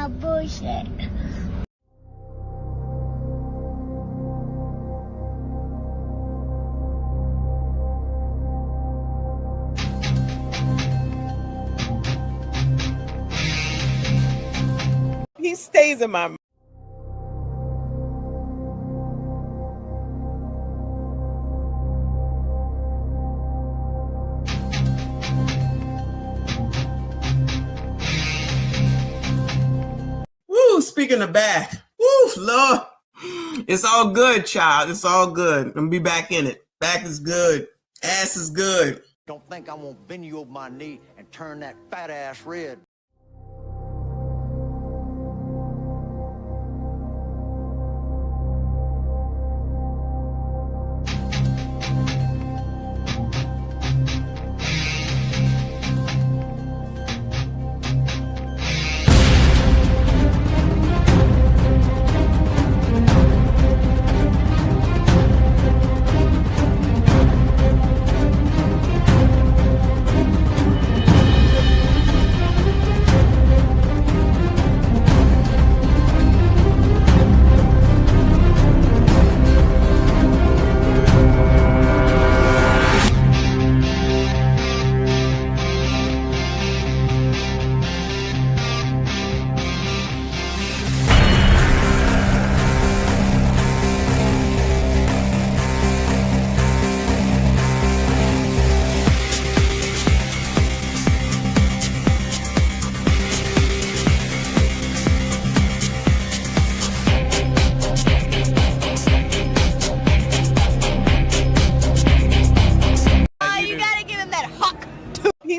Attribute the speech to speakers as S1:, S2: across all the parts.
S1: my bullshit.
S2: He stays in my mouth. Woo, speaking of back. Woo, Lord. It's all good, child. It's all good. I'm gonna be back in it. Back is good. Ass is good.
S3: Don't think I won't bend you over my knee and turn that fat ass red.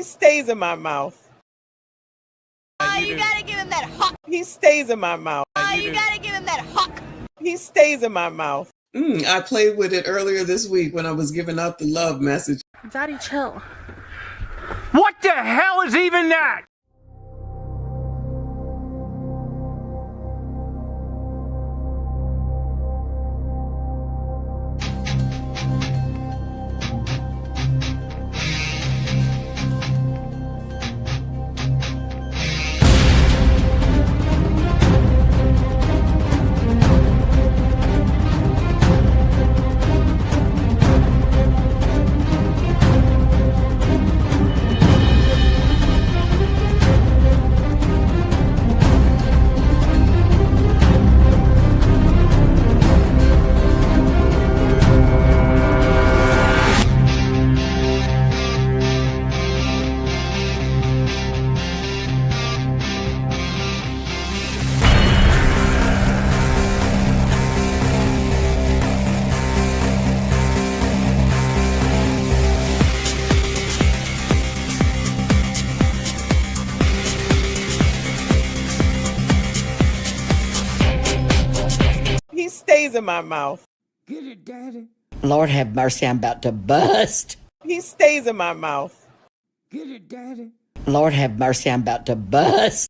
S2: Stays in my mouth.
S4: You gotta give him that huck.
S2: He stays in my mouth.
S4: You gotta give him that huck.
S2: He stays in my mouth. I played with it earlier this week when I was giving out the love message.
S5: Daddy, chill.
S6: What the hell is even that?
S2: He stays in my mouth.
S6: Get it, Daddy.
S7: Lord have mercy, I'm about to bust.
S2: He stays in my mouth.
S6: Get it, Daddy.
S7: Lord have mercy, I'm about to bust.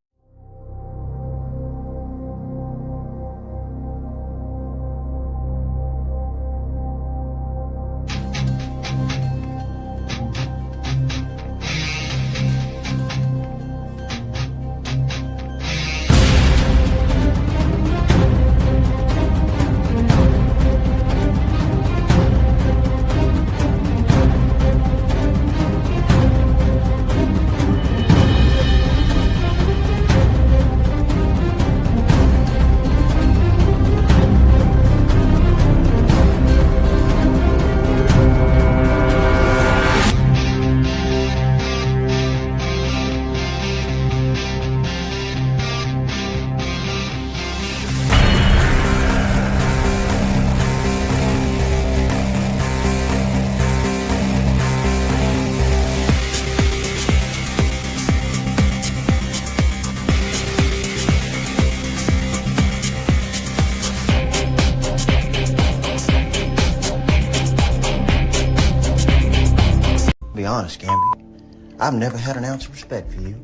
S3: Be honest, Gamby. I've never had an ounce of respect for you.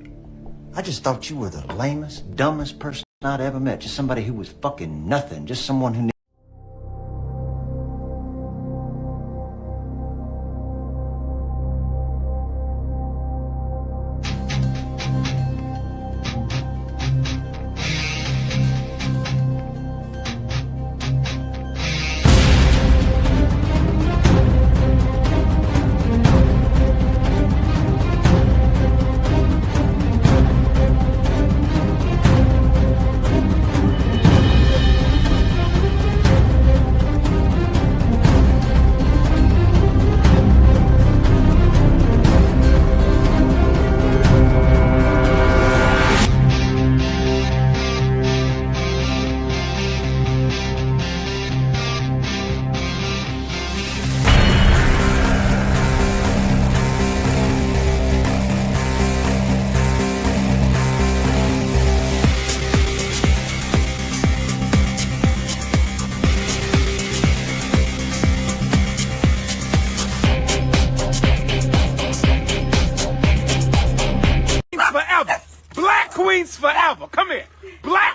S3: I just thought you were the lamest, dumbest person I'd ever met. Just somebody who was fucking nothing. Just someone who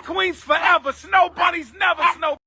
S6: Black queens forever. Snow bunnies never snow.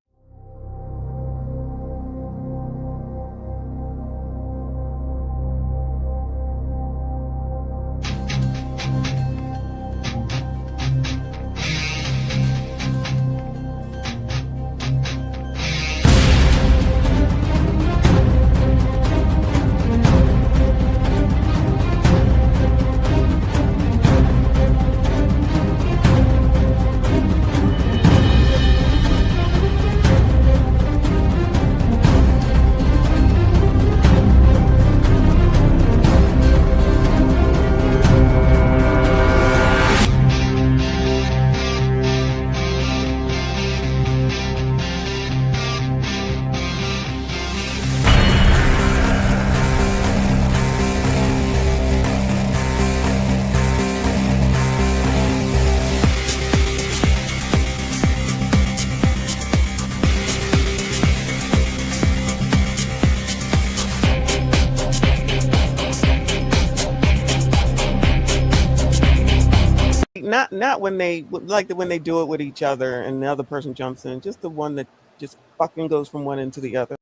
S2: Not when they when they do it with each other and the other person jumps in. Just the one that just fucking goes from one end to the other.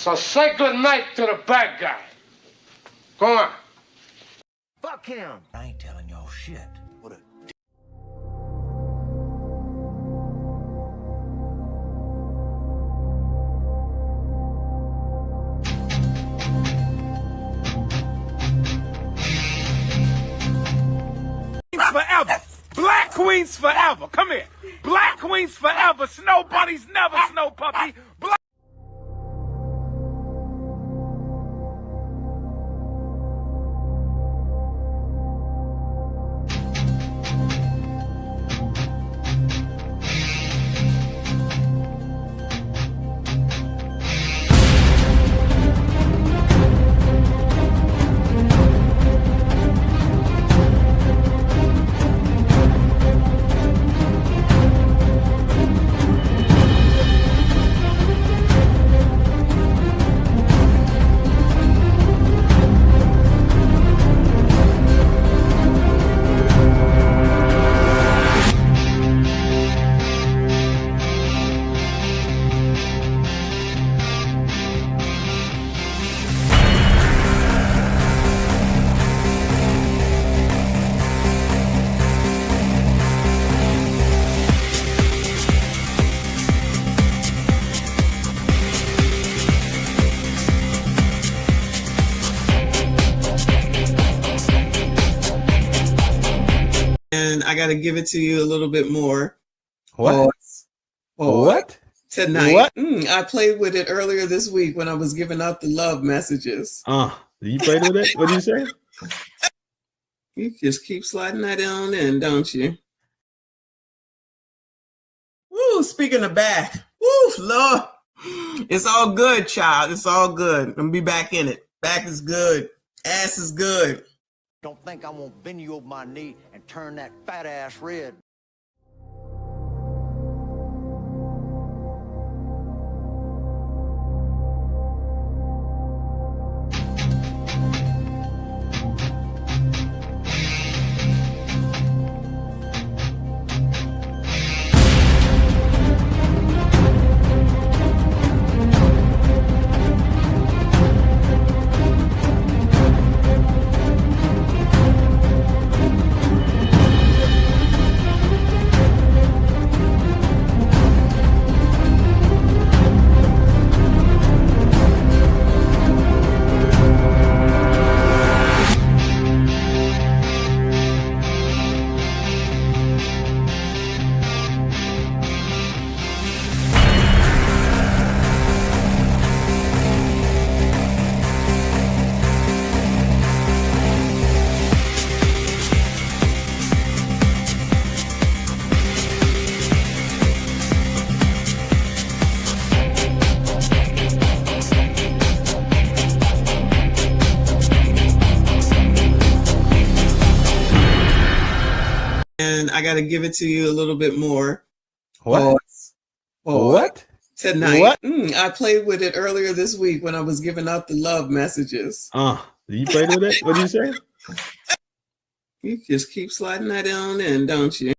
S6: So say good night to the bad guy. Go on.
S3: Fuck him. I ain't telling y'all shit. What a...
S6: Forever. Black queens forever. Come here. Black queens forever. Snow bunnies never snow puppy. Black
S2: And I got to give it to you a little bit more.
S1: What? What?
S2: Tonight.
S1: What?
S2: I played with it earlier this week when I was giving out the love messages.
S1: You played with it? What did you say?
S2: You just keep sliding that on in, don't you? Woo, speaking of back. Woo, Lord. It's all good, child. It's all good. I'm going to be back in it. Back is good. Ass is good.
S3: Don't think I won't bend you over my knee and turn that fat ass red.
S2: and I got to give it to you a little bit more.
S1: What? What?
S2: Tonight.
S1: What?
S2: I played with it earlier this week when I was giving out the love messages.
S1: You played with it? What did you say?
S2: You just keep sliding that on in, don't you?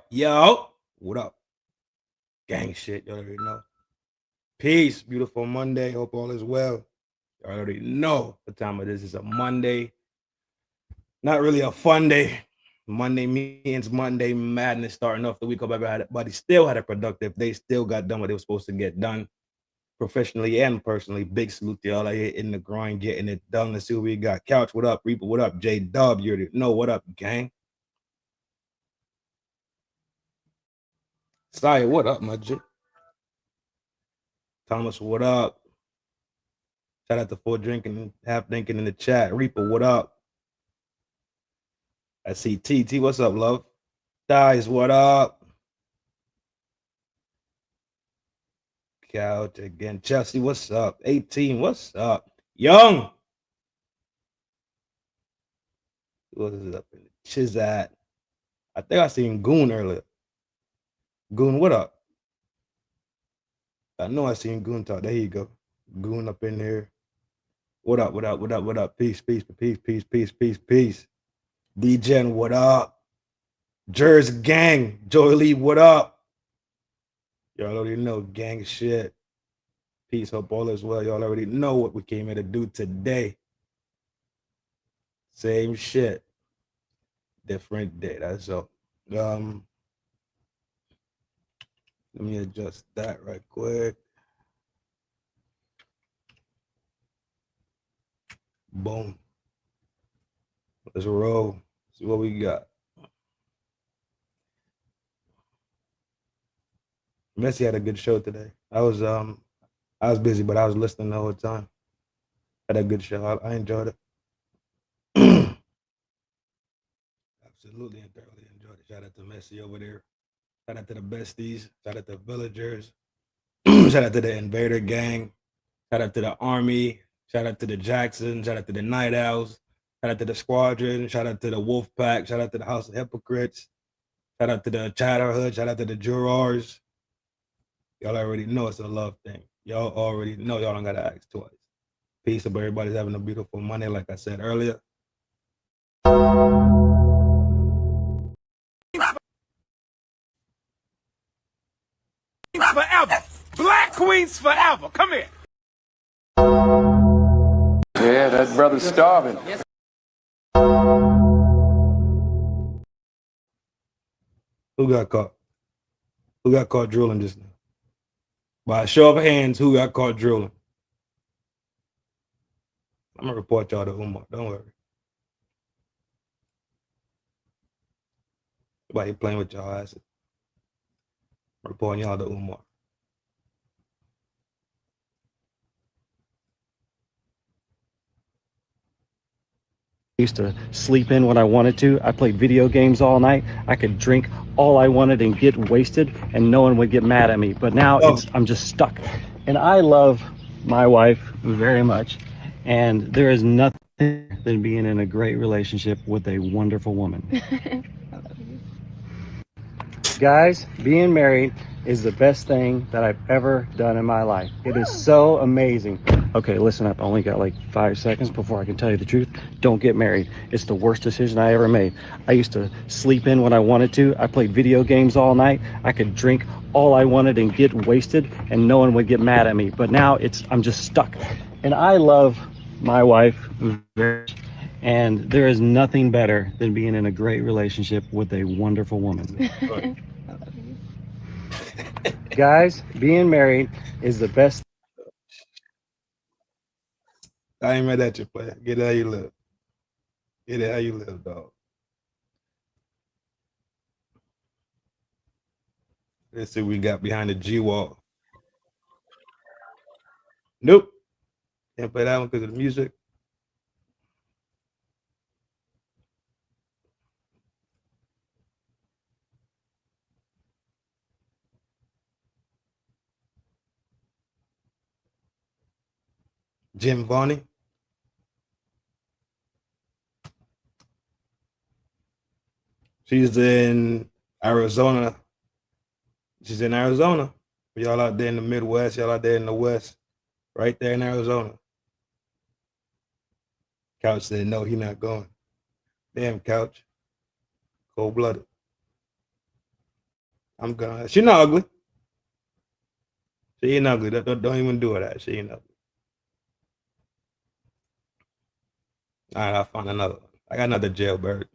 S1: Yo. What up? Gang shit, you already know. Peace, beautiful Monday. Hope all is well. You already know what time it is. It's a Monday. Not really a fun day. Monday meetings, Monday madness, starting off the week. Hope everybody still had a productive day, still got done what they were supposed to get done professionally and personally. Big salute to y'all out here in the grind, getting it done. Let's see what we got. Couch, what up? Reaper, what up? J-Dub, you already know. What up, gang? Saya, what up, my J? Thomas, what up? Shout out to Full Drinking, Half Thinking in the chat. Reaper, what up? I see TT, what's up, love? Dies, what up? Couch again. Chelsea, what's up? 18, what's up? Young. What is up in the Chizat? I think I seen Goon earlier. Goon, what up? I know I seen Goon talk. There you go. Goon up in here. What up? Peace. D-Gen, what up? Jers gang. Joy Lee, what up? Y'all already know gang shit. Peace, hope all is well. Y'all already know what we came here to do today. Same shit. Different day, that's all. Let me adjust that right quick. Boom. Let's roll. See what we got. Messi had a good show today. I was busy, but I was listening the whole time. Had a good show. I enjoyed it. Absolutely and thoroughly enjoyed it. Shout out to Messi over there. Shout out to the besties. Shout out to villagers. Shout out to the Invader gang. Shout out to the Army. Shout out to the Jackson. Shout out to the Night Owls. Shout out to the Squadron. Shout out to the Wolf Pack. Shout out to the House of Hypocrites. Shout out to the Chatterhood. Shout out to the Jurors. Y'all already know it's a love thing. Y'all already know. Y'all don't got to ask twice. Peace. Hope everybody's having a beautiful Monday, like I said earlier.
S6: Forever. Black queens forever. Come here.
S5: Yeah, that brother's starving.
S1: Who got caught? Who got caught drilling just now? By a show of hands, who got caught drilling? I'm going to report y'all to Umar. Don't worry. Nobody playing with y'all asses. I'm reporting y'all to Umar.
S8: Used to sleep in when I wanted to. I played video games all night. I could drink all I wanted and get wasted and no one would get mad at me. But now I'm just stuck. And I love my wife very much. And there is nothing than being in a great relationship with a wonderful woman. Guys, being married is the best thing that I've ever done in my life. It is so amazing. Okay, listen up. I only got like 5 seconds before I can tell you the truth. Don't get married. It's the worst decision I ever made. I used to sleep in when I wanted to. I played video games all night. I could drink all I wanted and get wasted and no one would get mad at me. But now I'm just stuck. And I love my wife very much. And there is nothing better than being in a great relationship with a wonderful woman. Guys, being married is the best.
S1: I ain't mad at you, player. Get it how you live. Get it how you live, dog. Let's see what we got behind the G wall. Nope. Can't play that one because of the music. Jim Varney. She's in Arizona. She's in Arizona. Y'all out there in the Midwest, y'all out there in the West, right there in Arizona. Couch said, no, he not going. Damn, Couch. Cold-blooded. I'm gone. She not ugly. She ain't ugly. Don't even do that. She ain't ugly. All right, I'll find another one. I got another jailbird.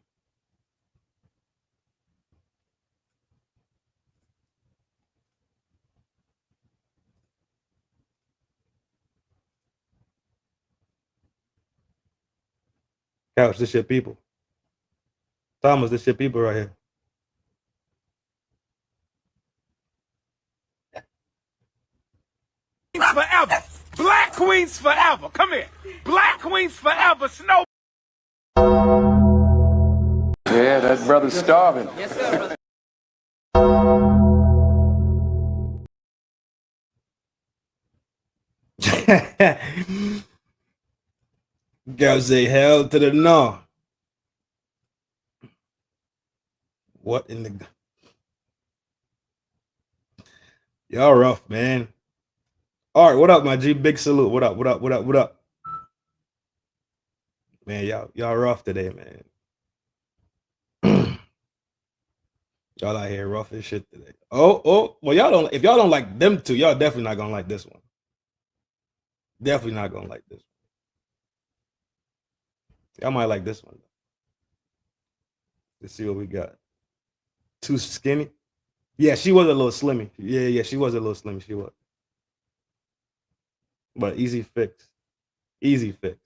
S1: Couch, this your people. Thomas, this your people right here.
S6: Forever. Black queens forever. Come here. Black queens forever. Snow.
S5: Yeah, that brother's starving.
S2: Yes, sir, brother.
S1: Girl say hell to the no. What in the... Y'all rough, man. All right, what up, my G? Big salute. What up, what up, what up, what up? Man, y'all rough today, man. Y'all out here rough as shit today. Oh, well, if y'all don't like them two, y'all definitely not gonna like this one. Definitely not gonna like this one. Y'all might like this one. Let's see what we got. Too skinny? Yeah, she was a little slimmy. Yeah, she was a little slimmy. She was. But easy fix. Easy fix.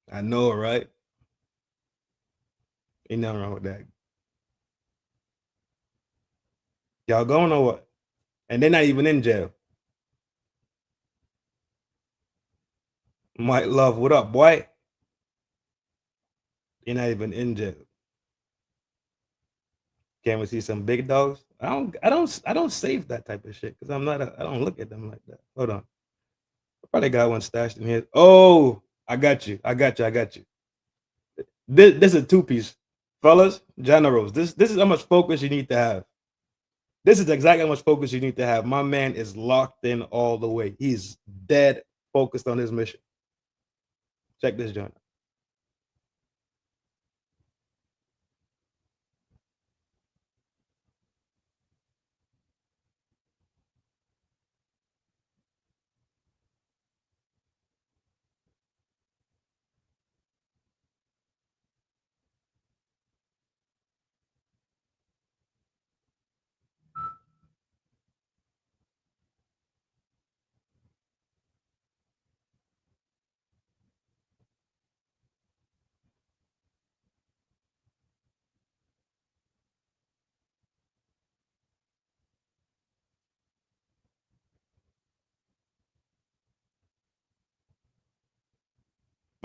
S1: I know, right? Ain't nothing wrong with that. Y'all going or what? And they're not even in jail. Mike Love, what up, boy? You're not even in jail. Can we see some big dogs? I don't save that type of shit because I don't look at them like that. Hold on. I probably got one stashed in here. Oh, I got you. This is a two-piece. Fellas, generals. This is how much focus you need to have. This is exactly how much focus you need to have. My man is locked in all the way. He's dead focused on his mission. Check this joint.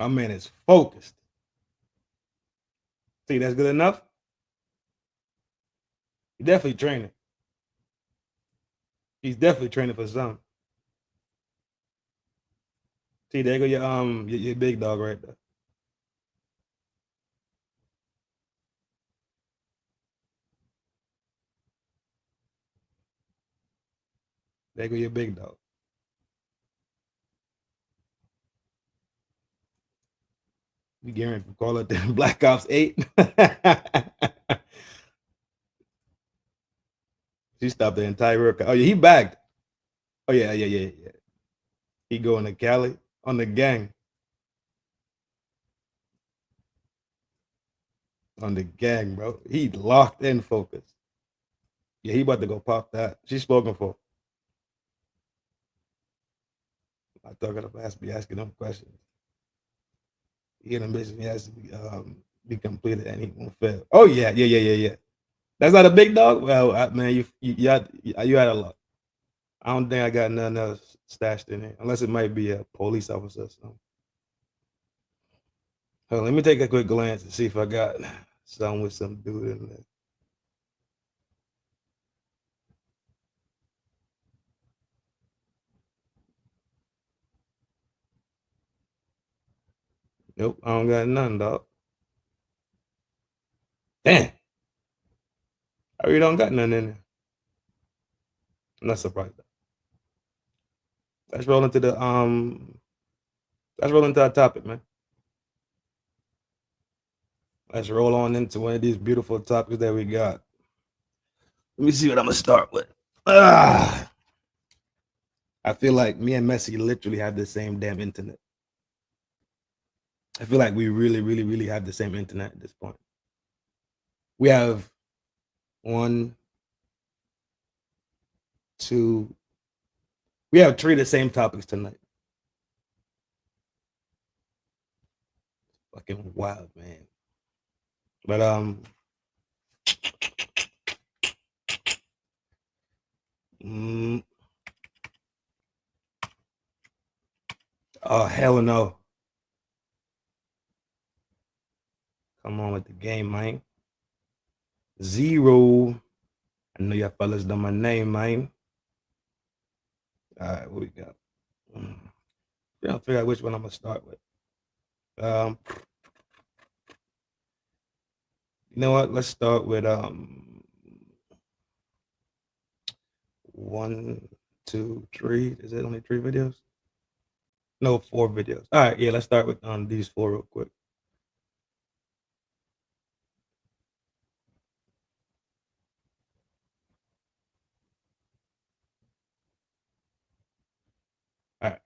S1: My man is focused. See, that's good enough? He's definitely training. He's definitely training for something. See, there go your big dog right there. There go your big dog. You getting ready to call it the Black Ops 8? She stopped the entire workout. Oh yeah, he bagged. Oh yeah. He going to Cali on the gang. On the gang, bro. He locked in focus. Yeah, he about to go pop that. She's spoken for. I thought gonna be asking them questions. He in a mission, he has to be completed and he won't fail. Oh yeah. That's not a big dog. Well, man, you had a lot. I don't think I got nothing else stashed in there, unless it might be a police officer or something. Hold on, let me take a quick glance and see if I got something with some dude in there. Nope, I don't got nothing, dog. Damn. I really don't got nothing in there. I'm not surprised. Let's roll into our topic, man. Let's roll on into one of these beautiful topics that we got. Let me see what I'm gonna start with. I feel like me and Messi literally have the same damn internet. I feel like we really have the same internet at this point. We have 1, 2. We have 3 of the same topics tonight. Fucking wild, man. But oh hell no. Come on with the game, man. 0. I know y'all fellas know my name, man. All right, what we got? Trying to figure out which one I'm gonna start with. You know what? Let's start with 1, 2, 3. Is it only 3 videos? No, 4 videos. All right, yeah. Let's start with these 4 real quick. All right.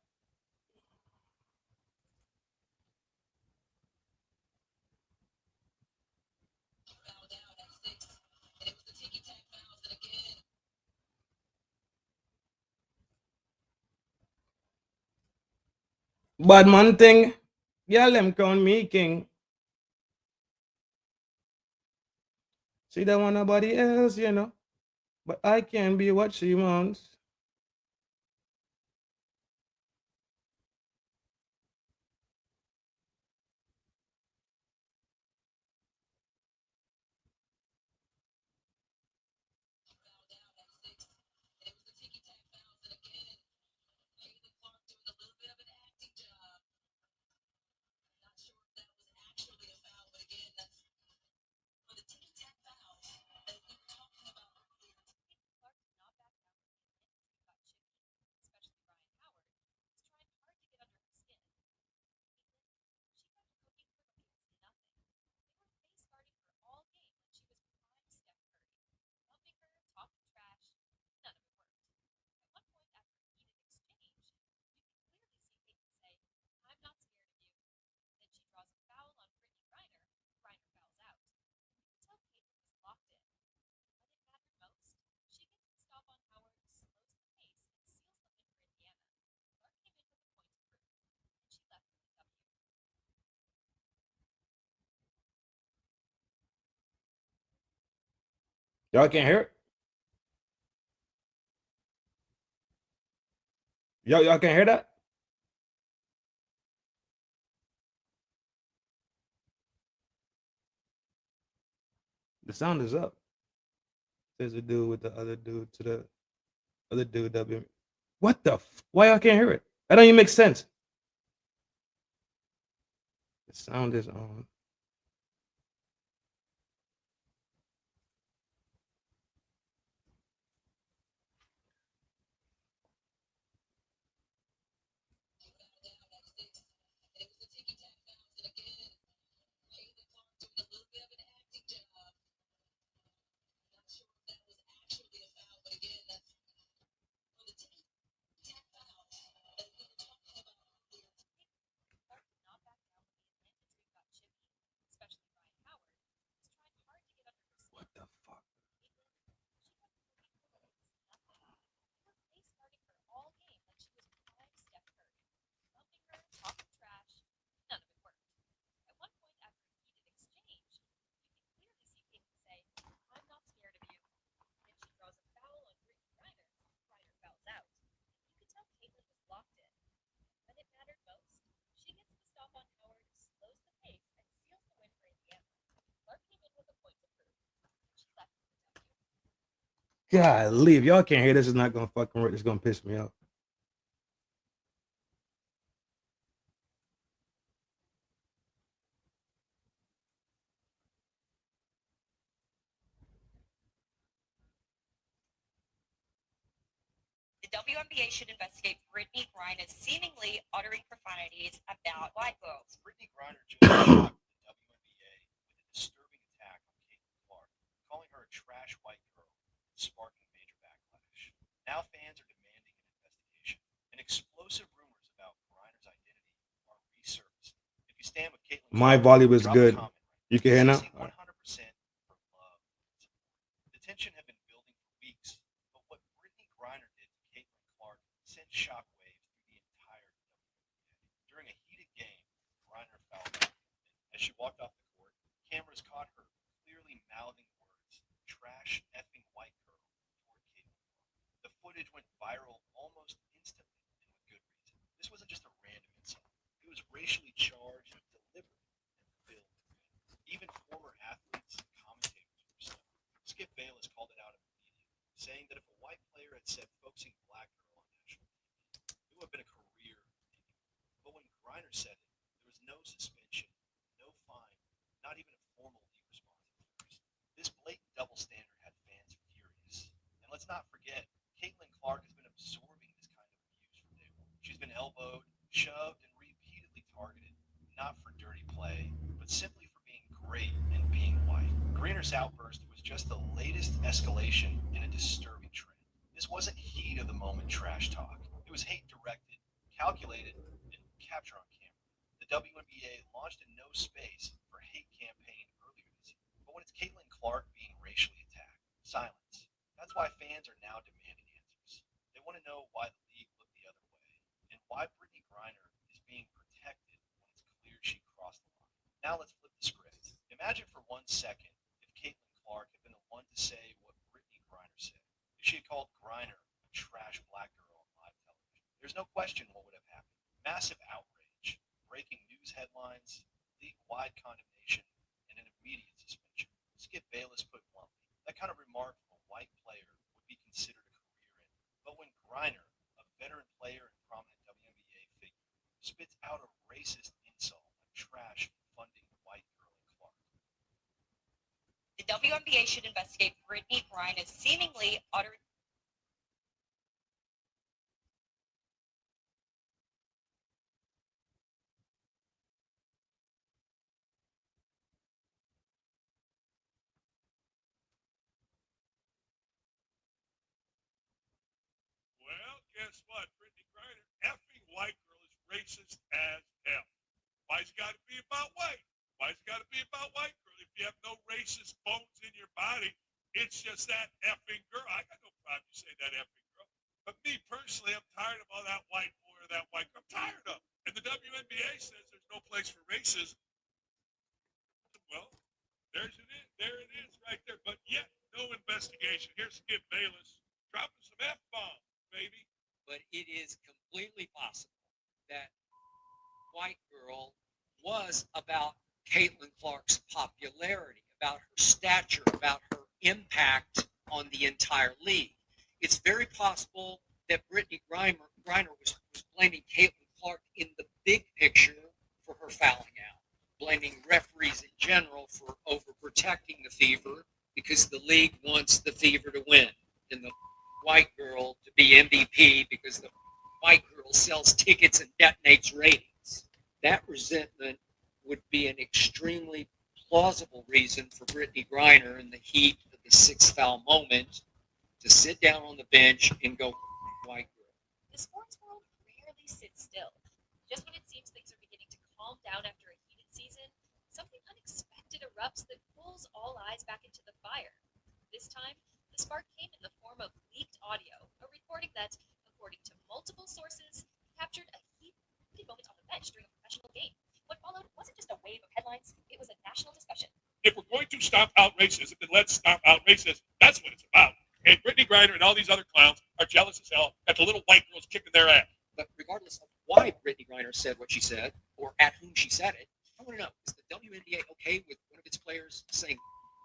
S1: Bad man thing, y'all them crown me king. She don't want nobody else, you know. But I can be what she wants. Y'all can't hear it? Y'all can't hear that? The sound is up. There's a dude with the other dude to the other dude. What the? Why I can't hear it? That don't even make sense. The sound is on. What the fuck? God, leave. Y'all can't hear this. Is not gonna fucking work. It's gonna piss me off.
S4: The WNBA should investigate Brittney Griner seemingly uttering profanities about white girls.
S9: Brittney Griner just shocked the WNBA with a disturbing attack on Kailin Clark, calling her a trash white girl, sparking major backlash. Now fans are demanding an investigation, and explosive rumors about Griner's identity are resurfacing. If you stand with Kailin,
S1: My volume is good. You can hear now?
S9: 100% for love. The tension had been building for weeks, but what Brittney Griner did to Kailin Clark sent shockwaves through the entire WNBA. During a heated game, Griner fouled out. As she walked off the court, cameras caught her clearly mouthing words, "trash effing white girl," toward Kailin Clark. The footage went viral almost instantly, and with good reason. This wasn't just a random insult. It was racially charged, deliberate, and filled with pain. Even former athletes and commentators were stunned. Skip Bayless called it out immediately, saying that if a white player had said "focusing black girl" on national TV, it would have been a career ending. But when Griner said it, there was no suspension, no fine, not even a formal league response at first. This blatant double standard had fans furious. And let's not forget, Kailin Clark has been absorbing this kind of abuse from day one. She's been elbowed, shoved, and repeatedly targeted, not for dirty play, but simply for being great and being white. Griner's outburst was just the latest escalation in a disturbing trend. This wasn't heat of the moment trash talk. It was hate directed, calculated, and captured on camera. The WNBA launched a no space for hate campaign earlier this year. But when it's Kailin Clark being racially attacked, silence. That's why fans are now demanding answers. They want to know why the league looked the other way, and why Brittney Griner is being protected when it's clear she crossed the line. Now let's flip the script. Imagine for 1 second if Kailin Clark had been the one to say what Brittney Griner said. If she had called Griner a trash black girl on live television, there's no question what would have happened. Massive outrage, breaking news headlines, league-wide condemnation, and an immediate suspension. Skip Bayless put bluntly, that kind of remark from a white player would be considered a career ender. But when Griner, a veteran player and prominent WNBA figure, spits out a racist insult like trash funding white girl in Clark.
S4: The WNBA should investigate Brittney Griner seemingly uttering.
S6: Well, guess what? Brittney Griner, effing white girl, is racist as hell. Why's it got to be about white? Why's it got to be about white girl? If you have no racist bones in your body, it's just that effing girl. I got no problem you say that effing girl. But me personally, I'm tired of all that white boy or that white girl. I'm tired of it. And the WNBA says there's no place for racism. Well, there it is right there. But yet, no investigation. Here's Skip Bayless dropping some F-bombs, baby.
S10: But it is completely possible that White Girl was about Caitlin Clark's popularity. about her stature, about her impact on the entire league. It's very possible that Brittney Griner was blaming Caitlin Clark in the big picture for her fouling out, blaming referees in general for overprotecting the Fever because the league wants the Fever to win and the white girl to be MVP because the white girl sells tickets and detonates ratings. That resentment would be an extremely plausible reason for Brittney Griner in the heat of the sixth foul moment to sit down on the bench and go, white girl.
S4: The sports world rarely sits still. Just when it seems things are beginning to calm down after a heated season, something unexpected erupts that pulls all eyes back into the fire. This time, the spark came in the form of leaked audio, a recording that, according to multiple sources, captured a heated moment on the bench during a professional game. What followed wasn't just a wave of headlines, it was a national discussion.
S6: If we're going to stomp out racism, then let's stomp out racism. That's what it's about. And Brittney Griner and all these other clowns are jealous as hell that the little white girl's kicking their ass.
S10: But regardless of why Brittney Griner said what she said, or at whom she said it, I want to know, is the WNBA okay with one of its players saying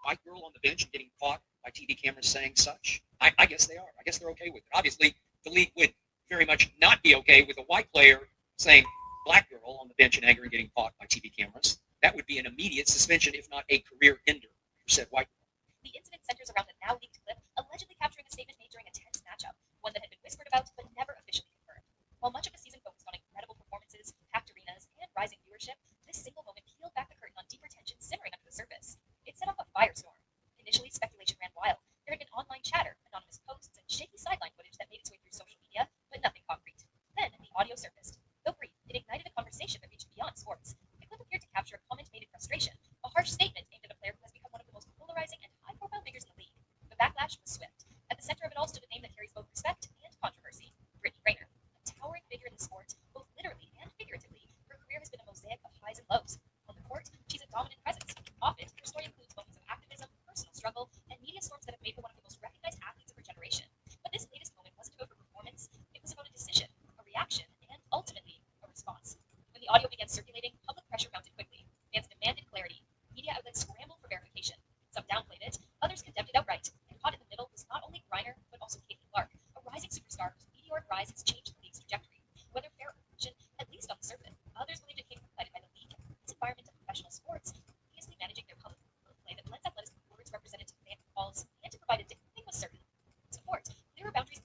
S10: white girl on the bench and getting caught by TV cameras saying such? I guess they are. I guess they're okay with it. Obviously, the league would very much not be okay with a white player saying black girl on the bench in anger and getting caught by TV cameras. That would be an immediate suspension, if not a career ender for said white girl.
S4: The incident centers around a now leaked clip allegedly capturing a statement made during a tense matchup, one that had been whispered about but never officially confirmed. While much of the season focused on incredible performances, packed arenas, and rising viewership, this single moment peeled back the curtain on deeper tension simmering under the surface. It set off a firestorm. Initially, speculation ran wild. There had been online chatter, anonymous posts, and shaky sideline footage that made its way through social media, but nothing concrete. Then the audio surfaced. Though brief, it ignited a conversation that reached beyond sports. The clip appeared to capture a comment made in frustration, a harsh statement aimed at a player who has become one of the most polarizing and high-profile figures in the league. The backlash was swift. At the center of it all stood a name that carries both respect and controversy: Brittney Griner, a towering figure in the sport, both literally and figuratively. Her career has been a mosaic of highs and lows. On the court, she's a dominant presence. Often, her story includes moments of activism, personal struggle, and media storms that have made her one of the most recognized athletes of her generation. But this latest moment wasn't about her performance. It was about a decision, a reaction, and ultimately, a response. When the audio began circulating, public pressure mounted quickly. Fans demanded clarity. Media outlets scrambled for verification. Some downplayed it, others condemned it outright. And caught in the middle was not only Griner, but also Caitlin Clark, a rising superstar whose meteoric rise has changed the league's trajectory. Whether fair or fiction, at least on the surface, others believed it came from by the league. This environment of professional sports, previously managing their public play that blends athleticism with words represented to fan calls and to provide a different thing was certain. Support, clearer boundaries,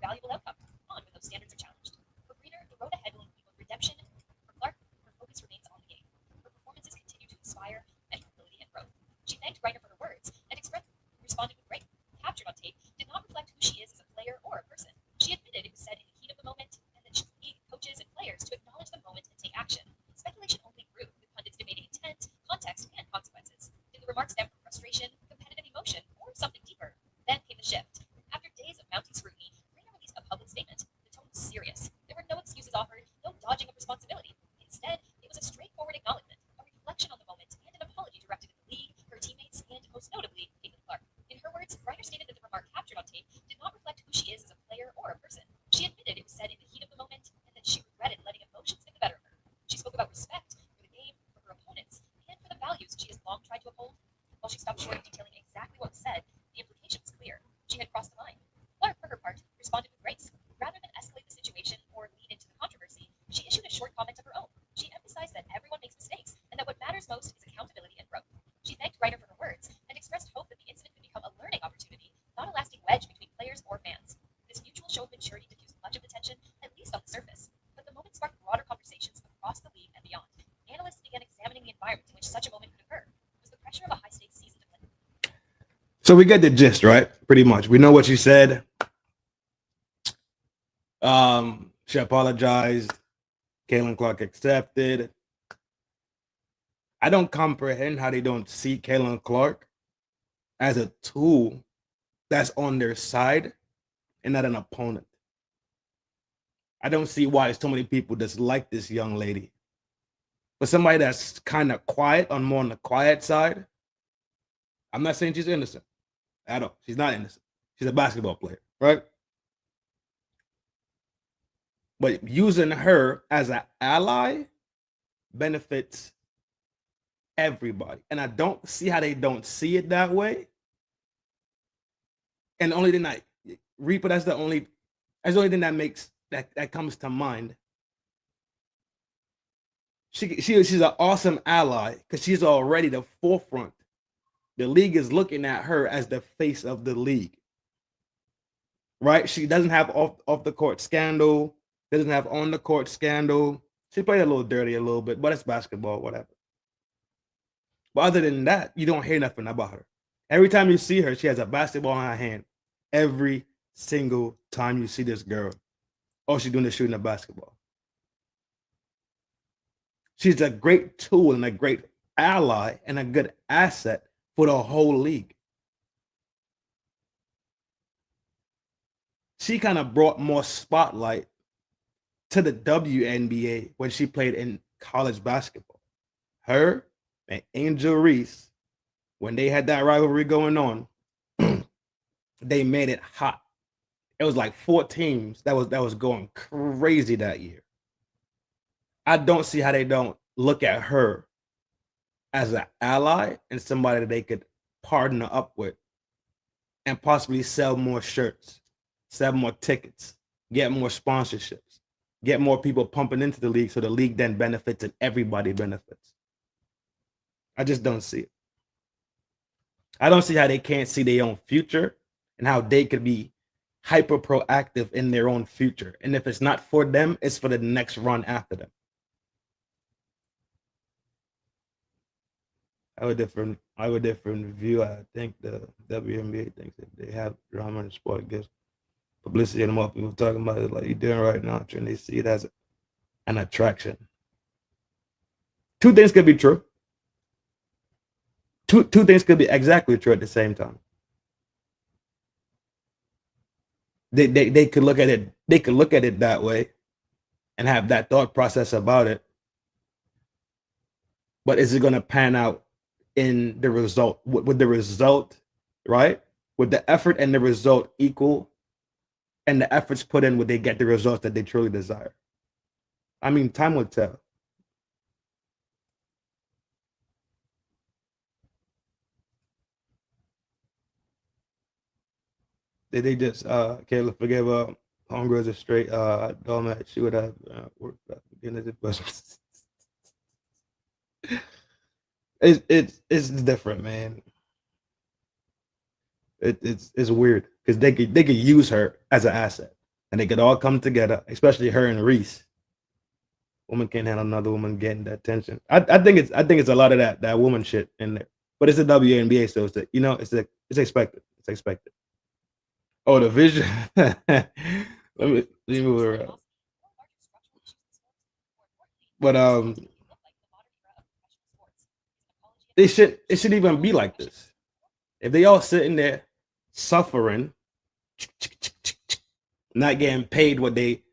S4: valuable outcome. On when those standards are challenged. For Griner, the road ahead will include both redemption. For Clark, her focus remains on the game. Her performances continue to inspire and humility and growth. She thanked Griner for her words and responded with grace. Captured on tape did not reflect who she is as a player or a person. She admitted it was said in the heat of the moment and that she needed coaches and players to acknowledge the moment and take action. Speculation only grew, with pundits debating intent, context, and consequences. Did the remarks stem from frustration, competitive emotion, or something deeper? Then came the shift. After days of mounting scrutiny, Griner released a public statement. The tone was serious. There were no excuses offered, no dodging of responsibility. Instead, it was a straightforward acknowledgement, a reflection on the moment, and an apology directed at the league, her teammates, and most notably, Caitlin Clark. In her words, Griner stated that the remark captured on tape did not reflect who she is as a player or a person. She admitted it was said in the heat of the moment and that she regretted letting emotions get the better of her. She spoke about respect for the game, for her opponents, and for the values she has long tried to uphold. While she stopped short of detailing exactly what was said, the implication was clear. She had crossed the line. Clark, for her part, responded with grace. Rather than escalate the situation or lead into the controversy, she issued a short comment of her own. She emphasized that everyone makes mistakes and that what matters most is accountability and growth. She thanked Griner for her words and expressed hope that the incident could become a learning opportunity, not a lasting wedge between players or fans. This mutual show of maturity diffused much of the tension, at least on the surface. But the moment sparked broader conversations across the league and beyond. Analysts began examining the environment in which such a moment could occur. Was the pressure of a high-stakes season to win?
S1: So we get the gist, right? Pretty much. We know what she said. She apologized. Caitlin Clark accepted. I don't comprehend how they don't see Caitlin Clark as a tool that's on their side and not an opponent. I don't see why so many people dislike this young lady. But somebody that's kind of quiet, more on the quiet side, I'm not saying she's innocent at all. She's not innocent. She's a basketball player, right? But using her as an ally benefits everybody. And I don't see how they don't see it that way. And the only thing that Reaper, that's the only thing that makes that comes to mind. She's an awesome ally because she's already the forefront. The league is looking at her as the face of the league. Right? She doesn't have off the court scandal, doesn't have on the court scandal. She played a little dirty a little bit, but it's basketball, whatever. But other than that, you don't hear nothing about her. Every time you see her, she has a basketball in her hand. Every single time you see this girl, all she's doing is shooting a basketball. She's a great tool and a great ally and a good asset for the whole league. She kind of brought more spotlight to the WNBA when she played in college basketball. Her and Angel Reese, when they had that rivalry going on, they made it hot. It was like 4 teams that was going crazy that year. I don't see how they don't look at her as an ally and somebody that they could partner up with and possibly sell more shirts, sell more tickets, get more sponsorships, get more people pumping into the league so the league then benefits and everybody benefits. I just don't see it. I don't see how they can't see their own future and how they could be hyper proactive in their own future. And if it's not for them, it's for the next run after them. I have a different view. I think the WNBA thinks that they have drama in the sport, it gives publicity, and more people talking about it like you're doing right now, Trin. They see it as an attraction. 2 things could be true. Two things could be exactly true at the same time. They could look at it. They could look at it that way, and have that thought process about it. But is it going to pan out in the result? Would the result, right? Would the effort and the result equal? And the efforts put in, would they get the results that they truly desire? I mean, time will tell. Did they just Kayla forgive homegirls a straight doormat? She would have worked at the beginning of the bus. It's different, man. It's weird because they could use her as an asset, and they could all come together, especially her and Reese. Woman can't handle another woman getting that attention. I think it's a lot of that woman shit in there, but it's a WNBA, so it's expected. It's expected. Oh, the vision. let me move it around. But it should even be like this. If they all sitting there suffering, not getting paid what they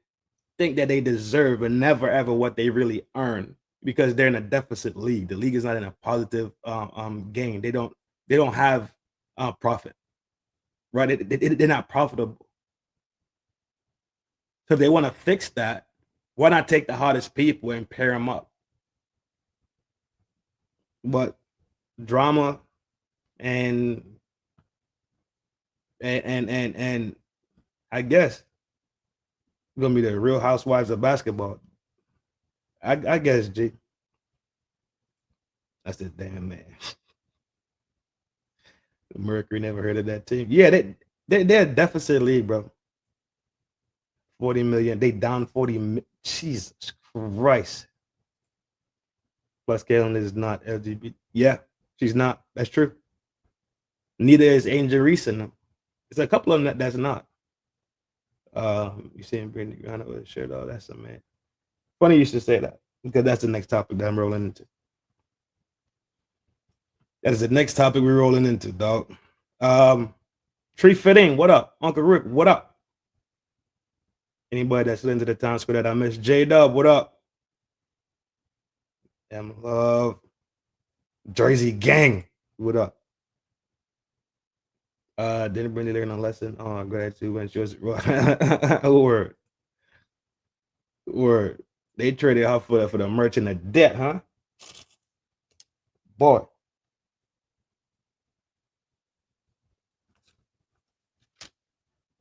S1: think that they deserve, and never ever what they really earn, because they're in a deficit league. The league is not in a positive gain. They don't have profit, right? They're not profitable. So if they want to fix that, why not take the hottest people and pair them up? But drama and I guess gonna be the Real Housewives of basketball. I guess, G. That's the damn man. Mercury, never heard of that team. Yeah, they're a deficit league, bro. 40 million. They down 40. Jesus Christ. Plus, Kailin is not LGBT. Yeah, she's not. That's true. Neither is Angel Reese in them. There's a couple of them that's not. You seeing Brittney Griner with a shirt? Oh, that's a man. Funny you should say that, because that's the next topic that I'm rolling into. That is the next topic we're rolling into, dog. Tree Fitting, what up? Uncle Rick, what up? Anybody that's into the town square that I missed? J Dub, what up? M Love, Jersey Gang, what up? Didn't Brittney learn a lesson on gratitude when she was word. They traded her for the merchant of debt, huh? Boy.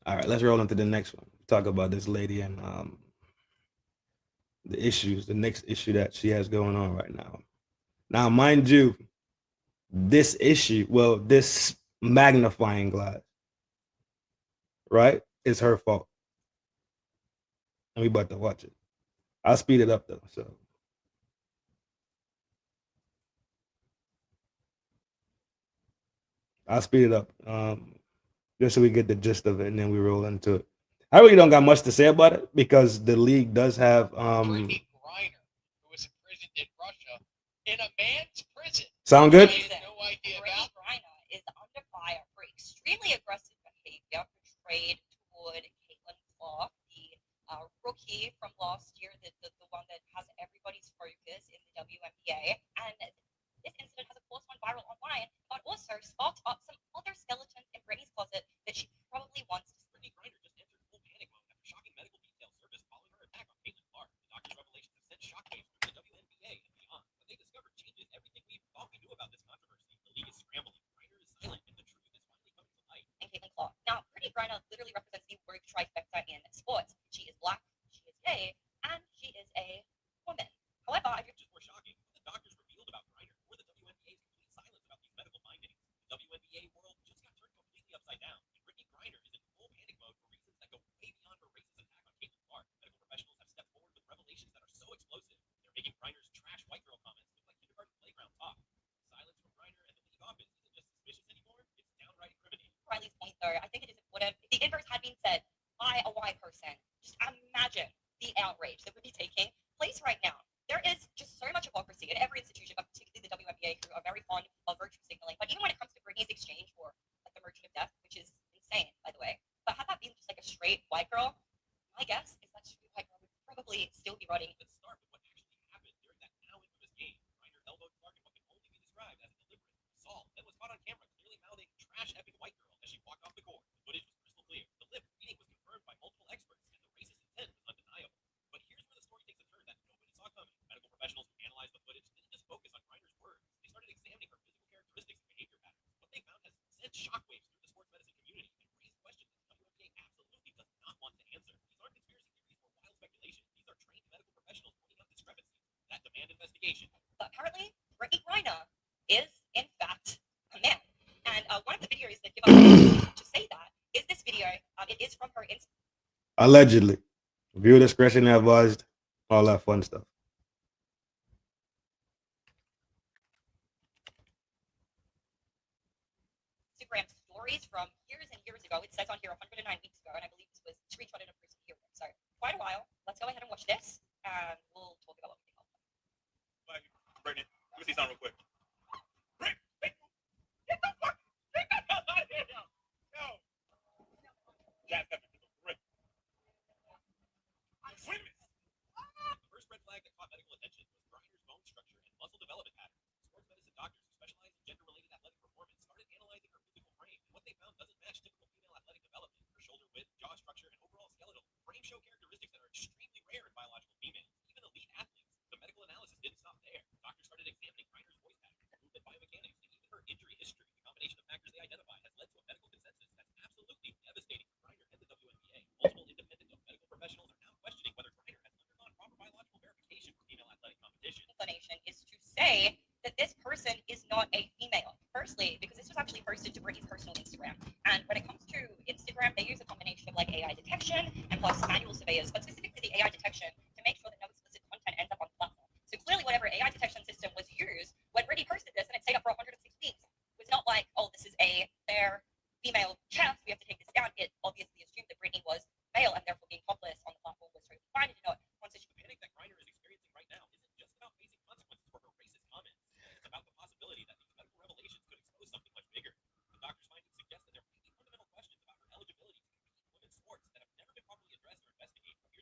S1: All right, let's roll into the next one. Talk about this lady and the issues, the next issue that she has going on right now. Now, mind you, this issue, well, this magnifying glass, right, is her fault. And we about to watch it. I'll speed it up though. So I'll speed it up. Just so we get the gist of it and then we roll into it. I really don't got much to say about it because the league does have
S10: Brittney Griner, who was imprisoned in Russia, in a man's prison.
S1: Sound good?
S10: He had no idea about.
S4: Brittney Griner is under fire for extremely aggressive behavior portrayed toward Kailin, the rookie from last year, the one that has everybody's focus in the WNBA. And this incident has, of course, gone viral online, but also sparked up some other skeletons in Brittney's closet that she probably wants to.
S9: Brittney Griner just entered full panic mode after shocking medical detail service following her attack on Caitlin Clark. The doctor's revelations have sent shockwaves through the WNBA and beyond. What they discovered changes everything we thought we knew about this controversy. The league is scrambling. Griner is silent, and the truth is finally coming to light.
S4: And Caitlin Clark. Now, Brittney Griner literally represents the word trifecta in sports. She is black, she is gay, and she is a woman. However, if you're
S9: Just more shocking, the doctors revealed about Griner or the WNBA's complete silence about these medical findings. The WNBA world just got turned completely upside down, and Brittney Griner is in full panic mode for reasons that go way beyond her racist attack on Caitlin Clark. Medical professionals have stepped forward with revelations that are so explosive, they're making Griner's trash white girl comments look like kindergarten playground talk. Silence from Griner and the league office isn't just suspicious anymore, it's downright incriminating.
S4: Riley's point, though, I think it is important. If the inverse had been said by a white person, just imagine the outrage that would be taking place right now. There is just so much hypocrisy in every institution, but particularly the WNBA, who are very fond of virtue signaling. But even when it comes to Brittney's exchange for like the Merchant of Death, which is insane, by the way. But had that been just like a straight white girl, my guess is that straight white girl would probably still be running.
S9: Let's start with what actually happened during that now infamous game. Griner elbowed Clark in what can only be described as a deliberate assault that was caught on camera, clearly mouthing trash epic white girl as she walked off the court. The footage was crystal clear. The lip reading was confirmed by multiple experts, and the racist intent was undeniable. But here's where the story takes a turn that nobody saw coming. Medical professionals who analyzed the footage didn't just focus on Griner's words. They started examining her physical characteristics and behavior patterns. What they found has sent shockwaves through the sports medicine community and raised questions that the WNBA absolutely does not want to answer. These aren't conspiracy theories or wild speculation. These are trained medical professionals pointing out discrepancies that demand investigation.
S4: But apparently, Brittney Griner is, in fact, a man. And one of the videos that give us to say that is this video. It is from her Instagram.
S1: allegedly. Viewer discretion advised, all that fun stuff.
S4: Instagram stories from years and years ago. It says on here 109 weeks ago, and I believe this was screenshotted in a person here. So quite a while. Let's go ahead and watch this, and we'll talk about what we think of it.
S6: Brittney, let me see something real quick. Brittney, get the fuck, get the hell out of here now. No. Yeah, Brittney. Wait a minute.
S9: The first red flag that caught medical attention was Griner's bone structure and muscle development patterns. Sports medicine doctors who specialize in gender-related athletic performance started analyzing her physical frame, and what they found doesn't match typical female athletic development. Her shoulder width, jaw structure, and overall skeletal frame show characteristics that are extremely rare in biological females, even elite athletes. The medical analysis didn't stop there. Doctors started examining Griner's voice patterns, movement biomechanics, and even her injury history. The combination of factors they identified has led to a medical consensus that's absolutely devastating for Griner and the WNBA. Multiple independent medical professionals are now questioning whether Griner has undergone proper biological verification for female athletic competition.
S4: Inclination is to say that this person is not a female. Firstly, because this was actually posted to Brittney's personal Instagram. And when it comes to Instagram, they use a combination of like AI detection and plus manual surveyors, but specifically the AI detection to make sure that no explicit content ends up on the platform. So clearly whatever AI detection system was used when Brittney posted this and it stayed up for 106 weeks was not like, oh, this is a fair female chef, we have to take this down. It obviously assumed that Brittney was male and therefore being topless on the platform was totally fine. And not once
S9: The panic that Griner is experiencing right now isn't just about facing consequences for her racist comments. It's about the possibility that these medical revelations could expose something much bigger. The doctor's findings suggest that there may be fundamental questions about her eligibility to compete in women's sports that have never been properly addressed or investigated. Here's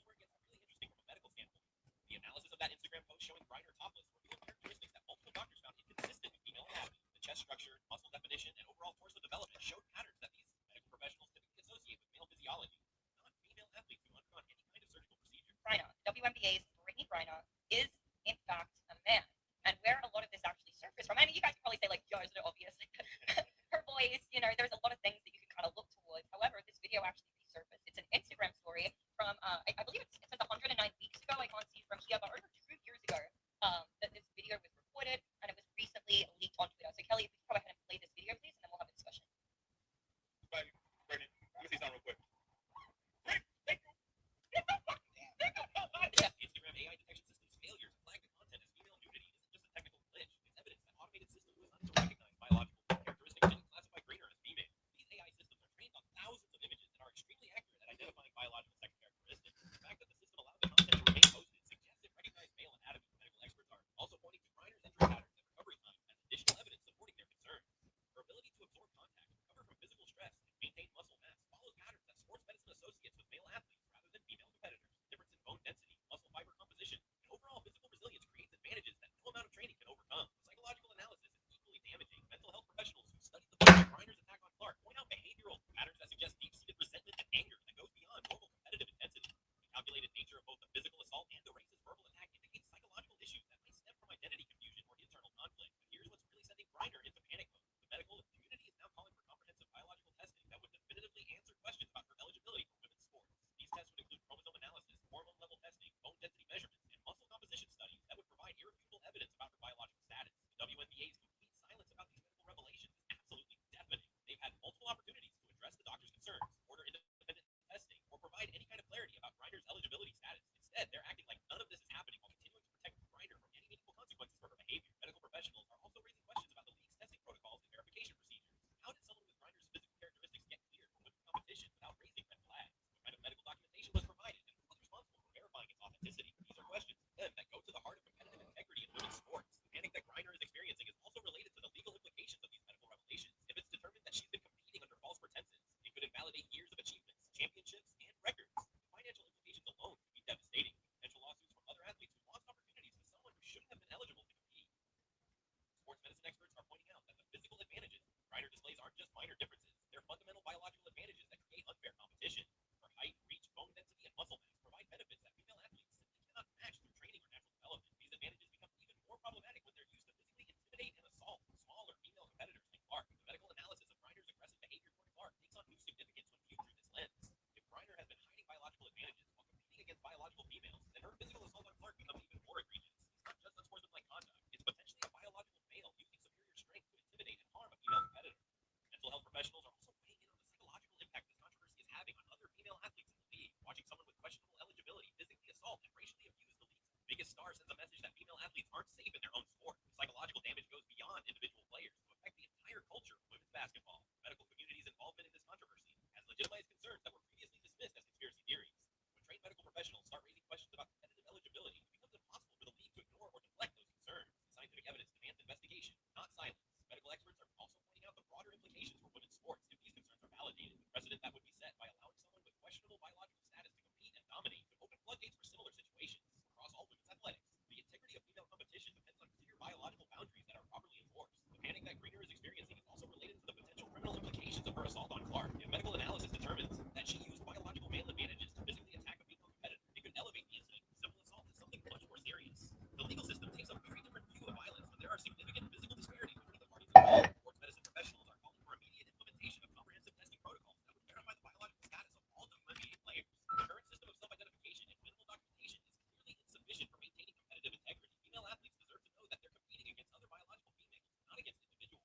S11: a message that female athletes aren't safe in their own sport. The psychological damage goes beyond individual players to affect the entire culture of women's basketball. The medical community's involvement in this controversy has legitimized concerns that were previously dismissed as conspiracy theories. When trained medical professionals start raising questions about competitive eligibility, it becomes impossible for the league to ignore or neglect those concerns. Scientific evidence demands investigation, not silence. Medical experts are also pointing out the broader implications for women's sports if these concerns are validated. The precedent that would be set by allowing someone with questionable biological status to compete and dominate could open floodgates for similar situations across all women's athletics. The integrity of female competition depends on clear biological boundaries that are properly enforced. The panic that Greener is experiencing is also related to the potential criminal implications of her assault on Clark. If medical analysis determines that she used biological male advantages to physically attack a female competitor, it could elevate the incident from simple assault to something much more serious. The legal system takes a very different view of violence when there are significant physical disparities between the parties involved. Sports medicine professionals are calling for immediate implementation of comprehensive testing protocols that would verify the biological status of all WNBA players. The current system of self-identification and minimal documentation is clearly insufficient for maintaining competitive integrity. Female athletes deserve to know that they're competing against other biological females, not against individuals.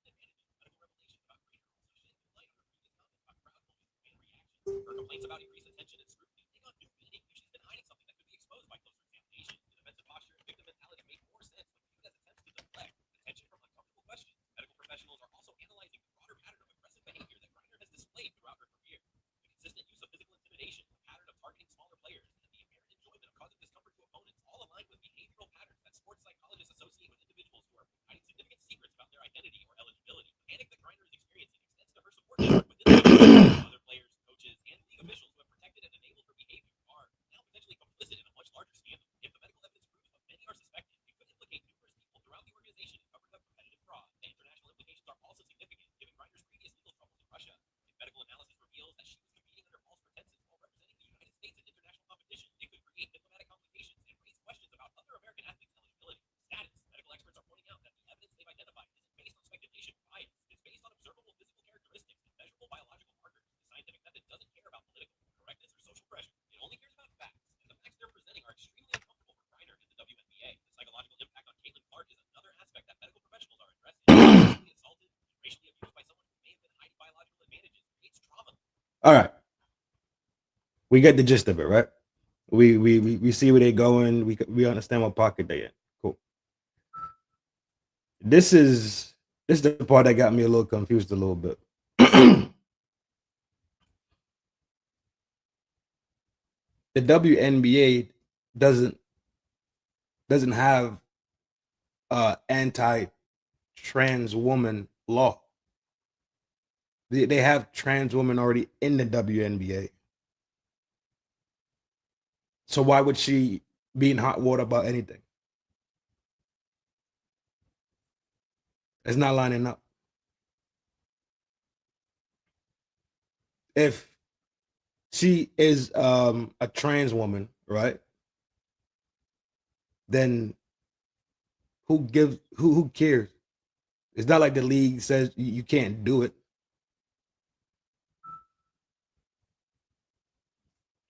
S11: Medical revelations about Greener also shed new light on her previous comments about crowd noise and reactions. Her complaints about increased attention and scrutiny take on new meaning if she's been hiding something that could be exposed by closer examination. The defensive posture and victim mentality make more sense when viewed as attempts to deflect attention from uncomfortable questions. Medical professionals are also analyzing the broader pattern of aggressive behavior that Griner has displayed throughout her career. The consistent use of physical intimidation, the pattern of targeting smaller players, and the apparent enjoyment of causing discomfort to opponents all align with behavioral patterns that sports psychologists associate with individuals who are hiding significant secrets about their identity or eligibility. The panic that Griner is experiencing extends to her support network within the league. Other players, coaches, and league officials who have protected and enabled her behavior are now potentially complicit in a much larger scandal. If the medical evidence proves what many are suspecting, it could implicate numerous people throughout the organization in covering up competitive fraud. The international implications are also significant, given Griner's previous legal troubles in Russia. If medical analysis reveals that she was competing under false pretenses while representing the United States in international competition, it could create diplomatic complications and raise questions about other American athletes' eligibility status. Medical experts are pointing out that the evidence they've identified isn't based on speculation or bias. It's based on observable physical characteristics and measurable biological markers. The scientific method doesn't care about political correctness or social pressure. It only cares about facts, and the facts they're presenting are extremely uncomfortable for Griner and the WNBA. The psychological impact on Kailin Clark is another aspect that medical professionals are addressing. Physically assaulted, racially abused by someone who may have been hiding biological advantages creates trauma.
S1: All right. We get the gist of it, right? We see where they're going. We understand what pocket they're in. Cool. This is the part that got me a little confused a little bit. The WNBA doesn't have anti-trans woman law. They have trans women already in the WNBA. So why would she be in hot water about anything? It's not lining up. If she is a trans woman, right? Then who cares? It's not like the league says you can't do it.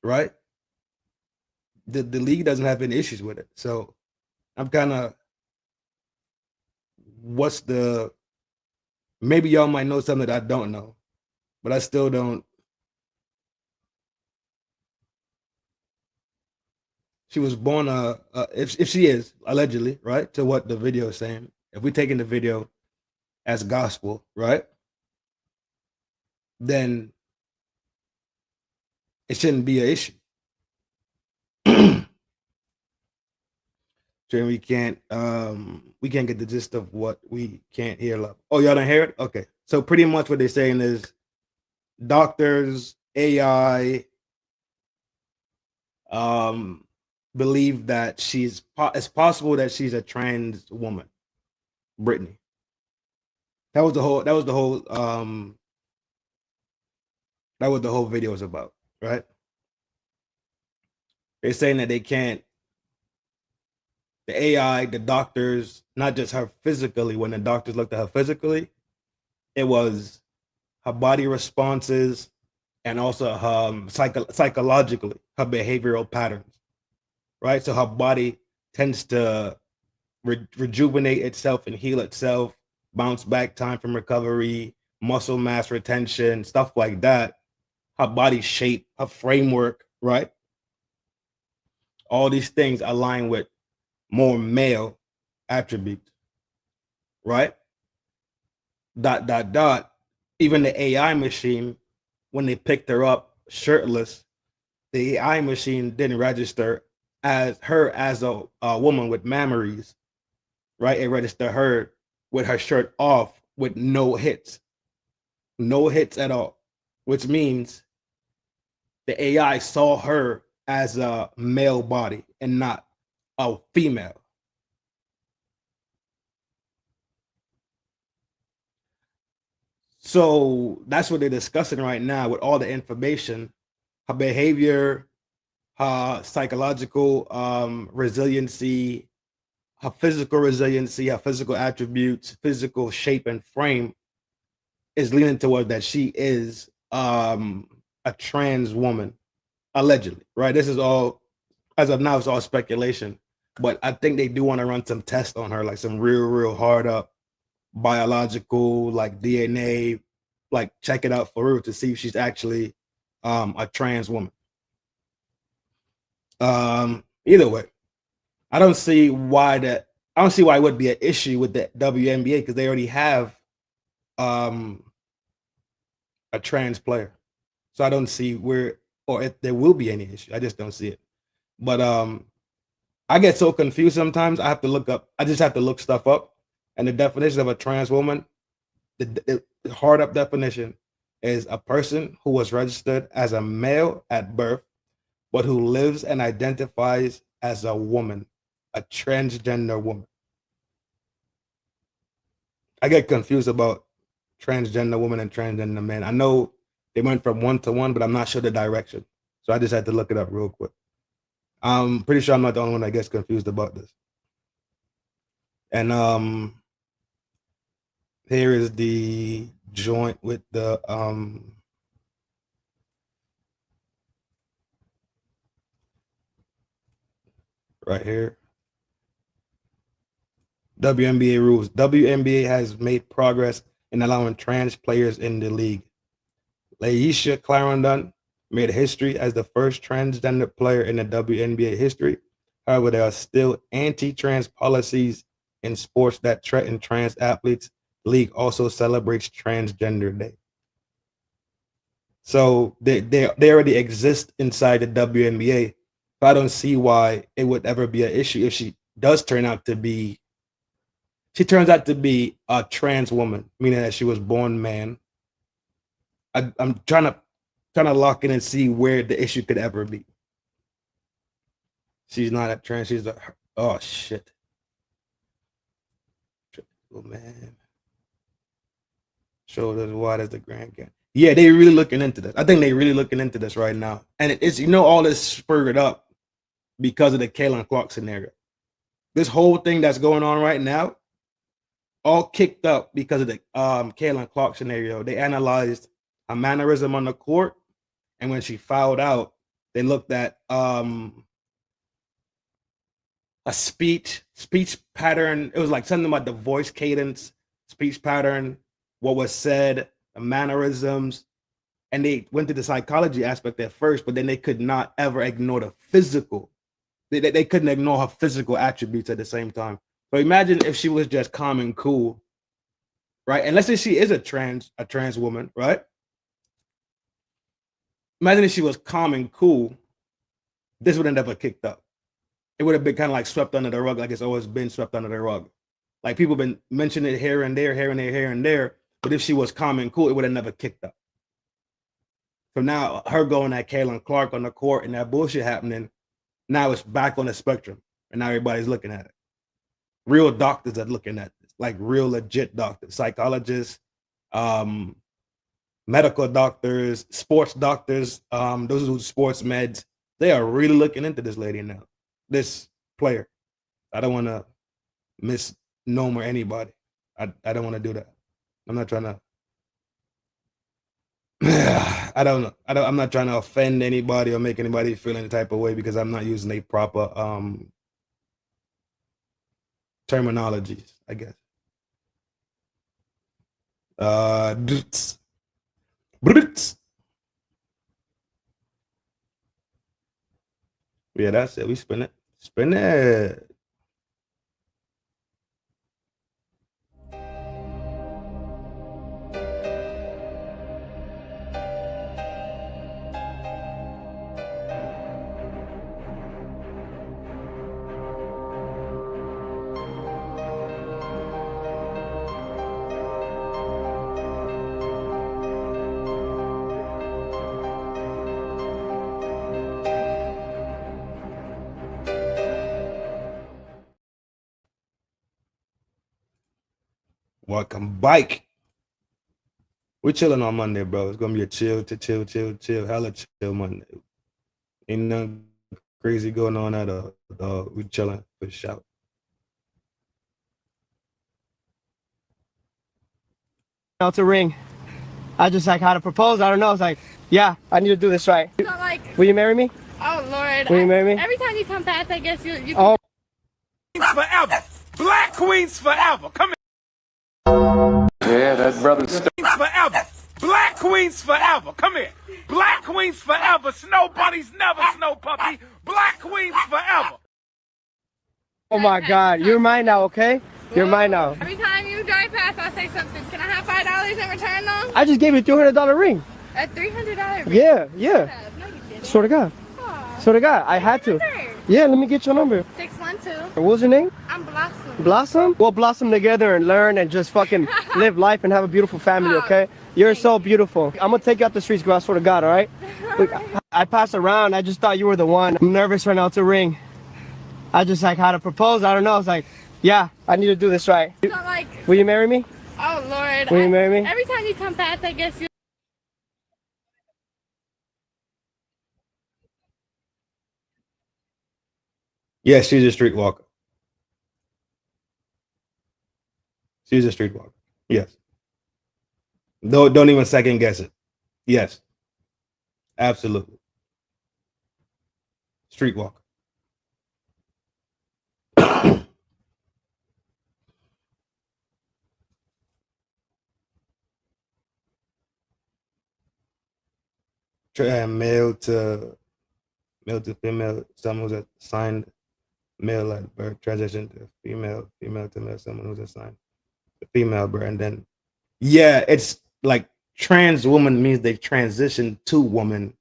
S1: Right? The league doesn't have any issues with it. So I'm kind of, maybe y'all might know something that I don't know, but I still don't. She was born if she is allegedly, right, to what the video is saying, if we're taking the video as gospel, right, then it shouldn't be an issue. We can't get the gist of what we can't hear. Oh, y'all don't hear it? Okay. So pretty much what they're saying is doctors, AI, believe that it's possible that she's a trans woman, Brittney. That was the whole video was about, right? They're saying that they can't, the AI, the doctors, not just her physically, when the doctors looked at her physically, it was her body responses and also her psychologically, her behavioral patterns, right? So her body tends to rejuvenate itself and heal itself, bounce back time from recovery, muscle mass retention, stuff like that. Her body shape, her framework, right? All these things align with more male attributes, right? Dot dot dot. Even the AI machine, when they picked her up shirtless, the AI machine didn't register as her as a woman with mammaries, right? It registered her with her shirt off with no hits at all, which means the AI saw her as a male body and not a female. So that's what they're discussing right now with all the information, her behavior, her psychological resiliency, her physical resiliency, her physical attributes, physical shape and frame is leaning toward that she is a trans woman, allegedly, right? This is all, as of now, it's all speculation. But I think they do want to run some tests on her, like some real hard up biological, like DNA, like check it out for real to see if she's actually a trans woman. Either way, I don't see why it would be an issue with the WNBA because they already have a trans player. So I don't see where or if there will be any issue. I just don't see it. But I get so confused sometimes. I just have to look stuff up. And the definition of a trans woman, the hard up definition is a person who was registered as a male at birth, but who lives and identifies as a woman, a transgender woman. I get confused about transgender woman and transgender man. I know they went from one to one, but I'm not sure the direction. So I just had to look it up real quick. I'm pretty sure I'm not the only one that gets confused about this. And here is the joint with the right here. WNBA rules. WNBA has made progress in allowing trans players in the league. Laisha Clarendon made history as the first transgender player in the WNBA history. However, there are still anti-trans policies in sports that threaten trans athletes. The league also celebrates Transgender Day. So they already exist inside the WNBA. But I don't see why it would ever be an issue if she turns out to be a trans woman, meaning that she was born man. I'm trying to lock in and see where the issue could ever be. She's not a trans. She's a oh shit. Oh man. Shoulders wide as the Grand Canyon. Yeah, they really looking into this. I think they really looking into this right now, and it's all this spurred up because of the Kailin Clark scenario. This whole thing that's going on right now, all kicked up because of the Kailin Clark scenario. They analyzed a mannerism on the court, and when she fouled out, they looked at a speech pattern. It was like something about the voice cadence, speech pattern, what was said, the mannerisms, and they went to the psychology aspect at first, but then they could not ever ignore the physical. They couldn't ignore her physical attributes at the same time. So imagine if she was just calm and cool, right? And let's say she is a trans woman, right? Imagine if she was calm and cool, this would have never kicked up. It would have been kind of like swept under the rug, like it's always been swept under the rug. Like people have been mentioning it here and there, here and there, here and there. But if she was calm and cool, it would have never kicked up. So now her going at Kailin Clark on the court and that bullshit happening, now it's back on the spectrum. And now everybody's looking at it. Real doctors are looking at this, like real legit doctors, psychologists, medical doctors, sports doctors, those who sports meds. They are really looking into this lady now, this player. I don't want to misnomer anybody. I don't want to do that. I'm not trying to. I don't know. I'm not trying to offend anybody or make anybody feel any type of way because I'm not using a proper terminologies, I guess. Yeah, that's it. We spin it. Spin it. Welcome bike. We're chilling on Monday, bro. It's gonna be a chill, hella chill Monday. Ain't nothing crazy going on at all, dog. We chilling for sure.
S12: Out to ring. I just like had to propose. I don't know. It's like, yeah, I need to do this right.
S13: Not like,
S12: will you marry me?
S13: oh Lord.
S12: Will you marry me?
S13: Every time you come past, I guess you
S12: Oh.
S6: Forever. Black queens forever. Come here.
S5: Yeah, that brother
S6: Forever. Black queens forever. Come here. Black queens forever. Snow bunnies never snow puppy. Black queens forever.
S12: Oh my God, you're mine now, okay? You're mine now.
S13: Every time you drive past, I'll say something. Can I have $5 in return though?
S12: I just gave you a $200 ring.
S13: A $300 ring?
S12: Yeah.
S13: No, you didn't.
S12: Swear to God.
S13: Aw.
S12: Swear to God, I had to. Yeah, let me get your number.
S13: 612.
S12: What was your name?
S13: I'm Blossom.
S12: Blossom? We'll blossom together and learn and just fucking live life and have a beautiful family, okay? You're so beautiful. I'm gonna take you out the streets, girl, I swear to God, all right? Look, I passed around, I just thought you were the one. I'm nervous right now to ring. I just like had to propose, I don't know, I was like, yeah, I need to do this right.
S13: Not like,
S12: will you marry me?
S13: oh Lord.
S12: Will you marry me?
S13: Every time you come past, I guess you.
S1: Yeah, she's a streetwalker. She's a streetwalker. Yes. Don't even second guess it. Yes. Absolutely. Streetwalker. Male to female, someone who's assigned male at birth, transition to female to male, someone who's assigned to female birth, and then yeah, it's like trans woman means they transition to woman,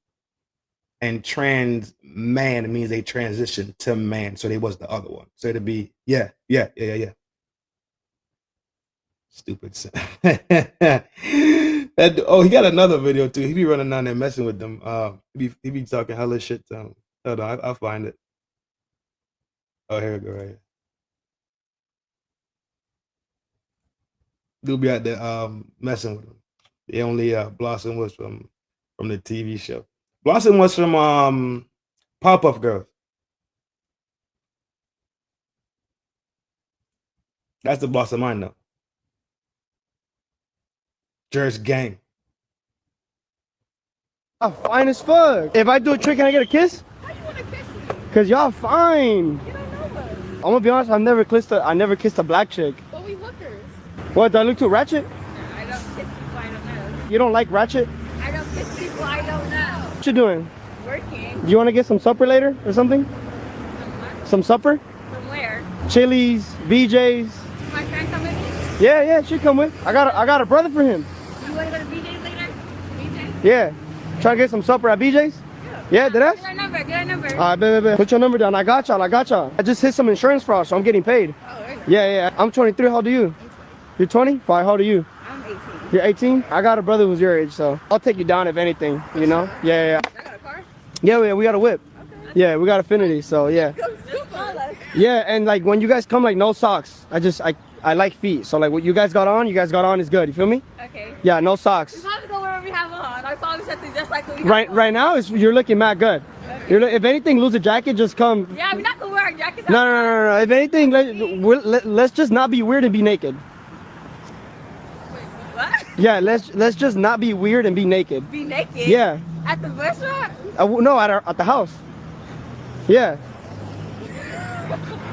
S1: and trans man means they transition to man. So they was the other one. So it'd be yeah. Stupid. Oh, he got another video too. He be running down there messing with them. He be talking hella shit to him. Hold on, I'll find it. Oh, here we go, right here. Dude be out there messing with him. The only Blossom was from the TV show. Blossom was from Pop-Up Girls. That's the Blossom I know. Jer's gang.
S12: I'm fine as fuck. If I do a trick, can I get a kiss?
S13: How you want to kiss me?
S12: Cause y'all fine.
S13: You don't know us.
S12: I'm gonna be honest, I never kissed a black chick.
S13: But we lookers.
S12: What, do I look too ratchet?
S13: No, I don't kiss people I don't know.
S12: You don't like ratchet?
S13: I don't kiss people I don't know.
S12: What you doing?
S13: Working.
S12: Do you wanna get some supper later or something? Some supper?
S13: From where?
S12: Chili's, BJ's.
S13: My friend come with me?
S12: Yeah, she come with. I got a brother for him.
S13: You want to go to BJ's later? BJ's?
S12: Yeah. Try to get some supper at BJ's? Yeah, did I?
S13: Get our number, get our number.
S12: All right, bet. Put your number down. I got y'all. I just hit some insurance fraud, so I'm getting paid.
S13: Oh, really?
S12: Yeah. I'm 23. How old are you? You're 20? Fine. How old are you?
S13: I'm 18.
S12: You're 18? I got a brother who's your age, so I'll take you down if anything, you know? Yeah.
S13: I got a car?
S12: Yeah, we got a whip.
S13: Okay.
S12: Yeah, we got Affinity, so yeah. Yeah, and like when you guys come, like no socks. I like feet, so like what you guys got on is good. You feel me?
S13: Okay.
S12: Yeah, no socks.
S13: We probably go wherever we have on. I probably said things just like what we have
S12: Right,
S13: on.
S12: right now you're looking mad good.
S13: Okay.
S12: If anything, lose a jacket, just come.
S13: Yeah, we're not gonna wear our jackets.
S12: No. If anything, let's just not be weird and be naked.
S13: What?
S12: Yeah, let's just not be weird and be naked.
S13: Be naked?
S12: Yeah.
S13: At the restaurant?
S12: No, at the house. Yeah.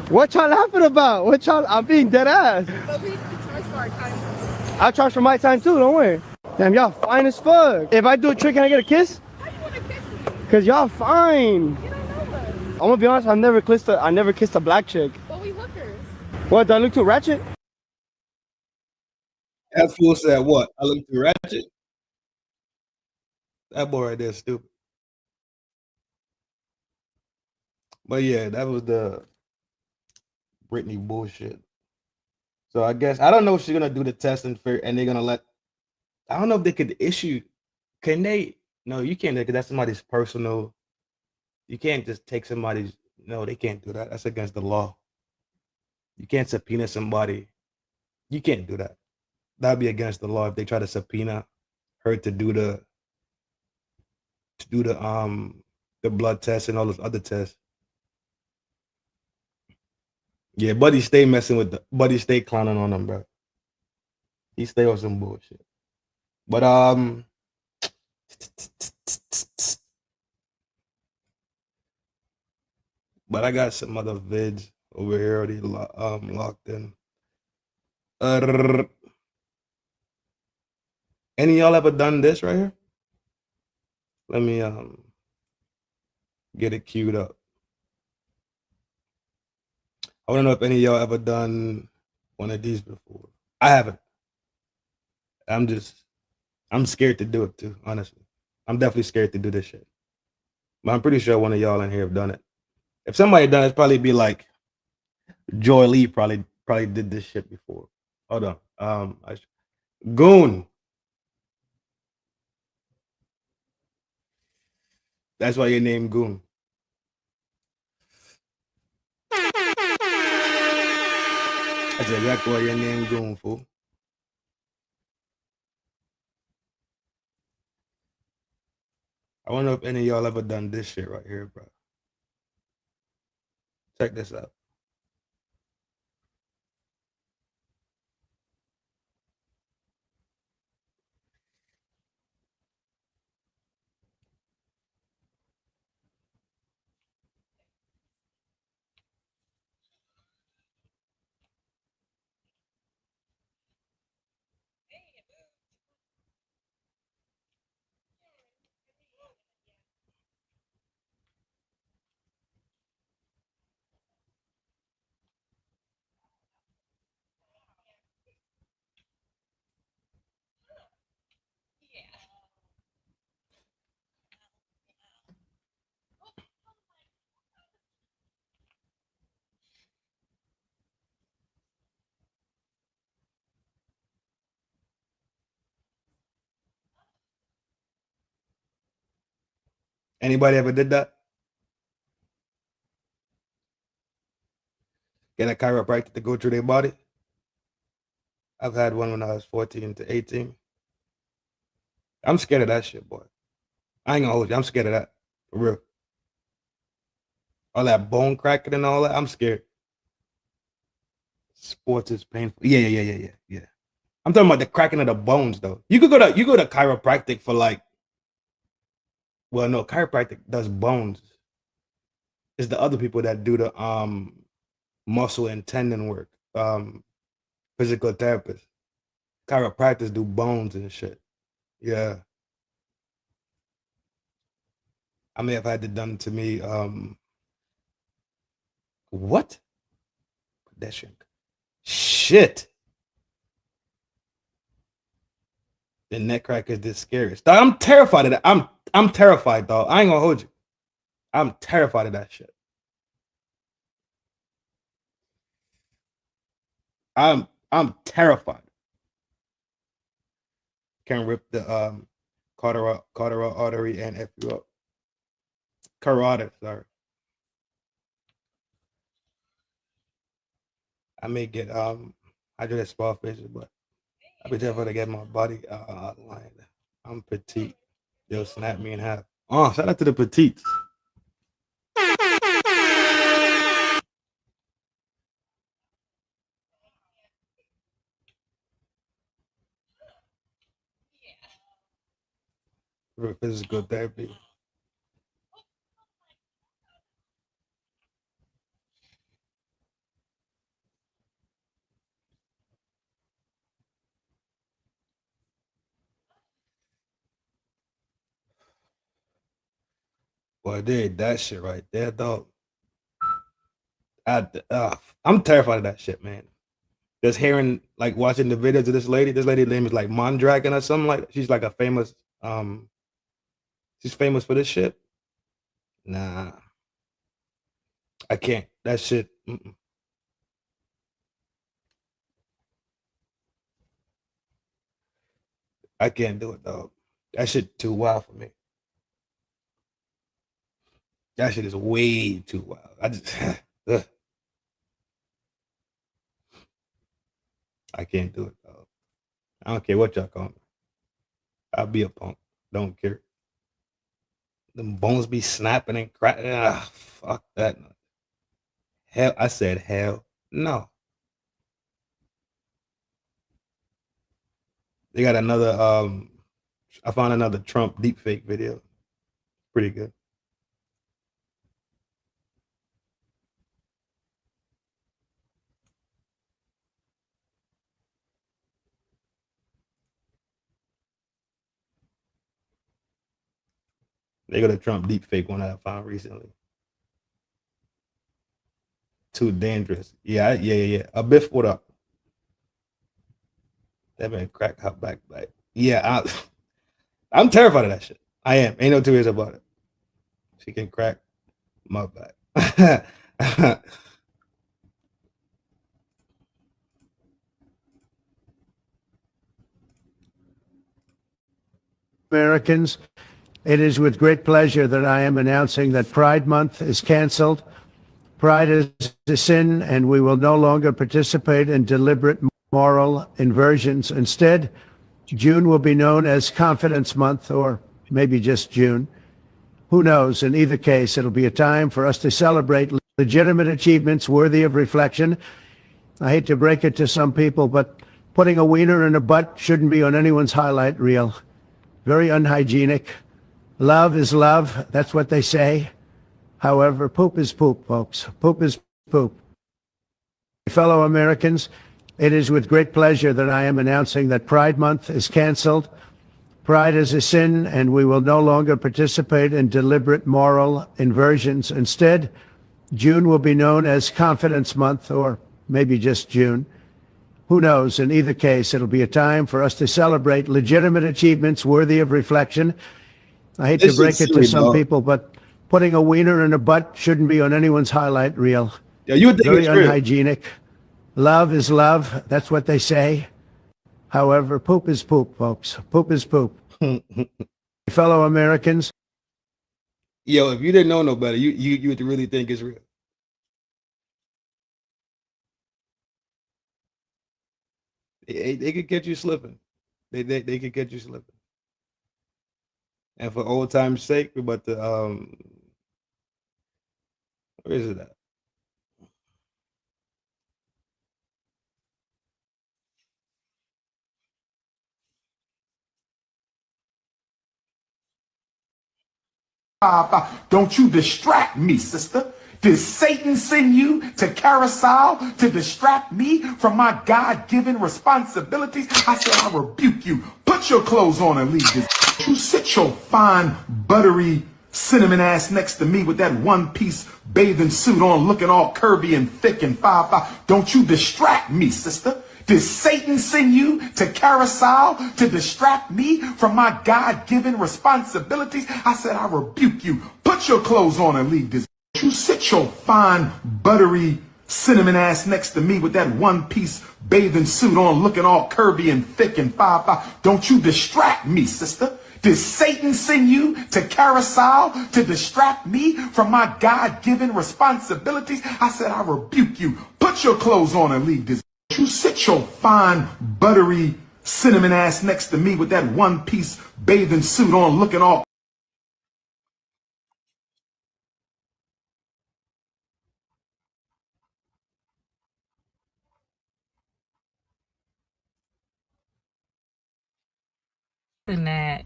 S12: What y'all laughing about? I'm being dead ass.
S13: But we charge for our time.
S12: I'll charge for my time too, don't worry. Damn, y'all fine as fuck. If I do a trick, can I get a kiss?
S13: How you want to kiss me?
S12: Cause y'all fine.
S13: You don't know us.
S12: I'm gonna be honest, I never kissed a black chick.
S13: But we lookers.
S12: What, do I look too ratchet?
S1: That fool said what? I look too ratchet. That boy right there is stupid. But yeah, that was the Brittney bullshit. So I guess I don't know if she's gonna do the test and they're gonna let. I don't know if they could issue. Can they? No, you can't, because that's somebody's personal. You can't just take somebody's. No, they can't do that. That's against the law. You can't subpoena somebody. You can't do that. that'd be against the law if they try to subpoena her to do the blood test and all those other tests. Yeah, Buddy stay messing with Buddy stay clowning on him, bro. He stay on some bullshit. But I got some other vids over here already locked in. Any of y'all ever done this right here? Let me get it queued up. I want to know if any of y'all ever done one of these before. I haven't. I'm scared to do it too, honestly. I'm definitely scared to do this shit. But I'm pretty sure one of y'all in here have done it. If somebody done it, it'd probably be like Joy Lee probably did this shit before. Hold on. Goon. That's why your name Goon. That's exactly why your name Goon, fool. I wonder if any of y'all ever done this shit right here, bro. Check this out. Anybody ever did that? Get a chiropractor to go through their body? I've had one when I was 14 to 18. I'm scared of that shit, boy. I ain't gonna hold you. I'm scared of that. For real. All that bone cracking and all that. I'm scared. Sports is painful. Yeah. I'm talking about the cracking of the bones, though. You go to chiropractic for like, well, no, chiropractic does bones. It's the other people that do the muscle and tendon work. Physical therapists. Chiropractors do bones and shit. Yeah. I may have had it done to me. What? Pedestrian. Shit. The neck crack is the scariest. Dog, I'm terrified of that. I'm terrified, dog. I ain't gonna hold you. I'm terrified of that shit. I'm terrified. Can rip the carotid artery and F you up. Carotid, sorry. I may get hydrogen small faces, but I'll be careful to get my body aligned. I'm petite. They'll snap me in half. Oh, shout out to the petites. For physical therapy. Boy, did that shit right there, dog. I'm terrified of that shit, man. Just hearing, like, watching the videos of this lady. This lady's name is like Mondragon or something like that. She's like a famous, she's famous for this shit. Nah, I can't. That shit. I can't do it, dog. That shit too wild for me. That shit is way too wild. I just, I can't do it, dog. I don't care what y'all call me. I'll be a punk. Don't care. Them bones be snapping and cracking. Ah, fuck that. Hell, I said hell no. They got another. I found another Trump deepfake video. Pretty good. They got a Trump deepfake one that I found recently. Too dangerous. Yeah. A Biff, what up? That man crack her back. Yeah, I'm terrified of that shit. I am. Ain't no two ways about it. She can crack my back.
S14: Americans, it is with great pleasure that I am announcing that Pride Month is canceled. Pride is a sin, and we will no longer participate in deliberate moral inversions. Instead, June will be known as Confidence Month, or maybe just June. Who knows? In either case, it'll be a time for us to celebrate legitimate achievements worthy of reflection. I hate to break it to some people, but putting a wiener in a butt shouldn't be on anyone's highlight reel. Very unhygienic. Love is love. That's what they say. However, poop is poop, folks. Poop is poop. Fellow Americans, it is with great pleasure that I am announcing that Pride Month is canceled. Pride is a sin, and we will no longer participate in deliberate moral inversions. Instead, June will be known as Confidence Month, or maybe just June. Who knows? In either case, it'll be a time for us to celebrate legitimate achievements worthy of reflection. I hate to break it to some people, but putting a wiener in a butt shouldn't be on anyone's highlight reel.
S1: Yeah, you would think
S14: Very
S1: it's real.
S14: unhygienic. Love is love. That's what they say. However, poop is poop, folks. Poop is poop. Fellow Americans.
S1: Yo, if you didn't know no better, you would really think it's real. They could get you slipping. They could get you slipping. And for old time's sake, we're about to where is it at?
S15: Don't you distract me, sister. Did Satan send you to carousel to distract me from my God-given responsibilities? I said, I rebuke you. Put your clothes on and leave this. You sit your fine, buttery, cinnamon ass next to me with that one-piece bathing suit on, looking all curvy and thick and fine. Don't you distract me, sister. Did Satan send you to carousel to distract me from my God-given responsibilities? I said, I rebuke you. Put your clothes on and leave this. You sit your fine, buttery, cinnamon ass next to me with that one-piece bathing suit on, looking all curvy and thick and fine. Don't you distract me, sister. Did Satan send you to carousel to distract me from my God-given responsibilities? I said, I rebuke you. Put your clothes on and leave this. You sit your fine, buttery, cinnamon ass next to me with that one-piece bathing suit on, looking all
S16: that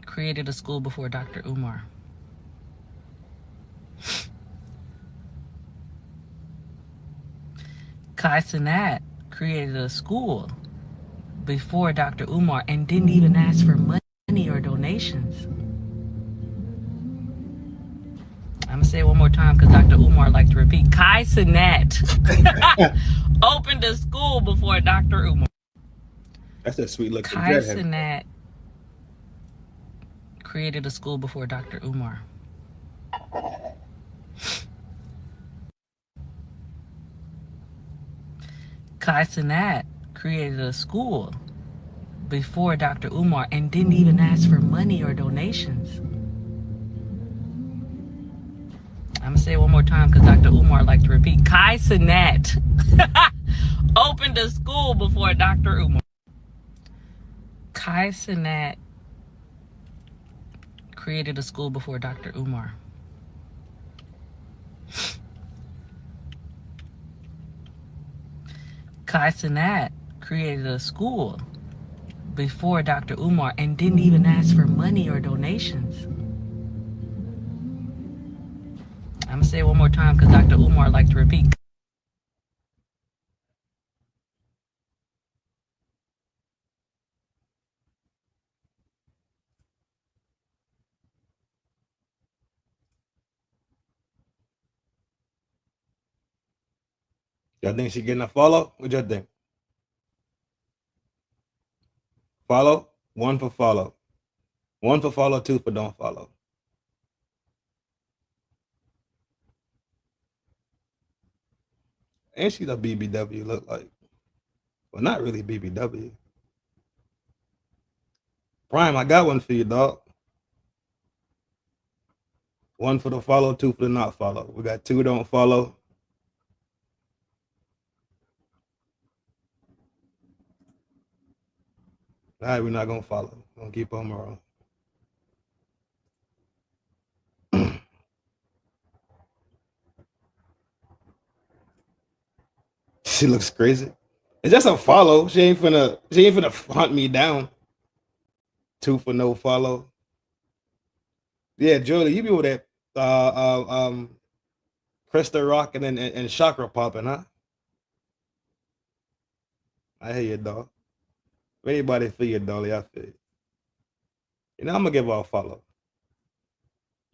S16: created a school before Dr. Umar. Kai Cenat created a school before Dr. Umar and didn't even ask for money or donations. I'm gonna say it one more time because Dr. Umar liked to repeat. Kai Cenat opened a school before Dr. Umar.
S1: That's a sweet looking
S16: Kai
S1: dreadhead.
S16: Cenat created a school before Dr. Umar. Kai Cenat created a school before Dr. Umar and didn't even ask for money or donations. I'm gonna say it one more time because Dr. Umar liked to repeat. Kai Cenat opened a school before Dr. Umar. Kai Cenat created a school before Dr. Umar. Kai Cenat created a school before Dr. Umar and didn't even ask for money or donations. I'm gonna say it one more time because Dr. Umar liked to repeat.
S1: Y'all think she getting a follow? What y'all think? Follow? 1 for follow. 1 for follow, 2 for don't follow. And she's a BBW look like. Well, not really BBW. Prime, I got one for you, dog. 1 for the follow, 2 for the not follow. We got 2 don't follow. All right, we're not gonna follow. We're gonna keep on rolling. She looks crazy. It's just a follow. She ain't finna hunt me down. 2 for no follow. Yeah, Julie, you be with that Krista rocking and chakra popping, huh? I hear you, dog. If anybody feel you, Dolly, I feel you. You know, I'm gonna give her a follow.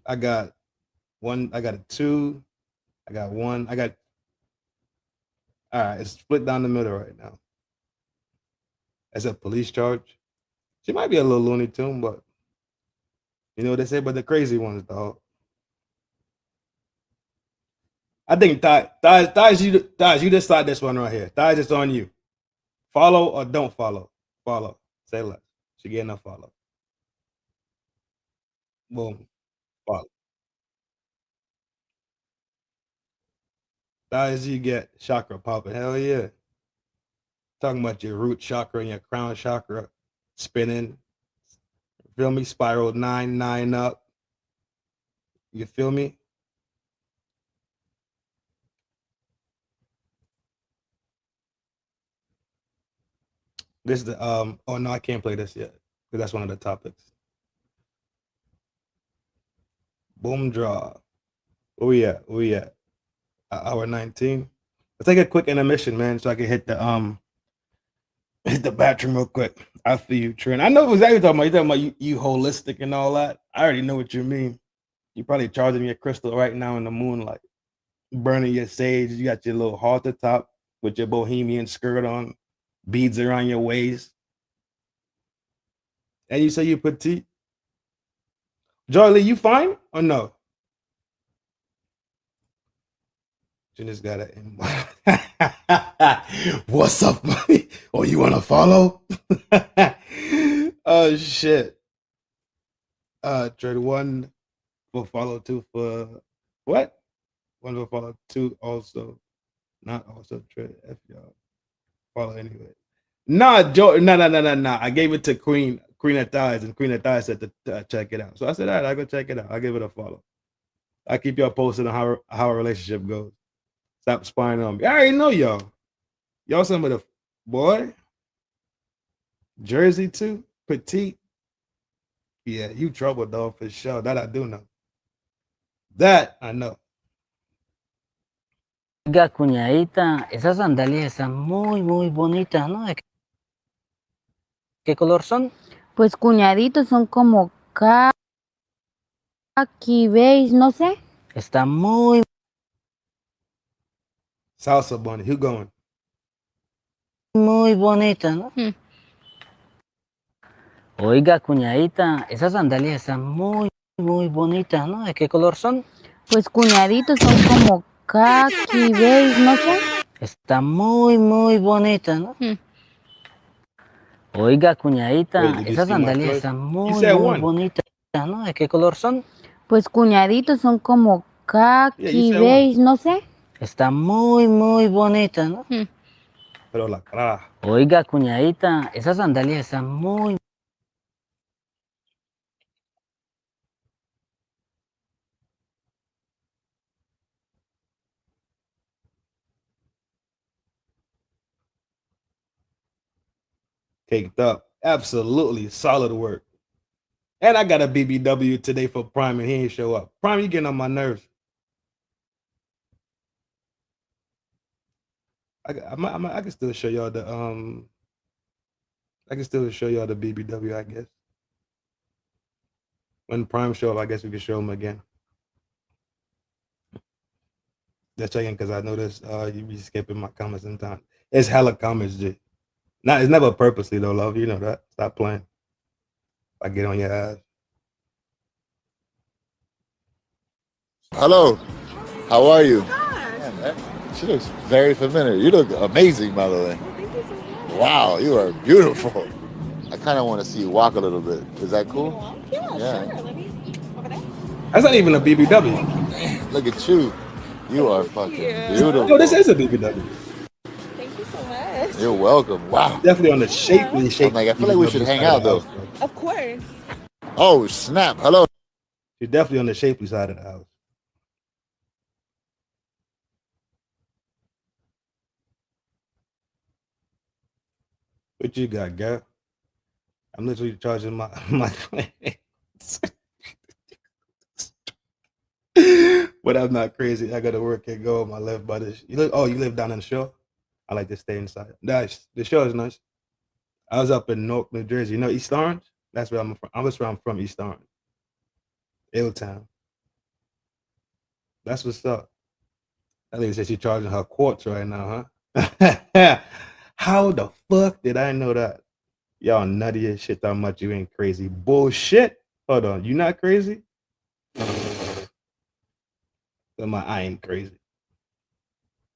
S1: I got 1, I got a 2, I got 1, I got. All right, it's split down the middle right now. That's a police charge. She might be a little Looney Tune, but you know what they say about the crazy ones, dog. I think Thais, you decide this one right here. Thais, it's on you. Follow or don't follow? Follow. Say less. She getting a follow. Boom. Follow. Thais, you get chakra popping. Hell yeah. Talking about your root chakra and your crown chakra spinning. Feel me? Spiral 9 up. You feel me? This is the oh no, I can't play this yet because that's one of the topics. Boom draw. Where we at? Where we at? Hour 19. Let's take a quick intermission, man, so I can hit the bathroom real quick. I feel you, Trin. I know exactly what you're talking about. You holistic and all that. I already know what you mean. You probably charging your crystal right now in the moonlight, burning your sage. You got your little halter top with your bohemian skirt on, beads around your waist. And you say you petite. Joy Lee, you fine or no? You just got it. What's up, buddy? Oh, you want to follow? Oh, shit. Trade 1 for follow, 2 for what? 1 for follow, 2 also. Not also trade F y'all. Follow anyway. Nah, Joe. No. I gave it to Queen of Thighs, and Queen of Thighs said to check it out. So I said, all right, I'll go check it out. I'll give it a follow. I'll keep y'all posted on how our relationship goes. Stop spying on me. I already know y'all. Y'all some of the boy. Jersey too. Petite. Yeah, you trouble, dog, for sure. That I do know. That I know.
S7: Oiga, cuñadita, esas sandalias están muy, muy bonitas, ¿no? ¿De qué color son?
S17: Pues cuñaditos son como khaki beige, no sé.
S7: Está muy...
S1: Salsa bunny. Who going?
S7: Muy bonita, ¿no? Oiga, cuñadita, esas sandalias están muy, muy bonitas, ¿no? ¿De qué color son?
S17: Pues cuñaditos son como khaki beige, no sé.
S7: Está muy, muy bonita, ¿no? Oiga, cuñadita,
S1: Wait,
S7: esas sandalias
S1: choice?
S7: están
S1: You
S7: muy,
S1: said
S7: muy
S1: 1.
S7: bonitas, ¿no? ¿De qué color son?
S17: Pues cuñaditos son como
S1: Yeah, you
S17: khaki
S1: said 1.
S17: beige, no sé.
S7: Está muy, muy bonita, ¿no?
S1: pero la cara.
S7: Oiga, cuñadita, esas sandalias están muy...
S1: Caked up. Absolutely solid work. And I got a BBW today for Prime and he ain't show up. Prime, you getting on my nerves. I can still show y'all the BBW, I guess. When Prime show up, I guess we can show him again. Just checking because I noticed you be skipping my comments sometimes. It's hella comments, G. It's never purposely though, love. You know that. Stop playing. I get on your ass.
S18: Hello, how are you? Man, she looks very familiar. You look amazing, by the way.
S13: Thank you so much.
S18: Wow, you are beautiful. I kind of want to see you walk a little bit. Is that cool?
S13: Yeah,
S18: Yeah.
S13: sure. Let me over there.
S1: That's not even a BBW.
S18: Look at you. You are fucking beautiful.
S1: Yo, this is a BBW.
S13: Thank you so much.
S18: You're welcome. Wow.
S1: Definitely on the shapely.
S18: I'm like, I feel like we should hang out though.
S13: Of course.
S18: Oh snap! Hello.
S1: You're definitely on the shapely side of the house. What you got, girl? I'm literally charging my But I'm not crazy. I gotta work and go on my left by this. You live down in the shore? I like to stay inside. Nice. The shore is nice. I was up in Newark, New Jersey. You know East Orange? That's where I'm from. That's where I'm from, East Orange. Town. That's what's up. That lady said she's charging her quartz right now, huh? How the fuck did I know that? Y'all nutty as shit how much you ain't crazy. Bullshit. Hold on, you not crazy? I ain't crazy.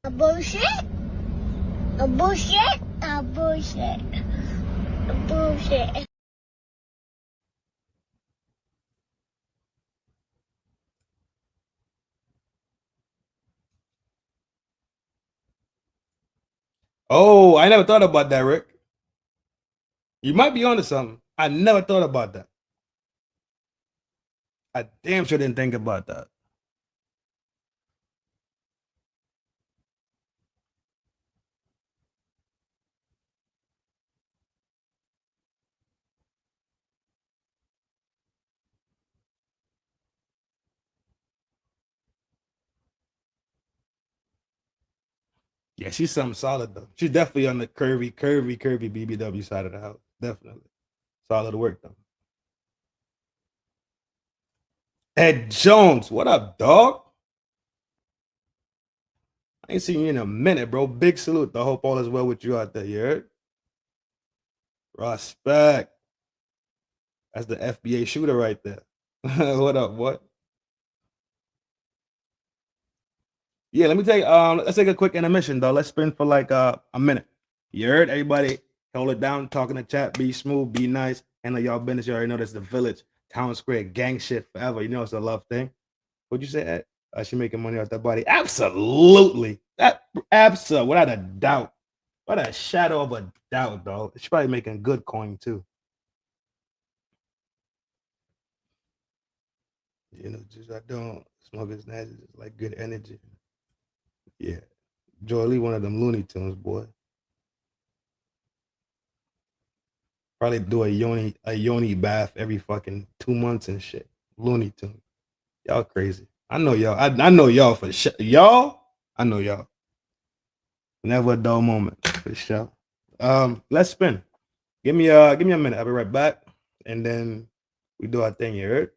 S19: A bullshit. A bullshit. A bullshit. A bullshit.
S1: Oh, I never thought about that, Rick. You might be onto something. I never thought about that. I damn sure didn't think about that. Yeah, she's something solid though. She's definitely on the curvy BBW side of the house. Definitely. Solid work though. Ed Jones, what up, dog? I ain't seen you in a minute, bro. Big salute. I hope all is well with you out there, you heard? Respect. That's the FBA shooter right there. What up, what? Yeah, let me take let's take a quick intermission though. Let's spin for like a minute. You heard? Everybody hold it down, talk in the chat, be smooth, be nice, handle y'all business. You already know that's the village, town square, gang shit forever. You know it's a love thing. What'd you say, Ed? She making money off that body? Absolutely. Absolutely, without a doubt. Without a shadow of a doubt, dog. She's probably making good coin too. You know, just I don't smoke his nasty, just like good energy. Yeah. Joy Lee, one of them Looney Tunes, boy. Probably do a yoni bath every fucking 2 months and shit. Looney Tunes. Y'all crazy. I know y'all. I know y'all for sure. Y'all? I know y'all. Never a dull moment for sure. Let's spin. Give me a minute. I'll be right back. And then we do our thing, you heard?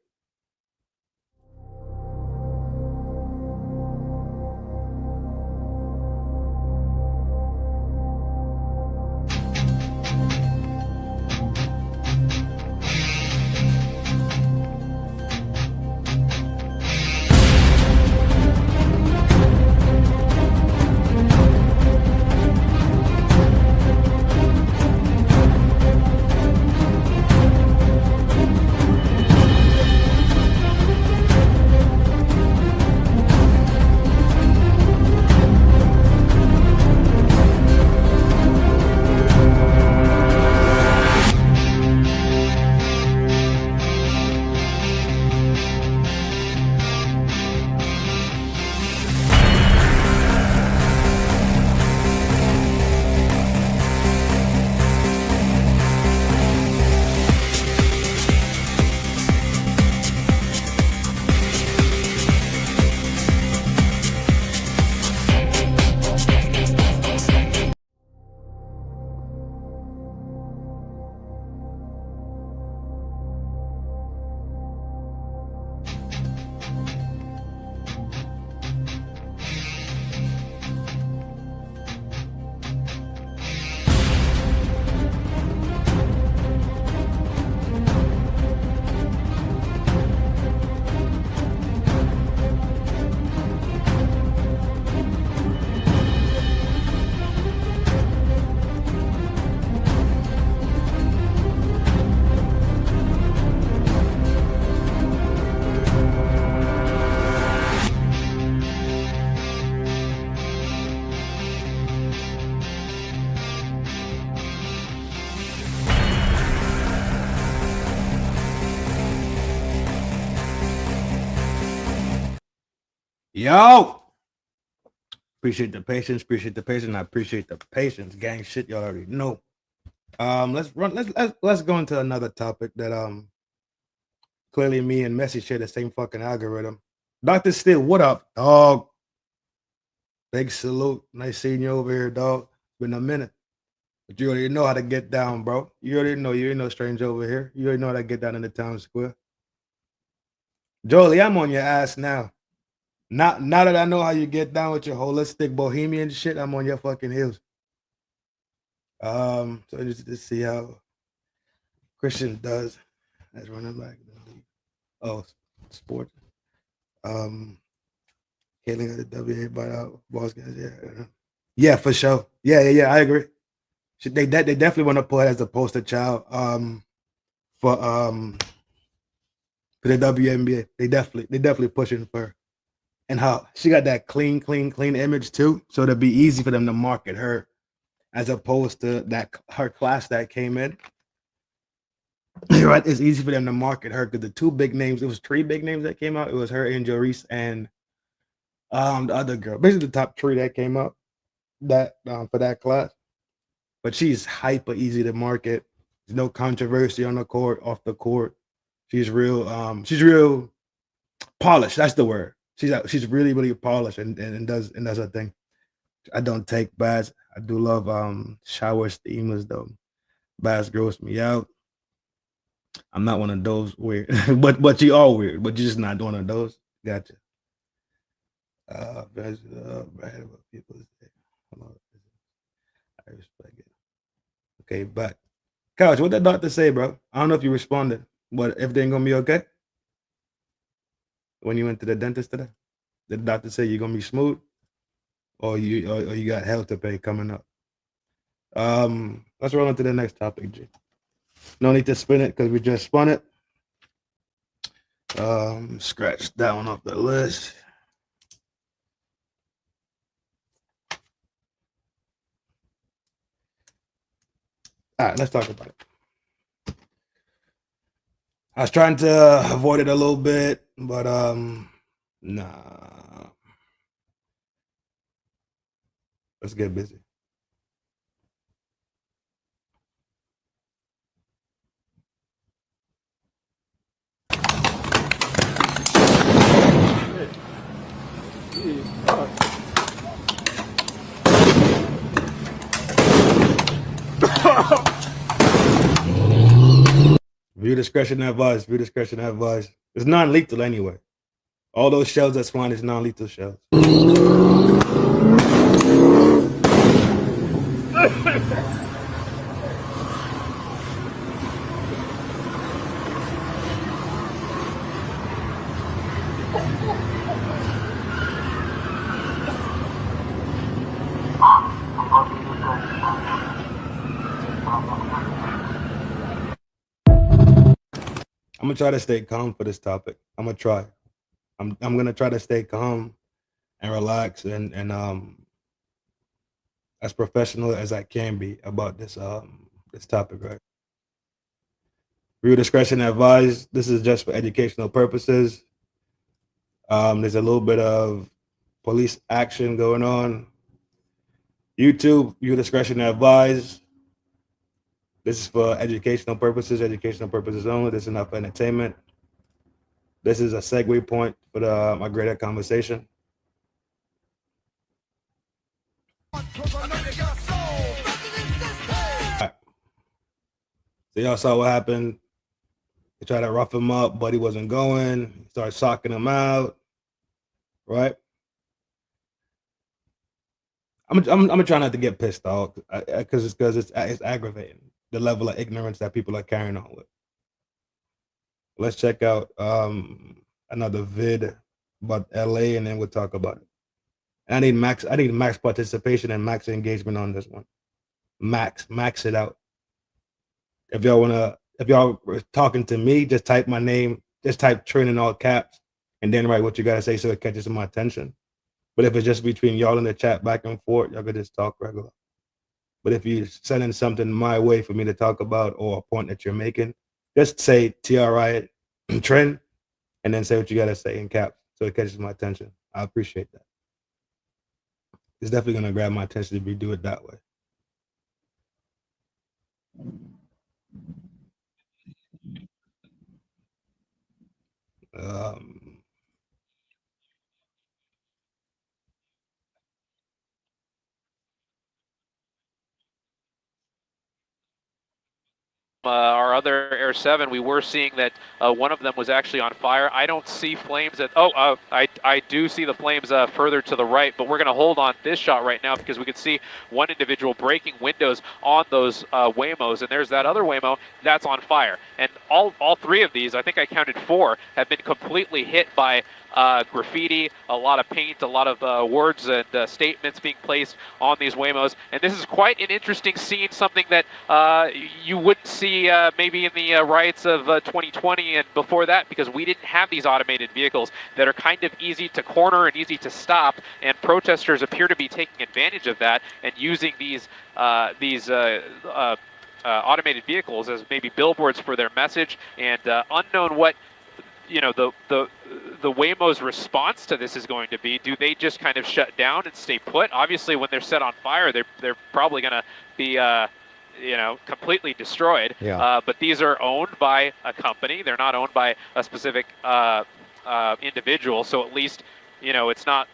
S1: Yo! Appreciate the patience. I appreciate the patience. Gang shit, y'all already know. Let's go into another topic that clearly me and Messi share the same fucking algorithm. Dr. Still, what up, dog? Big salute. Nice seeing you over here, dog. Been a minute. But you already know how to get down, bro. You already know. You ain't no stranger over here. You already know how to get down in the town square. Jolie, I'm on your ass now. Now that I know how you get down with your holistic bohemian shit, I'm on your fucking heels. So just see how Christian does as running back. Oh, sports. Kailin got the WA by boss guys. Yeah, for sure. Yeah. I agree. They definitely want to put it as a poster child for the WNBA. They definitely pushing for her. And how she got that clean image too, so it'll be easy for them to market her as opposed to that her class that came in. Right, it's easy for them to market her because the two big names, it was three big names that came out. It was her, Angel Reese, and the other girl. Basically, the top three that came out that for that class. But she's hyper easy to market. There's no controversy on the court, off the court. She's real polished. That's the word. She's really polished and does her thing. I don't take baths. I do love shower steamers though. Baths gross me out. I'm not one of those weird, but you are weird. But you're just not one of those. Gotcha. I respect it. Okay, but Couch, what that doctor say, bro? I don't know if you responded, but everything gonna be okay when you went to the dentist today. Did the doctor say you're gonna be smooth, or you got hell to pay coming up? Let's roll on to the next topic, G. No need to spin it because we just spun it. Scratch that one off the list. All right, let's talk about it. I was trying to avoid it a little bit, but nah. Let's get busy. View discretion advised. It's non-lethal anyway. All those shells that's flying is non-lethal shells. I'm gonna try to stay calm for this topic. I'm gonna try. I'm gonna try to stay calm and relax and as professional as I can be about this this topic, right? Viewer discretion advised. This is just for educational purposes. There's a little bit of police action going on. YouTube, viewer discretion advised. This is for educational purposes only. This is not for entertainment. This is a segue point for my greater conversation. Right. So y'all saw what happened. They tried to rough him up, but he wasn't going. He started socking him out. Right. I'm gonna try not to get pissed off because it's aggravating the level of ignorance that people are carrying on with. Let's check out another vid about LA, and then we'll talk about it. And I need max participation and max engagement on this one. Max it out. If y'all are talking to me, just type my name, just type Trin in all caps, and then write what you gotta say so it catches my attention. But if it's just between y'all in the chat back and forth, y'all could just talk regular. But if you're sending something my way for me to talk about or a point that you're making, just say TRI Trin, and then say what you gotta say in caps so it catches my attention. I appreciate that. It's definitely gonna grab my attention if we do it that way. Um,
S20: our other Air 7, we were seeing that one of them was actually on fire. I don't see flames at, I do see the flames further to the right, but we're going to hold on this shot right now because we can see one individual breaking windows on those Waymos, and there's that other Waymo that's on fire. And all three of these, I think I counted 4, have been completely hit by graffiti, a lot of paint, a lot of words and statements being placed on these Waymos. And this is quite an interesting scene, something that you wouldn't see maybe in the riots of 2020 and before that, because we didn't have these automated vehicles that are kind of easy to corner and easy to stop, and protesters appear to be taking advantage of that and using these automated vehicles as maybe billboards for their message. And unknown what the Waymo's response to this is going to be. Do they just kind of shut down and stay put? Obviously, when they're set on fire, they're probably going to be completely destroyed.
S21: Yeah.
S20: But these are owned by a company. They're not owned by a specific individual. So at least it's not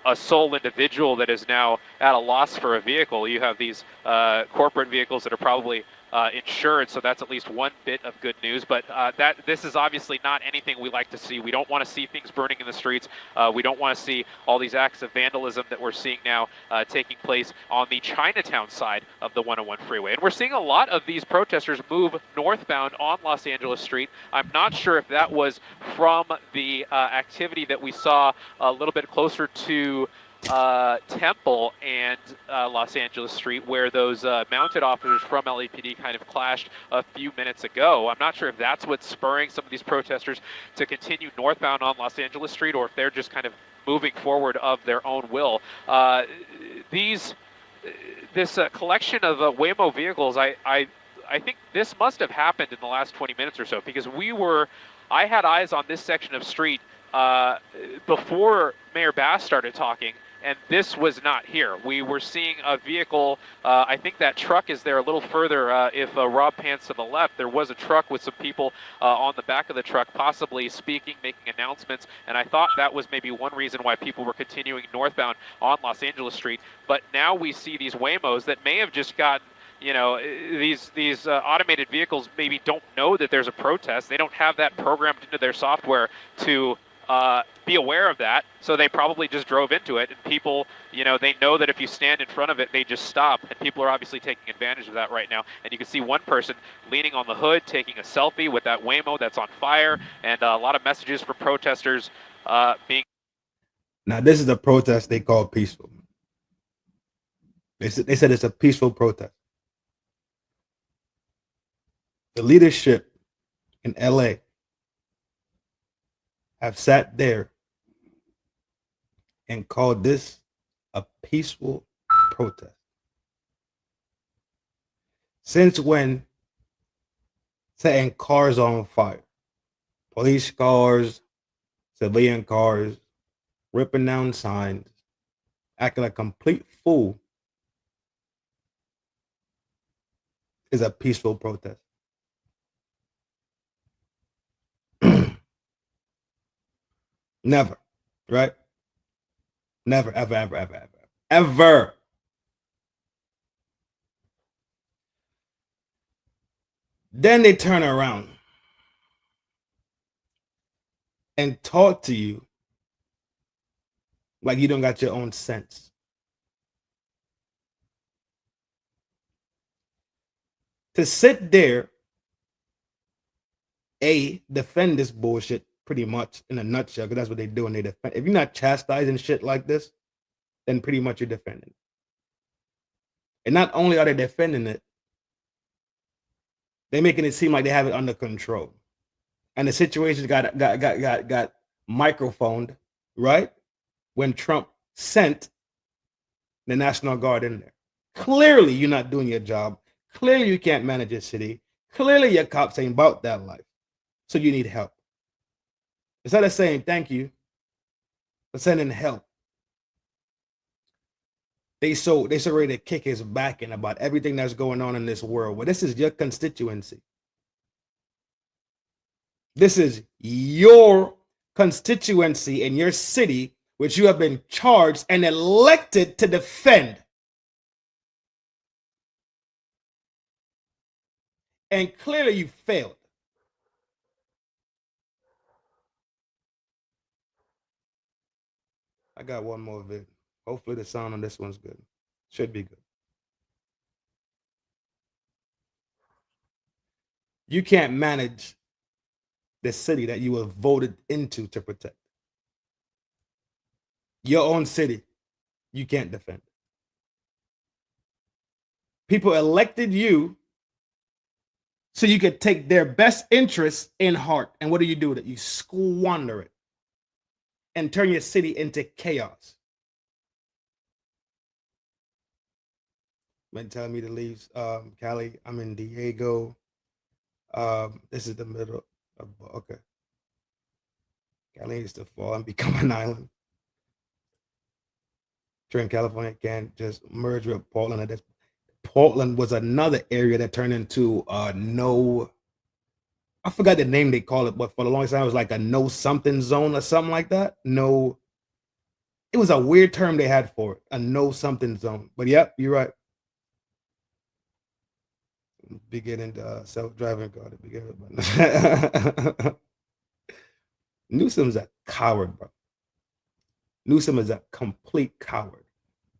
S20: a sole individual that is now at a loss for a vehicle. You have these corporate vehicles that are probably insured, so that's at least one bit of good news. But this is obviously not anything we like to see. We don't want to see things burning in the streets. We don't want to see all these acts of vandalism that we're seeing now taking place on the Chinatown side of the 101 freeway. And we're seeing a lot of these protesters move northbound on Los Angeles Street. I'm not sure if that was from the activity that we saw a little bit closer to Temple and Los Angeles Street, where those mounted officers from LAPD kind of clashed a few minutes ago. I'm not sure if that's what's spurring some of these protesters to continue northbound on Los Angeles Street, or if they're just kind of moving forward of their own will. This collection of Waymo vehicles, I think this must have happened in the last 20 minutes or so, because I had eyes on this section of street before Mayor Bass started talking, and this was not here. We were seeing a vehicle, I think that truck is there a little further. If Rob pans to the left, there was a truck with some people on the back of the truck, possibly speaking, making announcements, and I thought that was maybe one reason why people were continuing northbound on Los Angeles Street. But now we see these Waymos that may have just gotten, these automated vehicles maybe don't know that there's a protest. They don't have that programmed into their software to be aware of that, so they probably just drove into it, and people, they know that if you stand in front of it, they just stop, and people are obviously taking advantage of that right now. And you can see one person leaning on the hood, taking a selfie with that Waymo that's on fire, and a lot of messages from protesters being...
S1: Now, this is a protest they call peaceful. They said it's a peaceful protest. The leadership in LA have sat there and called this a peaceful protest. Since when setting cars on fire, police cars, civilian cars, ripping down signs, acting like a complete fool, is a peaceful protest? Never, right? Never, ever, ever, ever, ever, ever. Then they turn around and talk to you like you don't got your own sense. To sit there, defend this bullshit pretty much in a nutshell, because that's what they do when they defend. If you're not chastising shit like this, then pretty much you're defending it. And not only are they defending it, they're making it seem like they have it under control. And the situation got microphoned, right? When Trump sent the National Guard in there. Clearly, you're not doing your job. Clearly, you can't manage your city. Clearly, your cops ain't about that life. So you need help. Instead of saying thank you, for sending help. They so ready to kick his back in about everything that's going on in this world. Well, this is your constituency. This is your constituency in your city, which you have been charged and elected to defend. And clearly you failed. I got one more vid. Hopefully the sound on this one's good. Should be good. You can't manage the city that you were voted into to protect. Your own city, you can't defend. People elected you so you could take their best interests in heart. And what do you do with it? You squander it and turn your city into chaos. Been telling me to leave Cali. I'm in Diego. This is the middle of, okay. Cali needs to fall and become an island. Trin, California can't just merge with Portland. Portland was another area that turned into no, I forgot the name they call it, but for the longest time it was like a no something zone or something like that. No, it was a weird term they had for it, a no something zone. But yep, you're right. Beginning the self-driving car to begin with. Newsom's a coward, bro. Newsom is a complete coward.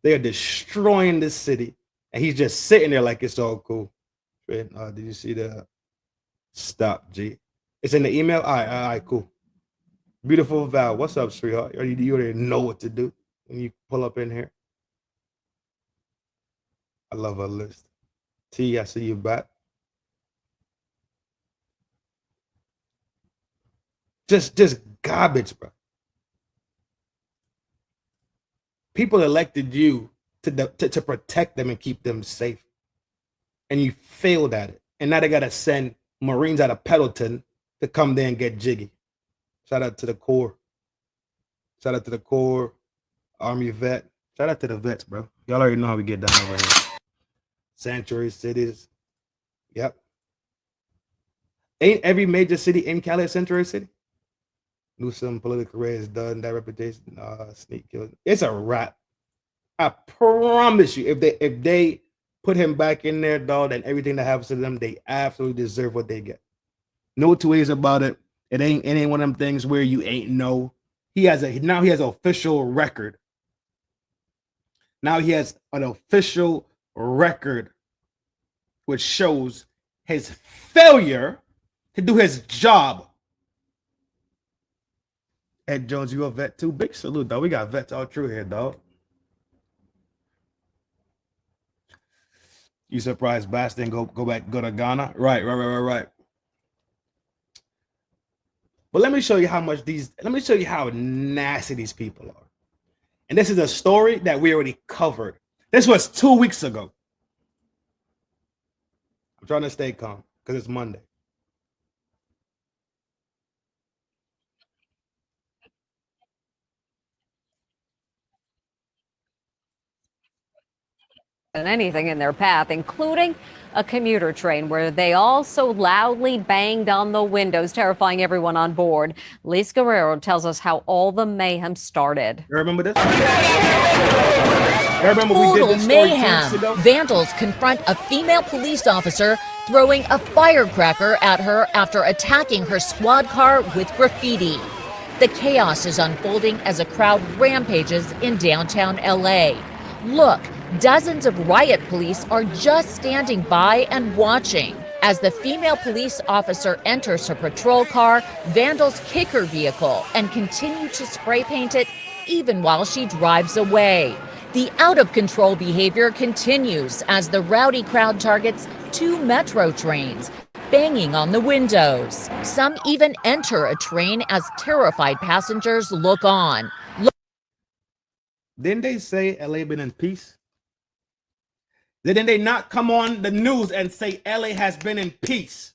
S1: They are destroying this city, and he's just sitting there like it's all cool. Did you see the stop, G? It's in the email? All right, cool. Beautiful Val. What's up, sweetheart? You already know what to do when you pull up in here. I love her list. T, I see you back. Just garbage, bro. People elected you to protect them and keep them safe. And you failed at it. And now they got to send Marines out of Pendleton to come there and get jiggy. Shout out to the Corps. Shout out to the Corps, Army vet. Shout out to the vets, bro. Y'all already know how we get down over here. Sanctuary cities. Yep. Ain't every major city in Cali a sanctuary city? Newsom political career is done. That reputation, sneak killing. It's a wrap. I promise you, if they put him back in there, dog, and everything that happens to them, they absolutely deserve what they get. No two ways about it. It ain't one of them things where you ain't know. Now he has an official record. Now he has an official record which shows his failure to do his job. Ed Jones, you a vet too? Big salute, dog. We got vets all through here, dog. You surprised Bass didn't go to Ghana? Right. But let me show you how nasty these people are. And this is a story that we already covered. This was 2 weeks ago. I'm trying to stay calm because it's Monday.
S21: And anything in their path, including a commuter train where they also loudly banged on the windows, terrifying everyone on board. Lise Guerrero tells us how all the mayhem started.
S1: You remember this?
S22: Total mayhem. Vandals confront a female police officer throwing a firecracker at her after attacking her squad car with graffiti. The chaos is unfolding as a crowd rampages in downtown LA. Look, dozens of riot police are just standing by and watching. As the female police officer enters her patrol car, vandals kick her vehicle and continue to spray paint it even while she drives away. The out-of-control behavior continues as the rowdy crowd targets 2 metro trains, banging on the windows. Some even enter a train as terrified passengers look on.
S1: Didn't they say LA been in peace? Didn't they not come on the news and say LA has been in peace?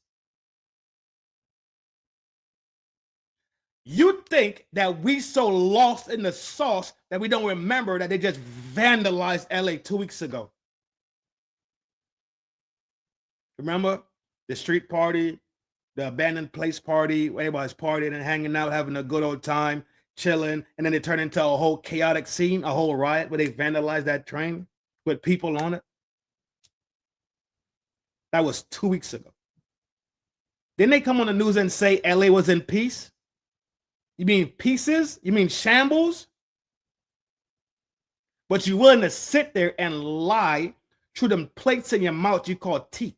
S1: You think that we so lost in the sauce that we don't remember that they just vandalized LA 2 weeks ago. Remember the street party, the abandoned place party, where everybody's partying and hanging out, having a good old time, chilling, and then it turned into a whole chaotic scene, a whole riot where they vandalized that train with people on it. That was 2 weeks ago. Didn't they come on the news and say LA was in peace? You mean pieces? You mean shambles? But you're willing to sit there and lie through them plates in your mouth you call teeth.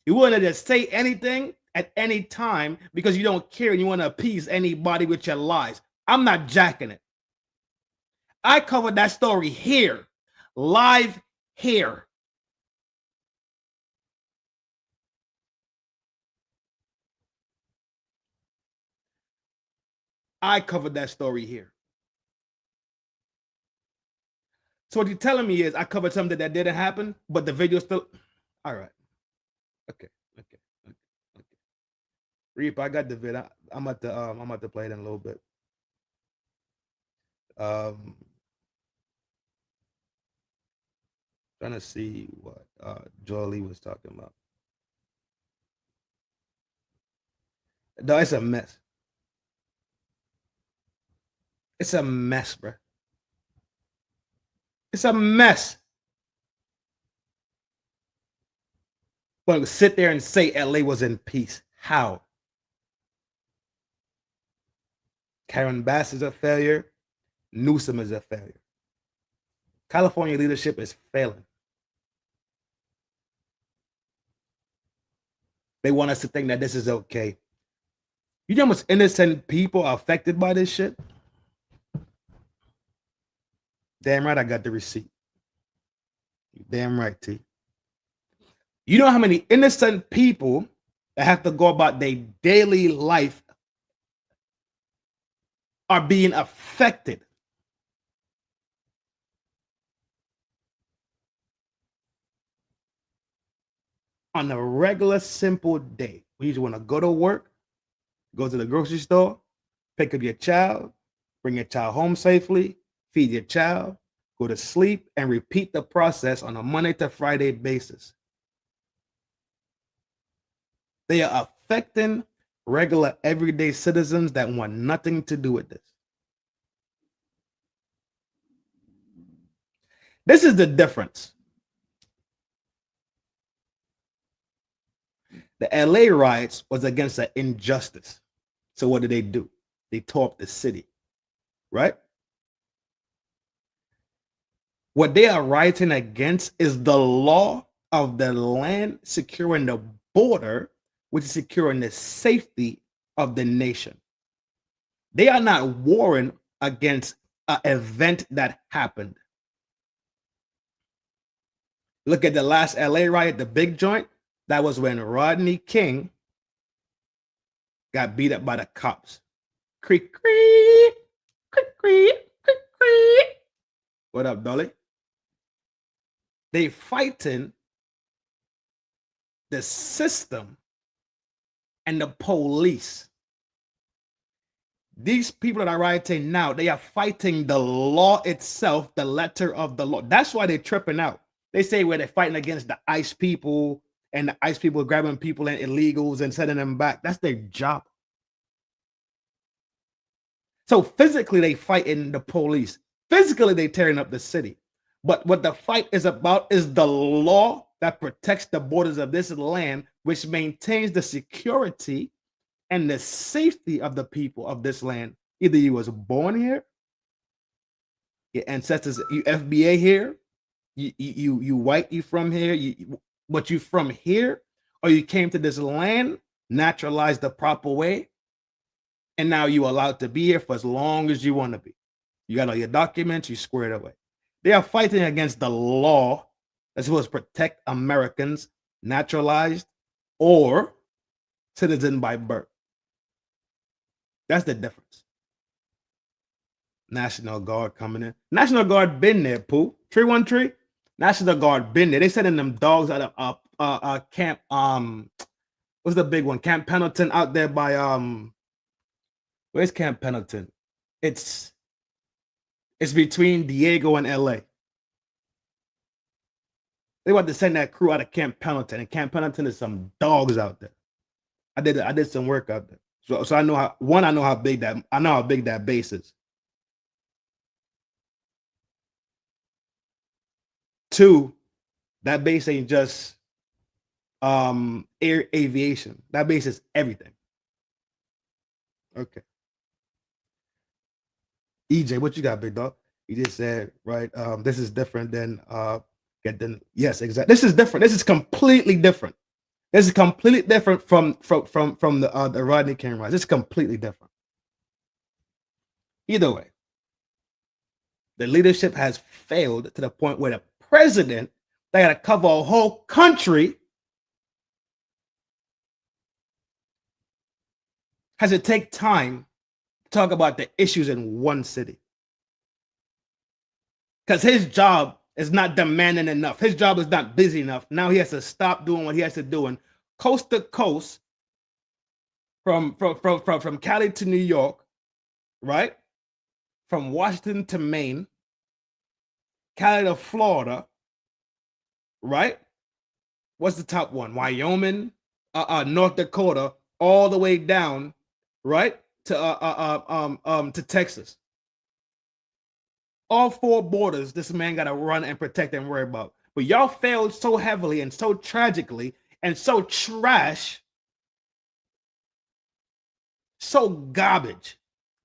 S1: You're willing to just say anything at any time because you don't care and you want to appease anybody with your lies. I'm not jacking it. I covered that story here, live here. I covered that story here. So what you're telling me is I covered something that didn't happen, but the video still. All right. Okay. Reap, I got the vid. I'm about to play it in a little bit. Trying to see what Jolie was talking about. No, it's a mess. It's a mess, bro. It's a mess. But sit there and say LA was in peace. How? Karen Bass is a failure. Newsom is a failure. California leadership is failing. They want us to think that this is okay. You know how much innocent people are affected by this shit? Damn right I got the receipt. Damn right, T. You know how many innocent people that have to go about their daily life are being affected? On a regular, simple day. We just want to go to work, go to the grocery store, pick up your child, bring your child home safely, feed your child, go to sleep, and repeat the process on a Monday to Friday basis. They are affecting regular, everyday citizens that want nothing to do with this. This is the difference. The LA riots was against an injustice. So what did? They tore up the city, right? What they are rioting against is the law of the land securing the border, which is securing the safety of the nation. They are not warring against an event that happened. Look at the last LA riot, the big joint. That was when Rodney King got beat up by the cops. Creak, creak, creak, creak, creak, creak. What up, Dolly? They fighting the system and the police. These people that are rioting now, they are fighting the law itself, the letter of the law. That's why they're tripping out. They say where they're fighting against the ICE people, and the ICE people grabbing people and illegals and sending them back. That's their job. So physically, they fighting the police. Physically, they tearing up the city. But what the fight is about is the law that protects the borders of this land, which maintains the security and the safety of the people of this land. Either you was born here, your ancestors, you FBA here, you white, you from here, but you from here, or you came to this land, naturalized the proper way, and now you allowed to be here for as long as you want to be. You got all your documents, you squared away. They are fighting against the law that's supposed to protect Americans, naturalized or citizen by birth. That's the difference. National Guard coming in. National Guard been there, Pooh. 313. National Guard been there. They sending them dogs out of camp. What's the big one? Camp Pendleton out there by Where's Camp Pendleton? It's between Diego and LA. They want to send that crew out of Camp Pendleton, and Camp Pendleton is some dogs out there. I did some work out there, so I know how big that base is. 2, that base ain't just air aviation. That base is everything. Okay. EJ, what you got, big dog? He just said, right, this is different than yes, exactly. This is different. This is completely different. This is completely different from the Rodney King rise. It's completely different. Either way, the leadership has failed to the point where the president, they got to cover a whole country, has to take time to talk about the issues in one city. Because his job is not demanding enough. His job is not busy enough. Now he has to stop doing what he has to do, and coast to coast, from Cali to New York, right? From Washington to Maine, Cali to Florida, right? What's the top one? Wyoming, North Dakota, all the way down, right, to Texas. All 4 borders this man got to run and protect and worry about. But y'all failed so heavily and so tragically and so trash, so garbage,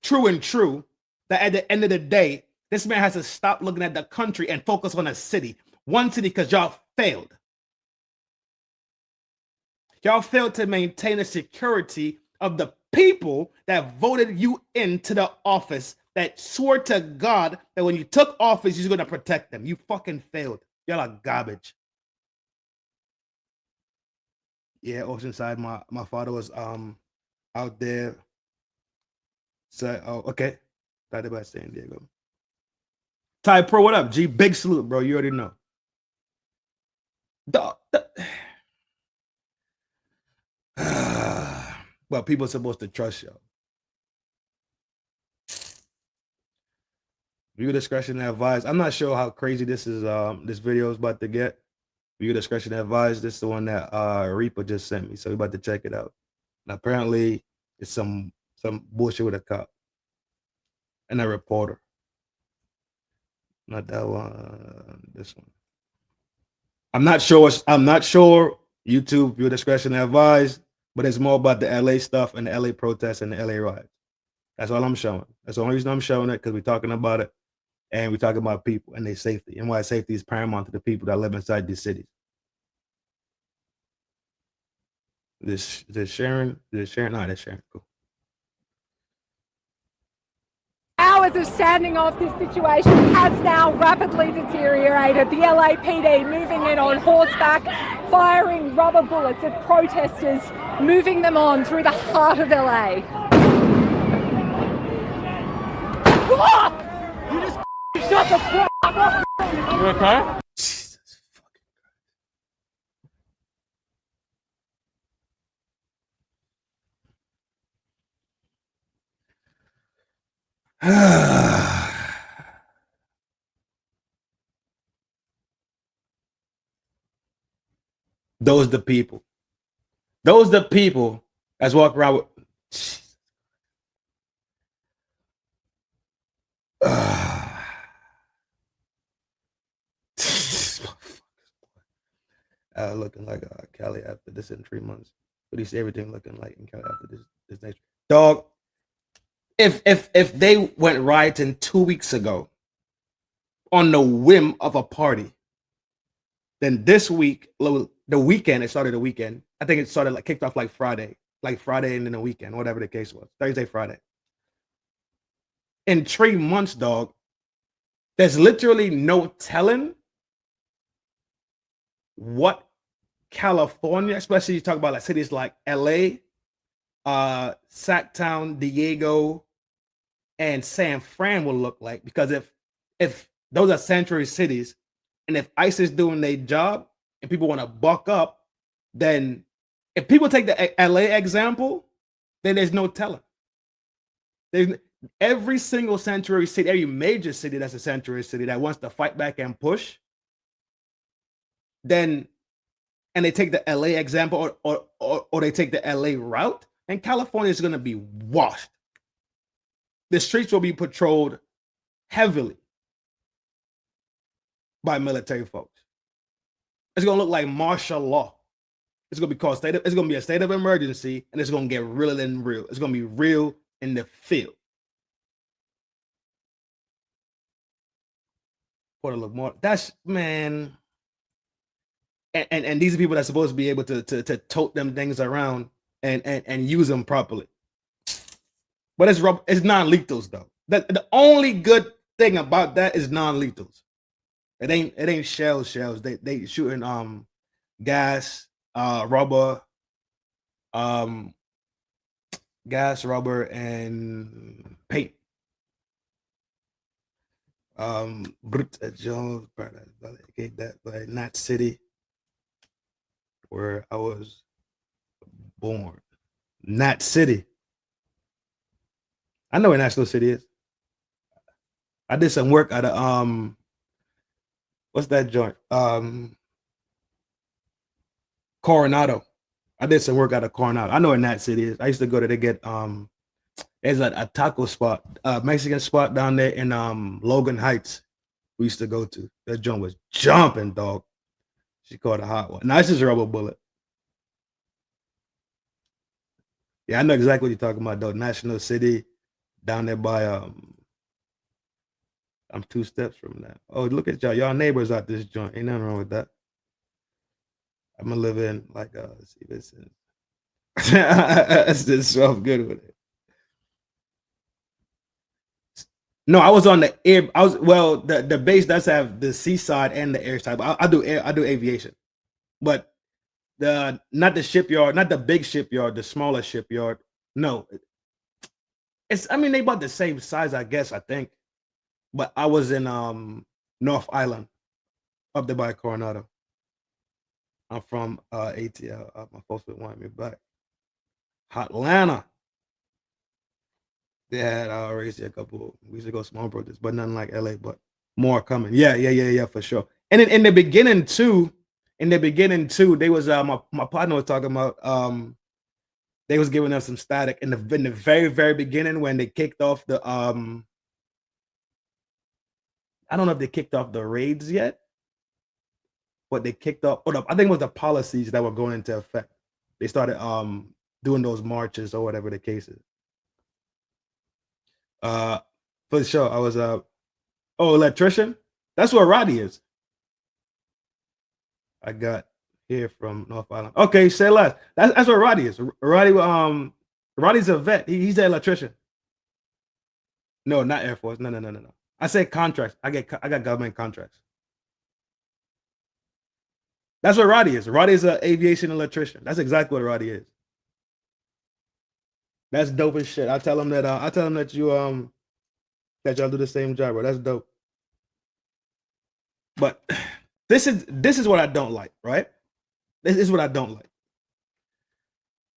S1: true, that at the end of the day, this man has to stop looking at the country and focus on a city. One city, because y'all failed. Y'all failed to maintain the security of the people that voted you into the office, that swore to God that when you took office, you're going to protect them. You fucking failed. Y'all are garbage. Yeah, Oceanside, my father was out there. So, okay. Thought about San Diego. Ty Pro, what up? G, big salute, bro. You already know. Well, people are supposed to trust y'all. Viewer discretion advised. I'm not sure how crazy this is. This video is about to get. Viewer discretion advised. This is the one that Reaper just sent me, so we're about to check it out. And apparently, it's some bullshit with a cop and a reporter. Not that one. This one. I'm not sure. YouTube, viewer discretion advised, but it's more about the LA stuff and the LA protests and the LA riots. That's all I'm showing. That's the only reason I'm showing it, because we're talking about it, and we're talking about people and their safety, and why safety is paramount to the people that live inside these cities. This Sharon? No, that's Sharon. Cool.
S3: Hours of standing off this situation has now rapidly deteriorated. The LAPD moving in on horseback, firing rubber bullets at protesters, moving them on through the heart of LA. You just shut the fuck up. You okay?
S1: Those the people. Those the people that's walk around with. Looking like Cali after this in 3 months. But he see everything looking like in Cali after this next dog. If they went rioting 2 weeks ago on the whim of a party, then this week, the weekend, it started the weekend. I think it started kicked off like Friday and then the weekend, whatever the case was, Thursday, Friday. In 3 months, dog, there's literally no telling what California, especially you talk about like cities like LA, Sacktown, Diego, and San Fran will look like, because if those are sanctuary cities, and if ICE is doing their job and people want to buck up, then if people take the LA example, then there's no telling. There's every single sanctuary city, every major city that's a sanctuary city that wants to fight back and push, then and they take the LA example or they take the LA route, and California is going to be washed. The streets will be patrolled heavily by military folks. It's going to look like martial law. It's going to be called it's going to be a state of emergency, and it's going to get real and real. It's going to be real in the field. For to look more, that's man. And these are people that's supposed to be able to tote them things around and use them properly. But it's non-lethals though. The only good thing about that is non-lethals. It ain't shells. They shooting gas, rubber, and paint. Jones, that by Knot City, where I was born. Knot City. I know where National City is. I did some work at a what's that joint? Coronado. I did some work out of Coronado. I know where Knot City is. I used to go there to get there's a taco spot, Mexican spot down there in Logan Heights. We used to go to. That joint was jumping, dog. She called a hot one. Nice as a rubber bullet. Yeah, I know exactly what you're talking about, though. National City, down there by I'm 2 steps from that. Oh, look at y'all. Y'all neighbors out this joint. Ain't nothing wrong with that. I'm gonna live in like let's see this is it's just so good with it. No, I was on the air. The base does have the seaside and the air side. But I do aviation, but not the shipyard, not the big shipyard, the smaller shipyard. No, they about the same size, I guess. I think, but I was in North Island, up there by Coronado. I'm from ATL. My folks would want me back. Hotlanta. They had already a couple. We used to go small protests, but nothing like LA. But more coming. Yeah, for sure. And in the beginning too, they was my partner was talking about they was giving us some static in the very very beginning when they kicked off the I don't know if they kicked off the raids yet, but they kicked off. I think it was the policies that were going into effect. They started doing those marches or whatever the case is. For sure, I was electrician. That's where Roddy is. I got here from North Island. Okay, say less. That's where Roddy is. Roddy's a vet. He's an electrician. No, not Air Force. No. I said contracts. I got government contracts. That's what Roddy is. Roddy is an aviation electrician. That's exactly what Roddy is. That's dope as shit. I tell him that you that y'all do the same job, bro. That's dope. But this is what I don't like, right? This is what I don't like.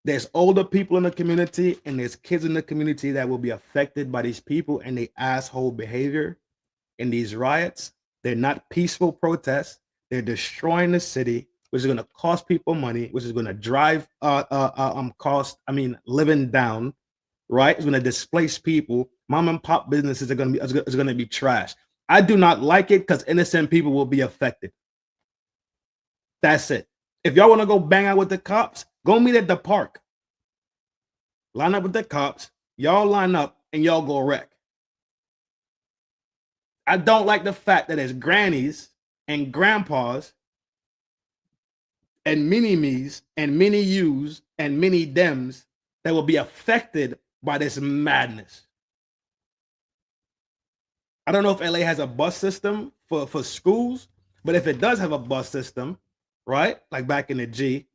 S1: There's older people in the community and there's kids in the community that will be affected by these people and their asshole behavior in these riots. They're not peaceful protests. They're destroying the city, which is going to cost people money, which is going to drive living down, right? It's going to displace people. Mom and pop businesses are going to be trashed. I do not like it because innocent people will be affected. That's it. If y'all want to go bang out with the cops, go meet at the park. Line up with the cops. Y'all line up and y'all go wreck. I don't like the fact that there's grannies and grandpas and mini-me's and mini-you's and mini-dems that will be affected by this madness. I don't know if LA has a bus system for schools, but if it does have a bus system, right, like back in the G,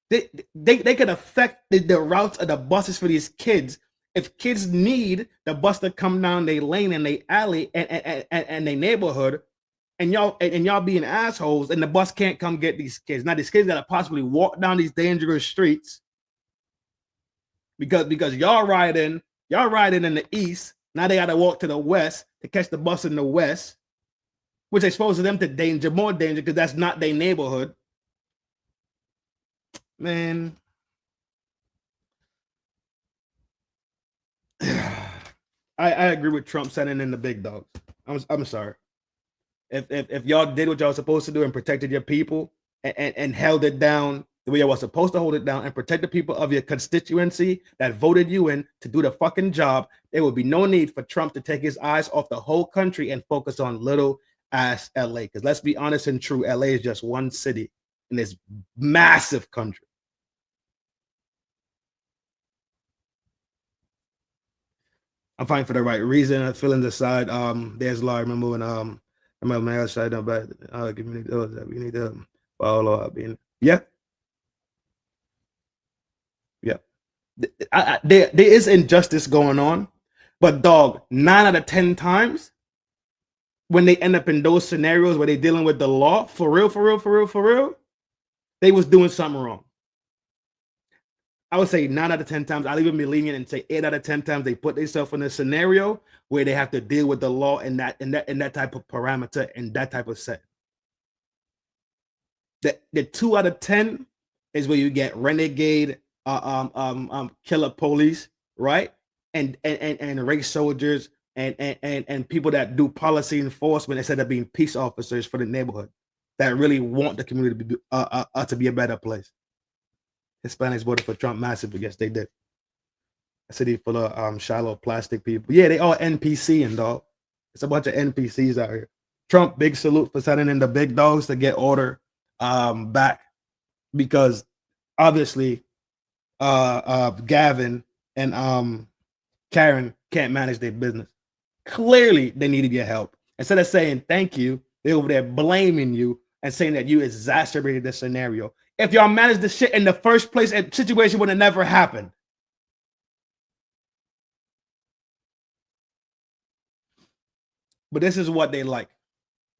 S1: they could affect the routes of the buses for these kids. If kids need the bus to come down their lane and they alley and their neighborhood, and y'all being assholes, and the bus can't come get these kids. Now these kids gotta possibly walk down these dangerous streets because y'all riding Y'all riding in the east. Now they got to walk to the west to catch the bus in the west, which exposes them to danger, more danger, because that's not their neighborhood. Man. I agree with Trump sending in the big dogs. I'm sorry. If y'all did what y'all were supposed to do and protected your people and held it down the way you were supposed to hold it down and protect the people of your constituency that voted you in to do the fucking job, there would be no need for Trump to take his eyes off the whole country and focus on little ass LA. Because let's be honest and true, LA is just one city in this massive country. I'm fighting for the right reason. Feelings aside, there's a lot. I remember when my man said about community that we need to follow up. Yeah. There is injustice going on, but dog, 9 out of 10 times when they end up in those scenarios where they're dealing with the law, for real, they was doing something wrong. I would say 9 out of 10 times. I'll even be lenient and say 8 out of 10 times they put themselves in a scenario where they have to deal with the law in that type of parameter and that type of set. The 2 out of 10 is where you get renegade, killer police, right? And race soldiers and people that do policy enforcement instead of being peace officers for the neighborhood that really want the community to be a better place. Hispanics voted for Trump massively. Yes, they did. A city full of shallow plastic people. Yeah, they all NPC and dog. It's a bunch of NPCs out here. Trump, big salute for sending in the big dogs to get order back, because obviously Gavin and Karen can't manage their business. Clearly, they needed your help. Instead of saying thank you, they're over there blaming you and saying that you exacerbated the scenario. If y'all managed the shit in the first place, a situation would have never happened. But this is what they like.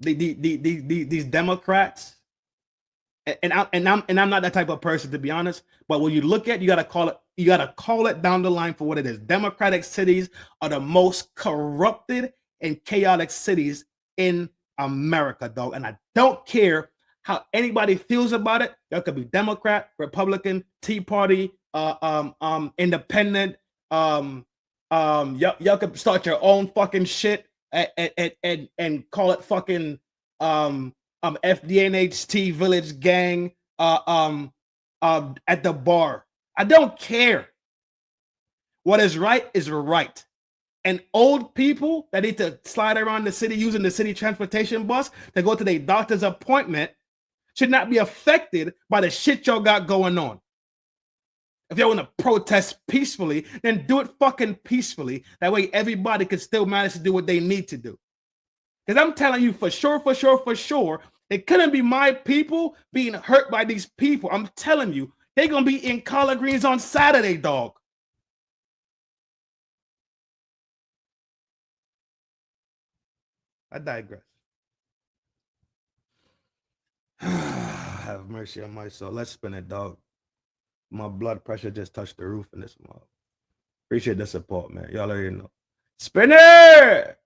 S1: These Democrats, and I'm not that type of person, to be honest. But when you look at, you gotta call it down the line for what it is. Democratic cities are the most corrupted and chaotic cities in America, dog. And I don't care how anybody feels about it. Y'all could be Democrat, Republican, Tea Party, Independent. Y'all could start your own fucking shit and call it fucking FDNHT Village Gang at the bar. I don't care. What is right is right. And old people that need to slide around the city using the city transportation bus to go to their doctor's appointment should not be affected by the shit y'all got going on. If y'all want to protest peacefully, then do it fucking peacefully. That way everybody can still manage to do what they need to do. Because I'm telling you for sure, it couldn't be my people being hurt by these people. I'm telling you, they're going to be in collard greens on Saturday, dog. I digress. Have mercy on my soul. Let's spin it, dog. My blood pressure just touched the roof in this month. Appreciate the support, man. Y'all already know. Spin it!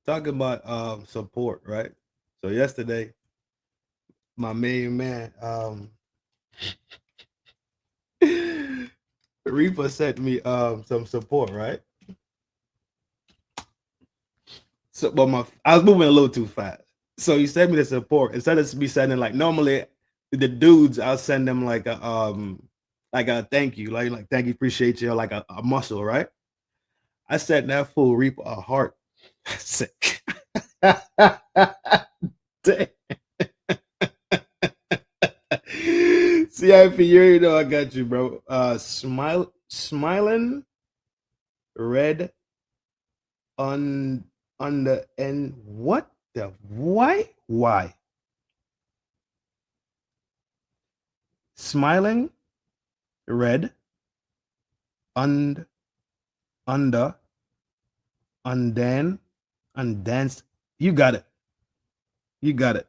S1: Talking about support, right? So yesterday, my main man, Reaper sent me some support, right? So, but I was moving a little too fast. So he sent me the support instead of me sending, like, normally the dudes, I'll send them like a thank you, like thank you, appreciate you, like a muscle, right? I sent that fool Reaper a heart. Sick. CIP, you know I got you, bro. Smiling red under and what the why? Smiling, red, under, undan, undance. You got it. You got it.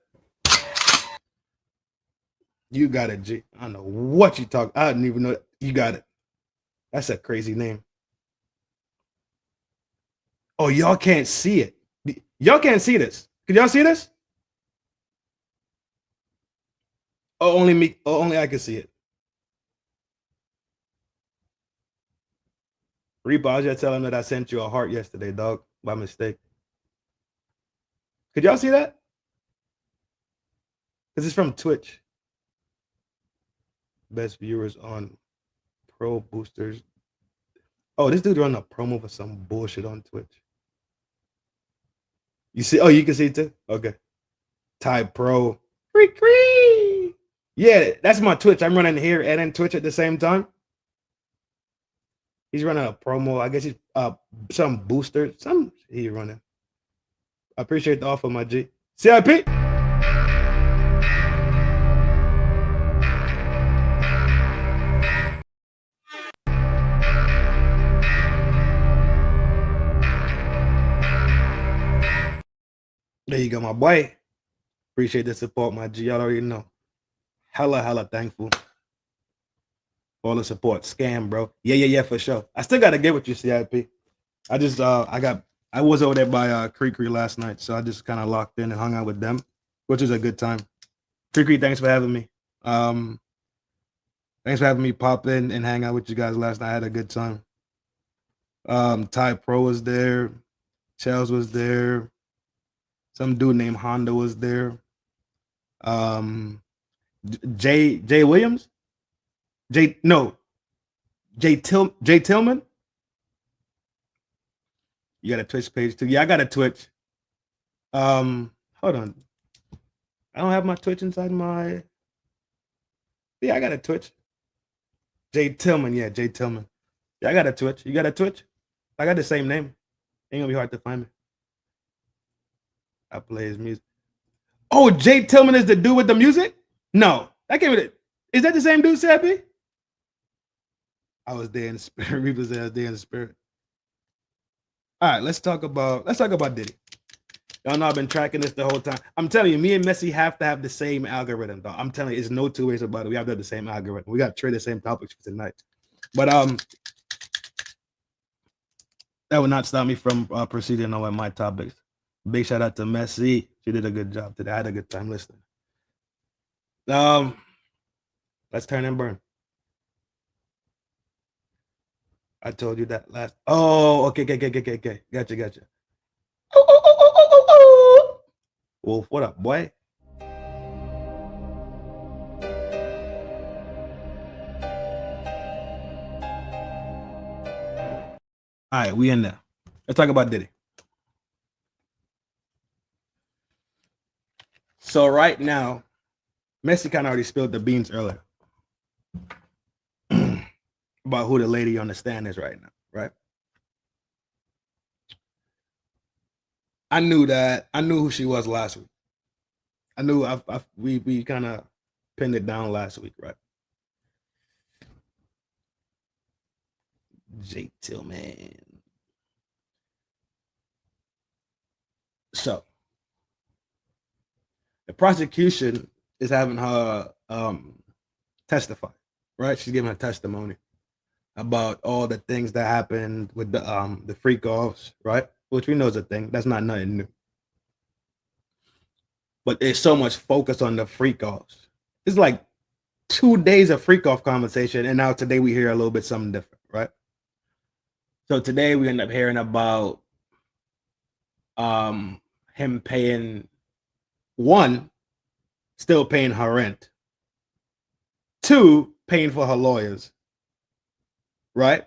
S1: You got it, G. I don't know what you talk. I didn't even know. You got it. That's a crazy name. Oh, y'all can't see it. Y'all can't see this. Can y'all see this? Oh, only me. Oh, only I can see it. Reaper, I was just telling him that I sent you a heart yesterday, dog, by mistake. Could y'all see that? Because it's from Twitch. Best viewers on Pro Boosters. Oh, this dude running a promo for some bullshit on Twitch. You see? Oh, you can see it too? Okay. Type Pro. Yeah, that's my Twitch. I'm running here and then Twitch at the same time. He's running a promo. I guess he's some booster. Some he's running. I appreciate the offer, my G. CIP. There you go, my boy. Appreciate the support, my G. Y'all already know. Hella thankful. All the support. Scam, bro. Yeah, for sure. I still gotta get with you, CIP. I just I was over there by Creek last night, so I just kind of locked in and hung out with them, which was a good time. Creek, thanks for having me. Thanks for having me pop in and hang out with you guys last night. I had a good time. Ty Pro was there, Chels was there, some dude named Honda was there. Jay Williams? Jay Tillman? You got a Twitch page too? Yeah, I got a Twitch. Hold on. I don't have my Twitch inside my. Yeah, I got a Twitch. Jay Tillman, yeah, Jay Tillman. Yeah, I got a Twitch. You got a Twitch? I got the same name. Ain't gonna be hard to find me. I play his music. Oh, Jay Tillman is the dude with the music? No, that can't be it. Is that the same dude, Sappy? I was there in the spirit. Reaper said I was there in the spirit. All right, let's talk about Diddy. Y'all know I've been tracking this the whole time. I'm telling you, me and Messi have to have the same algorithm, dog. I'm telling you, it's no two ways about it. We have to have the same algorithm. We got to trade the same topics for tonight. But that would not stop me from proceeding on with my topics. Big shout out to Messi. She did a good job today. I had a good time listening. Let's turn and burn. I told you that last. Oh, okay. Gotcha. Wolf, what up, boy? All right, we in there. Let's talk about Diddy. So right now, Messi kind of already spilled the beans earlier about who the lady on the stand is right now, right? I knew who she was last week. I knew we kind of pinned it down last week, right? Jake Tillman. So the prosecution is having her testify, right? She's giving her testimony about all the things that happened with the freak offs, right? Which we know is a thing. That's not nothing new. But there's so much focus on the freak offs. It's like 2 days of freak off conversation, and now today we hear a little bit something different, right? So today we end up hearing about him paying, one, still paying her rent, two, paying for her lawyers, right?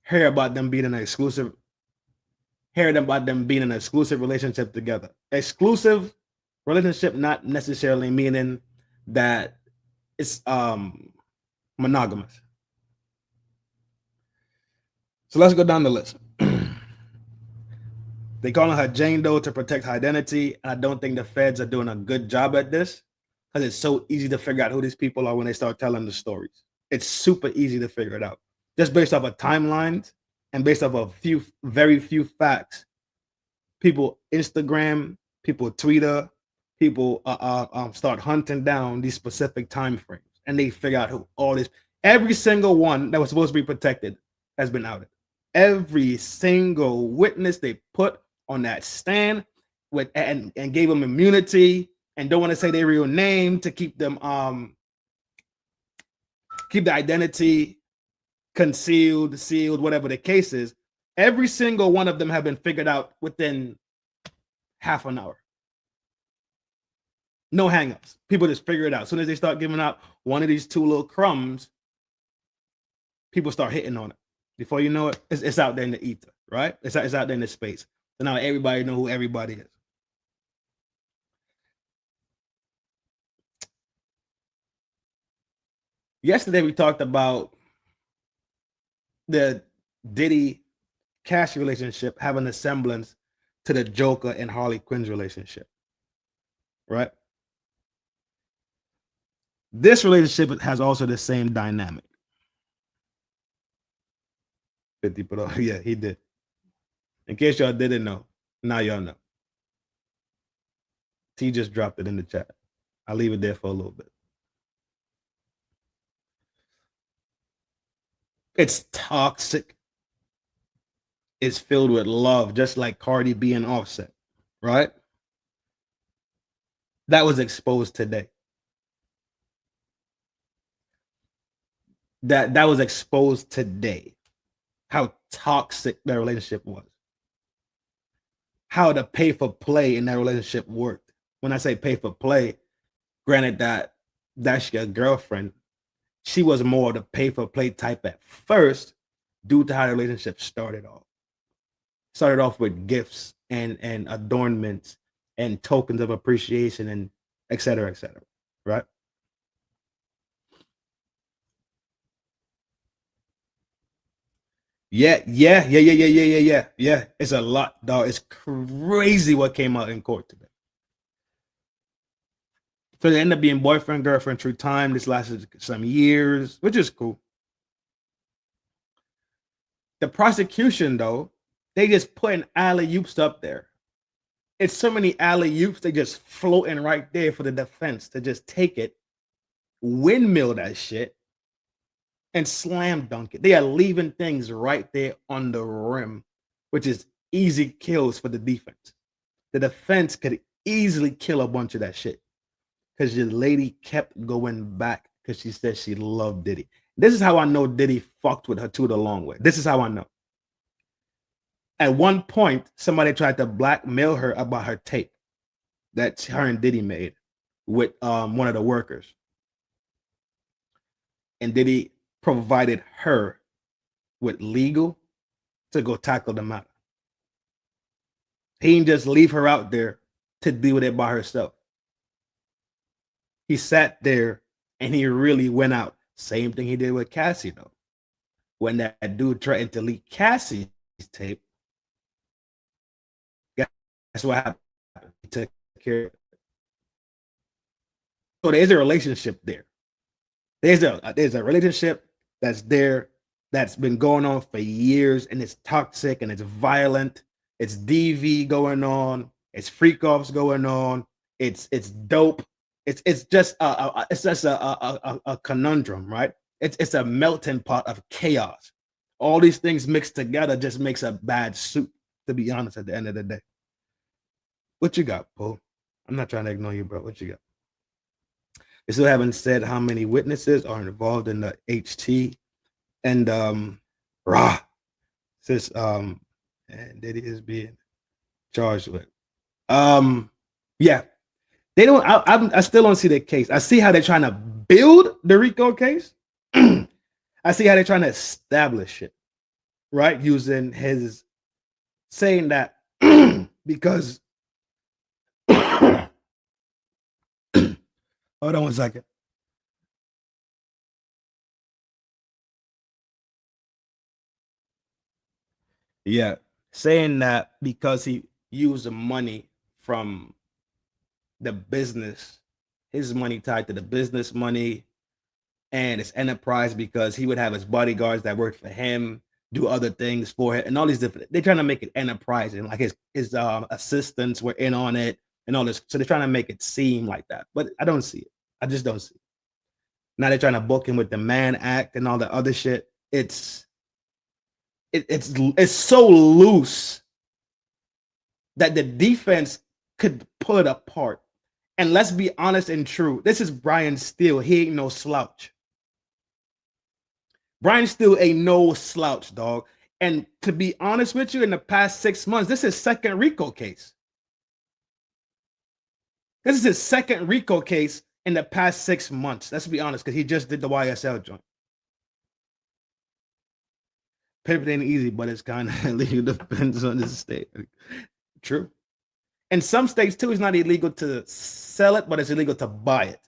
S1: Hear about them being in an exclusive relationship together. Exclusive relationship, not necessarily meaning that it's monogamous. So let's go down the list. They calling her Jane Doe to protect her identity. And I don't think the feds are doing a good job at this because it's so easy to figure out who these people are when they start telling the stories. It's super easy to figure it out just based off of timelines and based off of very few facts. People Instagram, people Twitter, people start hunting down these specific time frames, and they figure out who all this. Every single one that was supposed to be protected has been outed. Every single witness they put on that stand with and gave them immunity and don't want to say their real name to keep them keep the identity concealed, sealed, whatever the case is. Every single one of them have been figured out within half an hour. No hangups. People just figure it out. As soon as they start giving out one of these two little crumbs, people start hitting on it. Before you know it, it's out there in the ether, right? It's out there in the space. So now everybody know who everybody is. Yesterday we talked about the Diddy Cash relationship having a semblance to the Joker and Harley Quinn's relationship, right? This relationship has also the same dynamic. 50 put on, yeah, he did. In case y'all didn't know, now y'all know. T just dropped it in the chat. I'll leave it there for a little bit. It's toxic. It's filled with love, just like Cardi B and Offset, right? That was exposed today. That was exposed today. How toxic that relationship was. How the pay for play in that relationship worked. When I say pay for play, granted that that's your girlfriend, she was more the pay for play type at first due to how the relationship started off. Started off with gifts and adornments and tokens of appreciation and et cetera, right? Yeah. It's a lot, dog. It's crazy what came out in court today. So they end up being boyfriend, girlfriend through time. This lasted some years, which is cool. The prosecution, though, they just putting alley-oops up there. It's so many alley-oops, they just floating right there for the defense to just take it, windmill that shit, and slam dunk it. They are leaving things right there on the rim, which is easy kills for the defense. The defense could easily kill a bunch of that shit because the lady kept going back because she said she loved Diddy. This is how I know Diddy fucked with her too the long way. This is how I know. At one point, somebody tried to blackmail her about her tape that her and Diddy made with one of the workers. And Diddy provided her with legal to go tackle the matter. He didn't just leave her out there to deal with it by herself. He sat there and he really went out. Same thing he did with Cassie, though. When that dude threatened to leak Cassie's tape, that's what happened. He took care of it. So there's a relationship there. There's a relationship that's there that's been going on for years, and it's toxic and it's violent. It's DV going on. It's freak offs going on. It's dope. It's just a conundrum, right? It's a melting pot of chaos. All these things mixed together just makes a bad soup, to be honest, at the end of the day. What you got, Paul? I'm not trying to ignore you, bro. What you got? They still haven't said how many witnesses are involved in the HT and says and Diddy is being charged with. Yeah. They don't I still don't see the case. I see how they're trying to build the RICO case. I see how they're trying to establish it, right? Using his saying that because hold on one second. Yeah, saying that because he used the money from the business, his money tied to the business money and his enterprise because he would have his bodyguards that worked for him, do other things for him, and all these different. They're trying to make it enterprise, and like his assistants were in on it and all this. So they're trying to make it seem like that, but I don't see it. I just don't see it. Now they're trying to book him with the Mann Act and all the other shit. It's so loose that the defense could pull it apart. And let's be honest and true. This is Brian Steele. He ain't no slouch. Brian Steele ain't no slouch, dog. And to be honest with you, in the past 6 months, this is his second RICO case. This is his second RICO case in the past 6 months. Let's be honest, because he just did the YSL joint. Paper ain't easy, but it's kind of illegal. Depends on the state. True. In some states, too, it's not illegal to sell it, but it's illegal to buy it.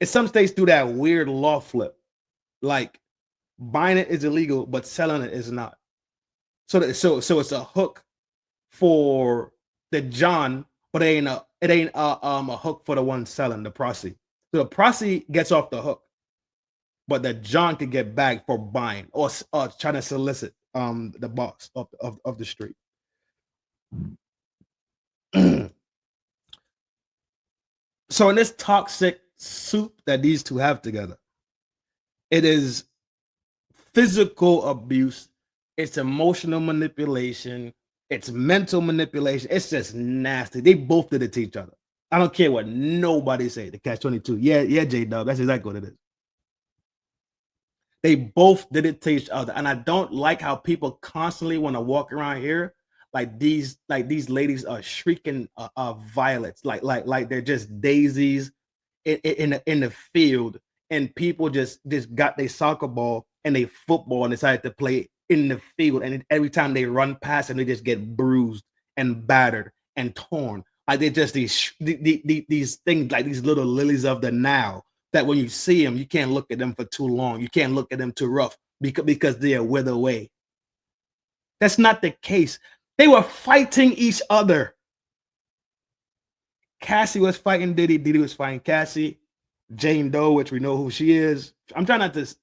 S1: And some states do that weird law flip. Like, buying it is illegal, but selling it is not. So it's a hook for the John, but it ain't a hook for the one selling, the proceed. So the proceed gets off the hook, but the John could get back for buying or trying to solicit the boss of the street. So in this toxic soup that these two have together, it is physical abuse, it's emotional manipulation, it's mental manipulation. It's just nasty. They both did it to each other. I don't care what nobody say. The Catch-22. Yeah, J-Dub. That's exactly what it is. They both did it to each other. And I don't like how people constantly want to walk around here like these ladies are shrieking violets, like they're just daisies in the field, and people just got their soccer ball and they football and decided to play in the field, and every time they run past and they just get bruised and battered and torn. Like they're just these things, like these little lilies of the Nile, that when you see them, you can't look at them for too long. You can't look at them too rough because they are wither away. That's not the case. They were fighting each other. Cassie was fighting Diddy. Diddy was fighting Cassie. Jane Doe, which we know who she is. I'm trying not to say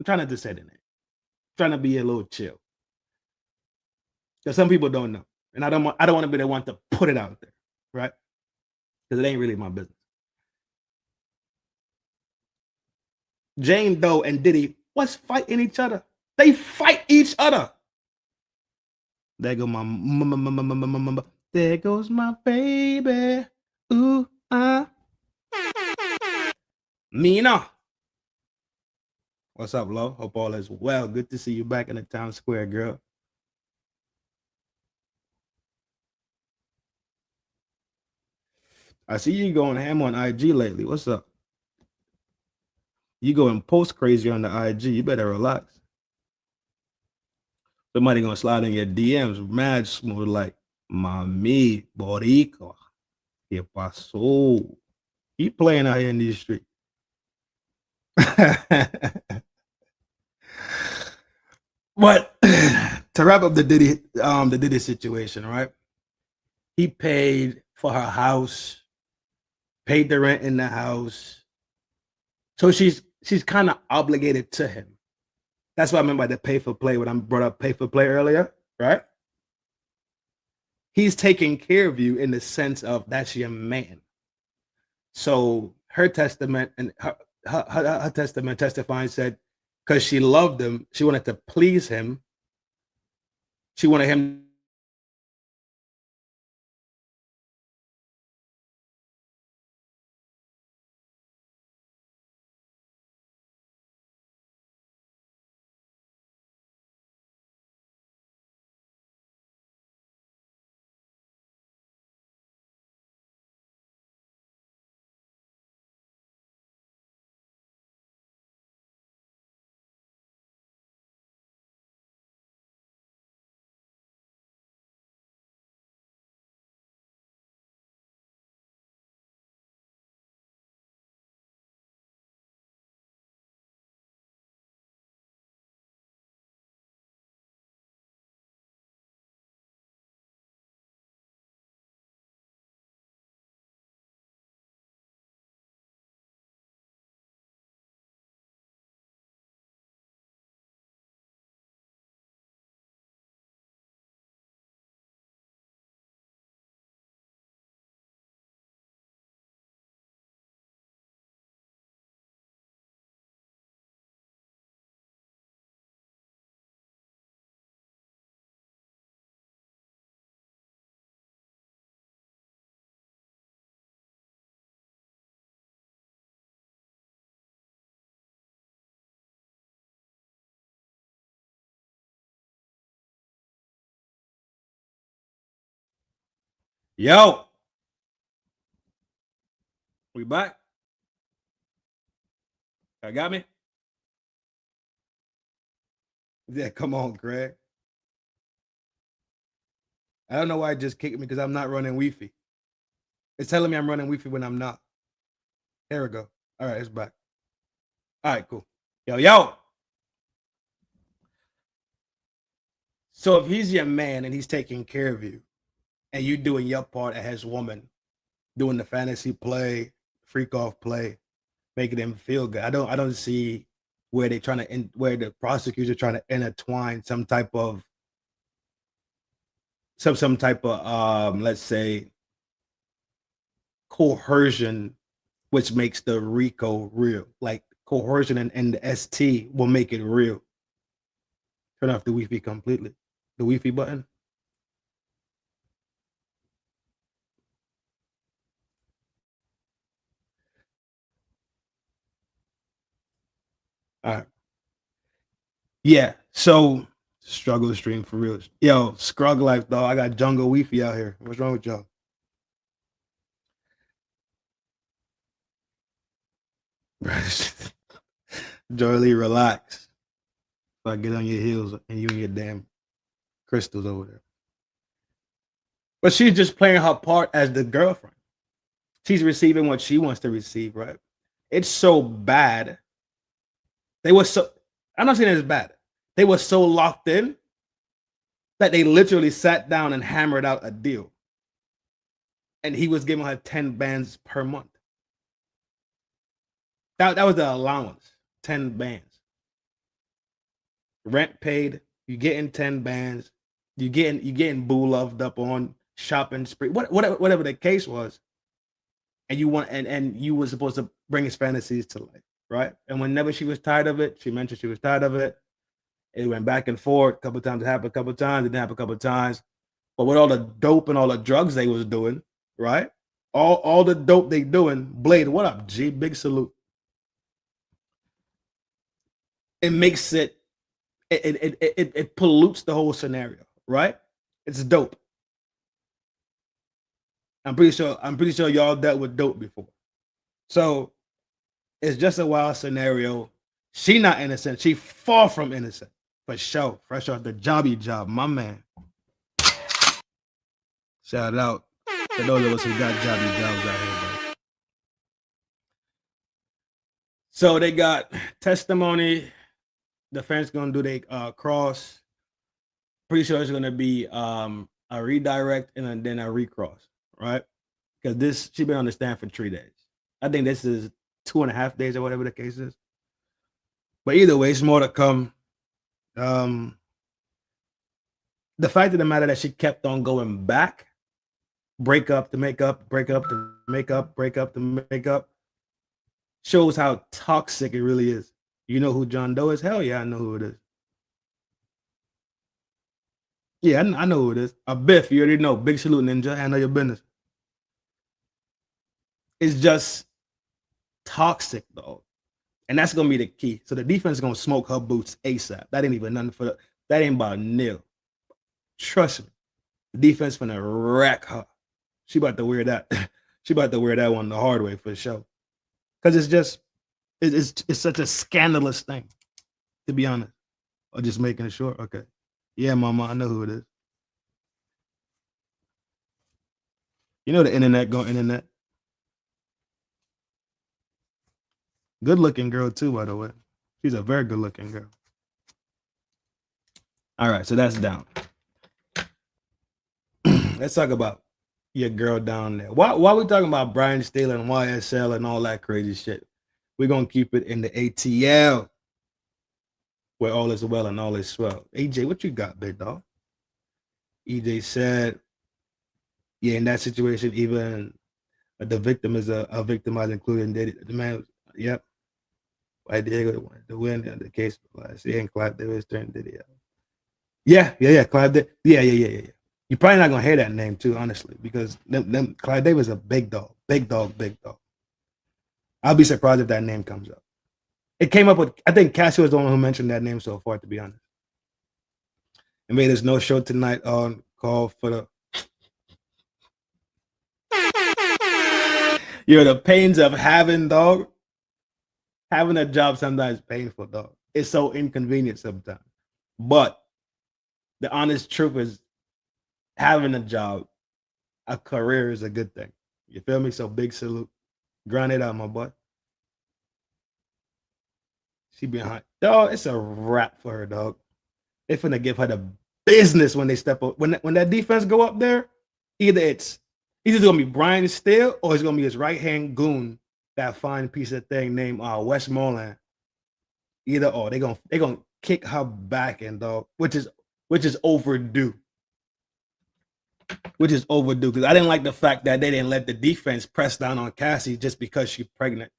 S1: the name. I'm trying to be a little chill. Because some people don't know. And I don't want to be the one to put it out there, right? Because it ain't really my business. Jane Doe and Diddy was fighting each other. They fight each other. There goes my there goes my baby. Ooh, Mina. What's up, Lo? Hope all is well. Good to see you back in the town square, girl. I see you going ham on IG lately. What's up? You going post crazy on the IG. You better relax. Somebody gonna slide in your DMs mad smooth like, Mami, Boricua, ¿qué pasó? Keep playing out here in these streets. But to wrap up the Diddy situation, right? He paid for her house, paid the rent in the house. So she's kind of obligated to him. That's what I meant by the pay for play when I brought up pay for play earlier, right? He's taking care of you in the sense of that's your man. So her testament and her testament testifying said, because she loved him, she wanted to please him. She wanted him Yo, we back? I got me? Yeah, come on, Greg. I don't know why it just kicked me because I'm not running Wi-Fi. It's telling me I'm running Wi-Fi when I'm not. There we go. All right, it's back. All right, cool. Yo. So if he's your man and he's taking care of you, and you doing your part as his woman, doing the fantasy play, freak off play, making him feel good. I don't see where they trying to where the prosecutors are trying to intertwine some type of let's say coercion, which makes the RICO real. Like coercion and the ST will make it real. Turn off the Wi-Fi completely. The Wi-Fi button. All right. Yeah. So struggle stream for real. Yo, Scrug life, dog. I got jungle Wi-Fi out here. What's wrong with y'all? Jolie, relax. If I get on your heels and you and your damn crystals over there. But she's just playing her part as the girlfriend. She's receiving what she wants to receive, right? It's so bad. I'm not saying it's bad. They were so locked in that they literally sat down and hammered out a deal. And he was giving her 10 bands per month. That was the allowance, 10 bands. Rent paid, you getting 10 bands, you getting boo loved up on shopping spree, whatever the case was. And you want and you were supposed to bring his fantasies to life, right? And whenever she was tired of it, she mentioned she was tired of it. It went back and forth. A couple times it happened, a couple times, it didn't happen a couple times. But with all the dope and all the drugs they was doing, right? All the dope they doing, Blade, what up, G? Big salute. It makes it pollutes the whole scenario, right? It's dope. I'm pretty sure y'all dealt with dope before. So it's just a wild scenario. She not innocent. She far from innocent. For sure. Fresh off the jobby job, my man. Shout out to those of us who got jobby jobs out here, bro. So they got testimony. Defense gonna do their cross. Pretty sure it's gonna be a redirect and then a recross, right? Because she been on the stand for 3 days. I think this is 2.5 days or whatever the case is. But either way, it's more to come. The fact of the matter that she kept on going back, break up to make up, break up to make up, break up to make up, shows how toxic it really is. You know who John Doe is? Hell yeah, I know who it is. Yeah, I know who it is. A Biff, you already know. Big salute, Ninja. Handle your business. It's just toxic, though. And that's going to be the key. So the defense is going to smoke her boots ASAP. That ain't even nothing that ain't about nil. Trust me. The defense going to wreck her. She about to wear that. She about to wear that one the hard way for sure. Because it's such a scandalous thing, to be honest. Or just making sure. Okay. Yeah, mama, I know who it is. You know the internet going internet. Good looking girl too, by the way. She's a very good looking girl. All right, so that's down. Let's talk about your girl down there. Why we talking about Brian Staley and YSL and all that crazy shit? We're gonna keep it in the ATL where all is well and all is swell. AJ, what you got, big dog? EJ said, yeah, in that situation, even the victim is a victimized, including the man. Yep. Why Diego the win the case last year and Clive Davis turned Diddy. Yeah. Clive Davis. Yeah. You're probably not gonna hear that name too, honestly, because them Clive Davis is a big dog. I'll be surprised if that name comes up. It came up with, I think Cassie was the one who mentioned that name so far, to be honest. And made us no show tonight on call for the The pains of having a job sometimes painful, dog. It's so inconvenient sometimes. But the honest truth is having a job, a career is a good thing. You feel me? So big salute. Grind it out, my boy. She behind. Dog, it's a wrap for her, dog. They finna give her the business when they step up. When that defense go up there, either gonna be Brian Steele or it's gonna be his right hand goon, that fine piece of thing named Westmoreland. Either or, they gonna kick her back in, dog, which is overdue. Which is overdue because I didn't like the fact that they didn't let the defense press down on Cassie just because she's pregnant.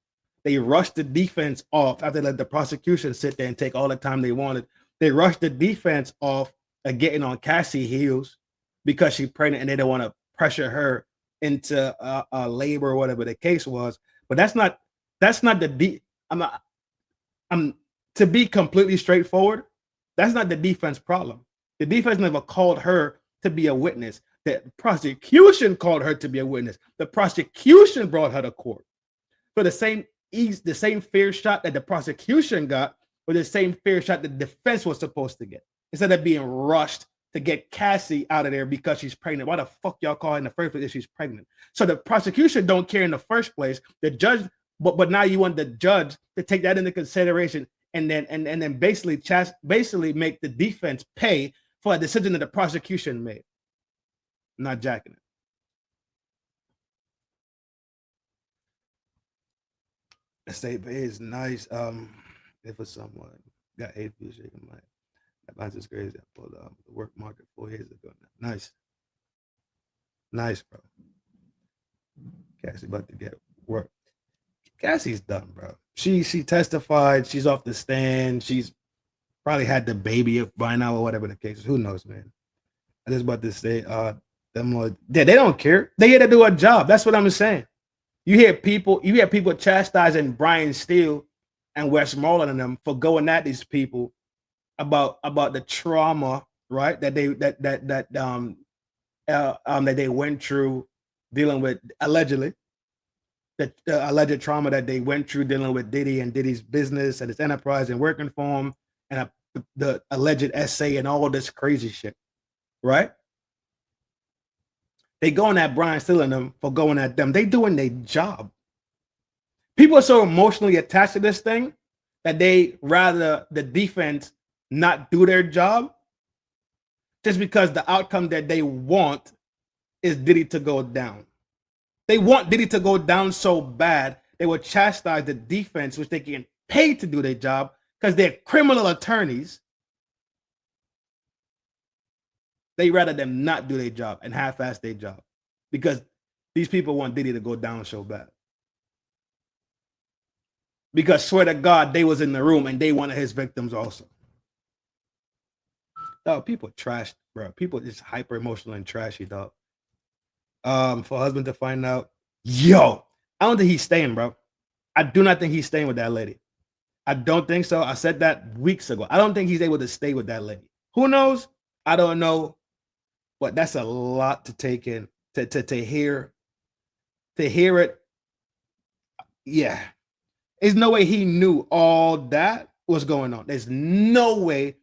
S1: They rushed the defense off after they let the prosecution sit there and take all the time they wanted. They rushed the defense off of getting on Cassie heels because she's pregnant and they don't want to pressure her into labor or whatever the case was. But that's not the I'm to be completely straightforward. That's not the defense problem. The defense never called her to be a witness. The prosecution called her to be a witness. The prosecution brought her to court. So the same fair shot that the prosecution got was the same fair shot the defense was supposed to get. Instead of being rushed to get Cassie out of there because she's pregnant. Why the fuck y'all call her in the first place if she's pregnant? So the prosecution don't care in the first place. The judge, but now you want the judge to take that into consideration and then basically make the defense pay for a decision that the prosecution made. Not jacking it. The state pay is nice. If it's someone got 8 views, shaking my that is crazy. I pulled the work market 4 years ago. Nice, bro. Cassie about to get work. Cassie's done, bro. She testified. She's off the stand. She's probably had the baby by now or whatever the case is. Who knows, man? I just about to say, they don't care. They here to do a job. That's what I'm saying. You hear people chastising Brian Steele and Westmoreland and them for going at these people about the trauma, right? That they went through dealing with allegedly. The alleged trauma that they went through dealing with Diddy and Diddy's business and his enterprise and working for him and the alleged essay and all this crazy shit, right? They going at Brian Steele and them for going at them. They doing their job. People are so emotionally attached to this thing that they rather the defense not do their job just because the outcome that they want is Diddy to go down. They want Diddy to go down so bad, they will chastise the defense, which they get paid to do their job because they're criminal attorneys. They rather them not do their job and half-ass their job because these people want Diddy to go down so bad. Because swear to God, they was in the room and they wanted his victims also. Dog, people trash, bro. People just hyper emotional and trashy, dog. For husband to find out, yo, I don't think he's staying, bro. I do not think he's staying with that lady. I don't think so. I said that weeks ago. I don't think he's able to stay with that lady. Who knows? I don't know. But that's a lot to take in, to hear it. Yeah. There's no way he knew all that was going on. There's no way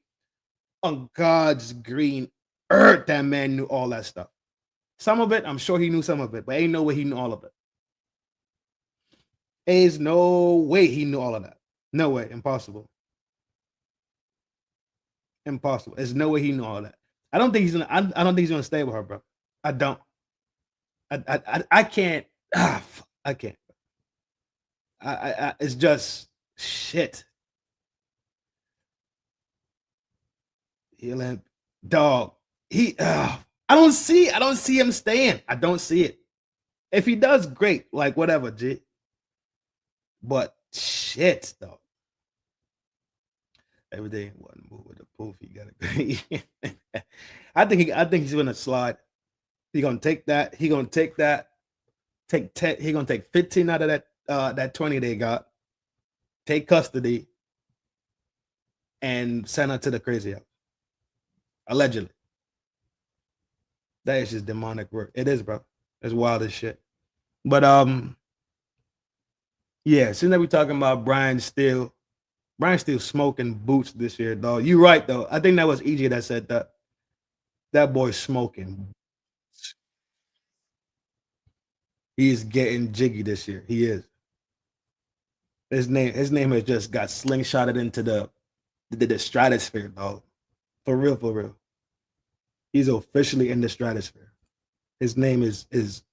S1: on God's green earth that man knew all that stuff. Some of it, I'm sure he knew some of it, but ain't no way he knew all of it. There's no way he knew all of that. No way. Impossible. Impossible. There's no way he knew all of that. I don't think he's gonna stay with her, bro. I don't. I can't. I can't. It's just shit. Healing dog. I don't see him staying. I don't see it. If he does, great. Like whatever, G. But shit, dog. Everything wasn't move with the poof. He got it. I think he's gonna slide. He's gonna take that. He's gonna take that. Take 10. He's gonna take 15 out of that 20 they got. Take custody and send her to the crazy house. Allegedly. That is just demonic work. It is, bro. It's wild as shit. But Yeah, since that we talking about Brian Steele smoking boots this year, dog. You right though. I think that was EJ that said that. That boy's smoking. He is getting jiggy this year. He is. His name has just got slingshotted into the stratosphere, dog. For real, for real. He's officially in the stratosphere. His name is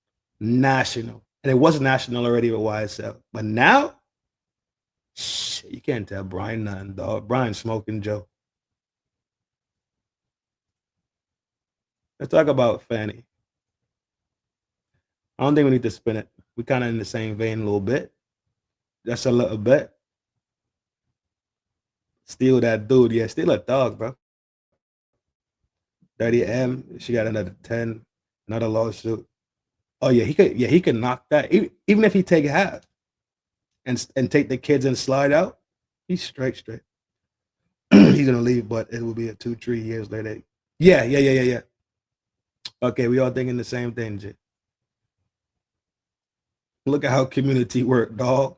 S1: national. And it was national already with YSL. But now, shit, you can't tell Brian nothing, dog. Brian smoking Joe. Let's talk about Fanny. I don't think we need to spin it. We kind of in the same vein a little bit. Just a little bit. Steal that dude. Yeah, steal a dog, bro. 30M. She got another 10. Another lawsuit. Oh yeah, he could knock that. Even if he take half and take the kids and slide out, he's straight. He's gonna leave, but it will be a 2-3 years later. Yeah. Okay, we all thinking the same thing, J. Look at how community work, dog.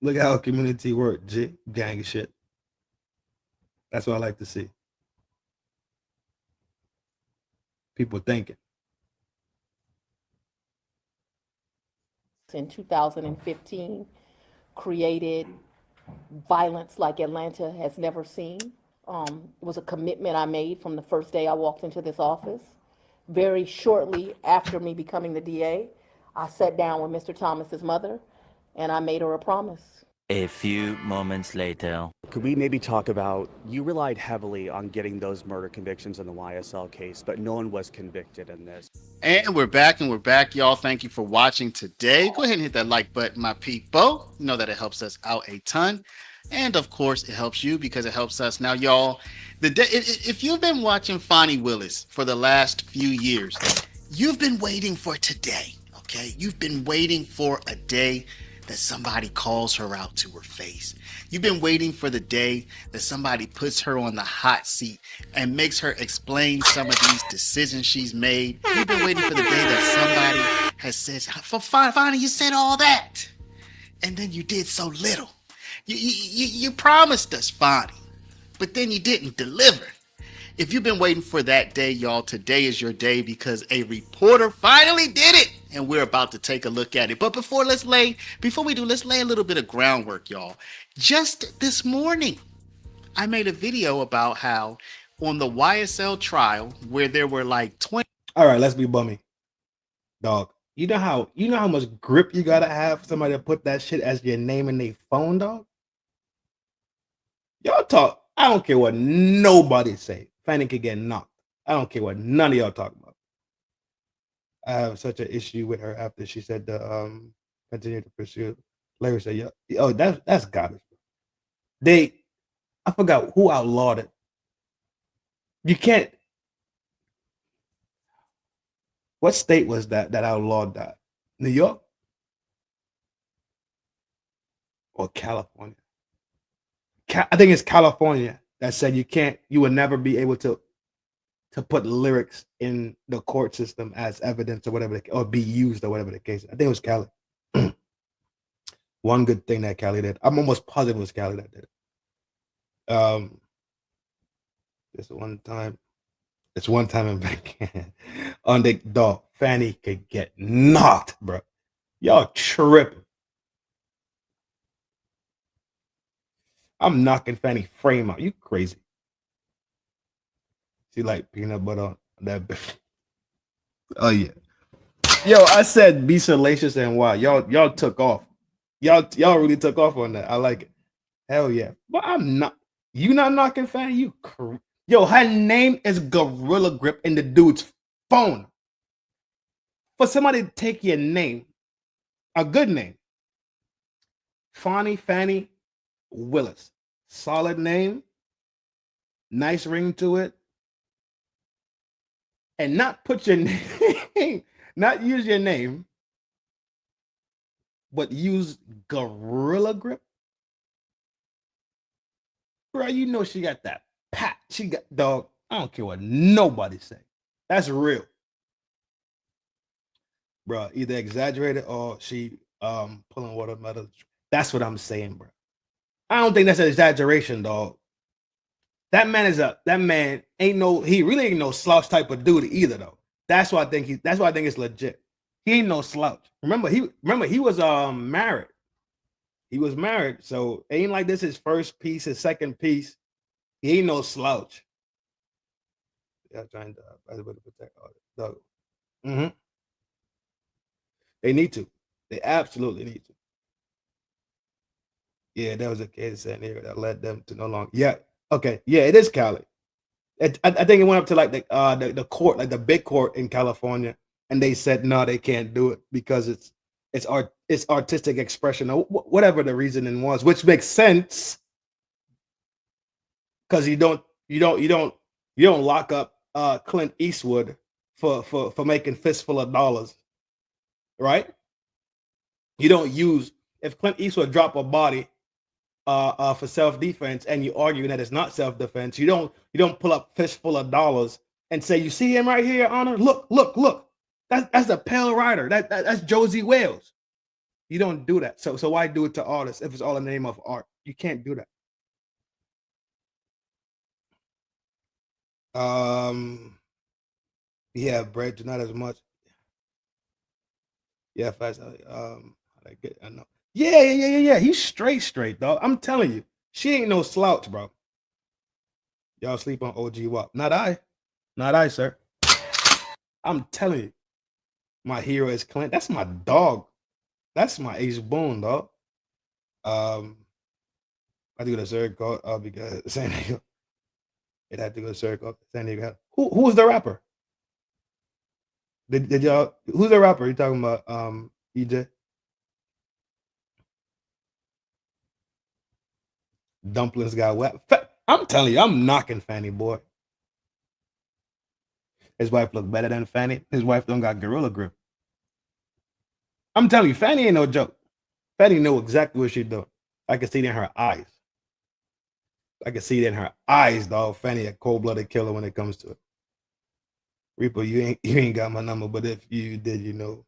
S1: Look at how community work, J. Gang shit. That's what I like to see. People thinking.
S2: In 2015, created violence like Atlanta has never seen. It was a commitment I made from the first day I walked into this office. Very shortly after me becoming the DA, I sat down with Mr. Thomas's mother and I made her a promise.
S8: A few moments later.
S23: Could we maybe talk about, you relied heavily on getting those murder convictions in the YSL case, but no one was convicted in this.
S24: And we're back, y'all. Thank you for watching today. Go ahead and hit that like button, my people. You know that it helps us out a ton. And of course, it helps you because it helps us. Now, y'all, if you've been watching Fonnie Willis for the last few years, you've been waiting for today, okay? You've been waiting for a day that somebody calls her out to her face. You've been waiting for the day that somebody puts her on the hot seat and makes her explain some of these decisions she's made. You've been waiting for the day that somebody has said, for Fonnie, you said all that, and then you did so little. You promised us, Fonnie, but then you didn't deliver. If you've been waiting for that day, y'all, today is your day because a reporter finally did it. And we're about to take a look at it. But before let's lay a little bit of groundwork, y'all. Just this morning, I made a video about how on the YSL trial where there were like 20.
S1: All right, let's be bummy. Dog. You know how much grip you gotta have for somebody to put that shit as your name in their phone, dog? Y'all talk. I don't care what nobody say. Fanny could get knocked. I don't care what none of y'all talk about. I have such an issue with her after she said the continue to pursue. Larry said, "Yeah, oh, that's garbage." I forgot who outlawed it. You can't. What state was that outlawed that? New York or California? I think it's California that said you would never be able to put lyrics in the court system as evidence or whatever, or be used or whatever the case. I think it was Cali. One good thing that Cali did. I'm almost positive it was Cali that did it. This one time in Vancouver on the dog, Fanny could get knocked, bro. Y'all tripping. I'm knocking Fanny frame out. You crazy. She like peanut butter on that bitch. Oh yeah. Yo, I said be salacious and wild. Y'all took off. Y'all really took off on that. I like it. Hell yeah. But I'm not. You not knocking Fanny? Yo, her name is Gorilla Grip in the dude's phone. For somebody to take your name, a good name, Fanny Willis. Solid name, nice ring to it, and not put your name, not use your name, but use Gorilla Grip. Bro, you know she got that pat. She got, dog, I don't care what nobody say. That's real. Bro, either exaggerated or she pulling watermelon. That's what I'm saying, bro. I don't think that's an exaggeration, dog. That man he really ain't no slouch type of dude either, though. That's why I think it's legit. He ain't no slouch. Remember he was married. He was married, so it ain't like this his first piece, his second piece. He ain't no slouch. Yeah, trying to protect all this. Mm-hmm. They need to. They absolutely need to. Yeah, there was a case in here that led them to no longer. Yeah. Okay. Yeah, it is Cali. I think it went up to like the court, like the big court in California, and they said no, they can't do it because it's artistic expression or whatever the reasoning was, which makes sense because you don't lock up Clint Eastwood for making fistful of dollars, right? You don't use if Clint Eastwood drop a body for self-defense and you argue that it's not self-defense, you don't pull up fistful of dollars and say, you see him right here, Honor? Look. That's the Pale Rider. That's Josie Wales. You don't do that. So why do it to artists if it's all in the name of art? You can't do that. Yeah, Brett, not as much. Yeah, fast. I know. Yeah. He's straight, dog. I'm telling you, she ain't no slouch, bro. Y'all sleep on OG WAP. Not I, sir. I'm telling you, my hero is Clint. That's my dog. That's my ace bone, dog. I do the circle because San Diego. It had to go to circle. San Diego. Who's the rapper? Did y'all? Who's the rapper? You talking about EJ? Dumplings got wet. I'm telling you, I'm knocking Fanny, boy. His wife look better than Fanny. His wife don't got gorilla grip. I'm telling you, Fanny ain't no joke. Fanny know exactly what she doing. I can see it in her eyes. I can see it in her eyes, dog. Fanny a cold-blooded killer when it comes to it. Reaper, you ain't got my number, but if you did, you know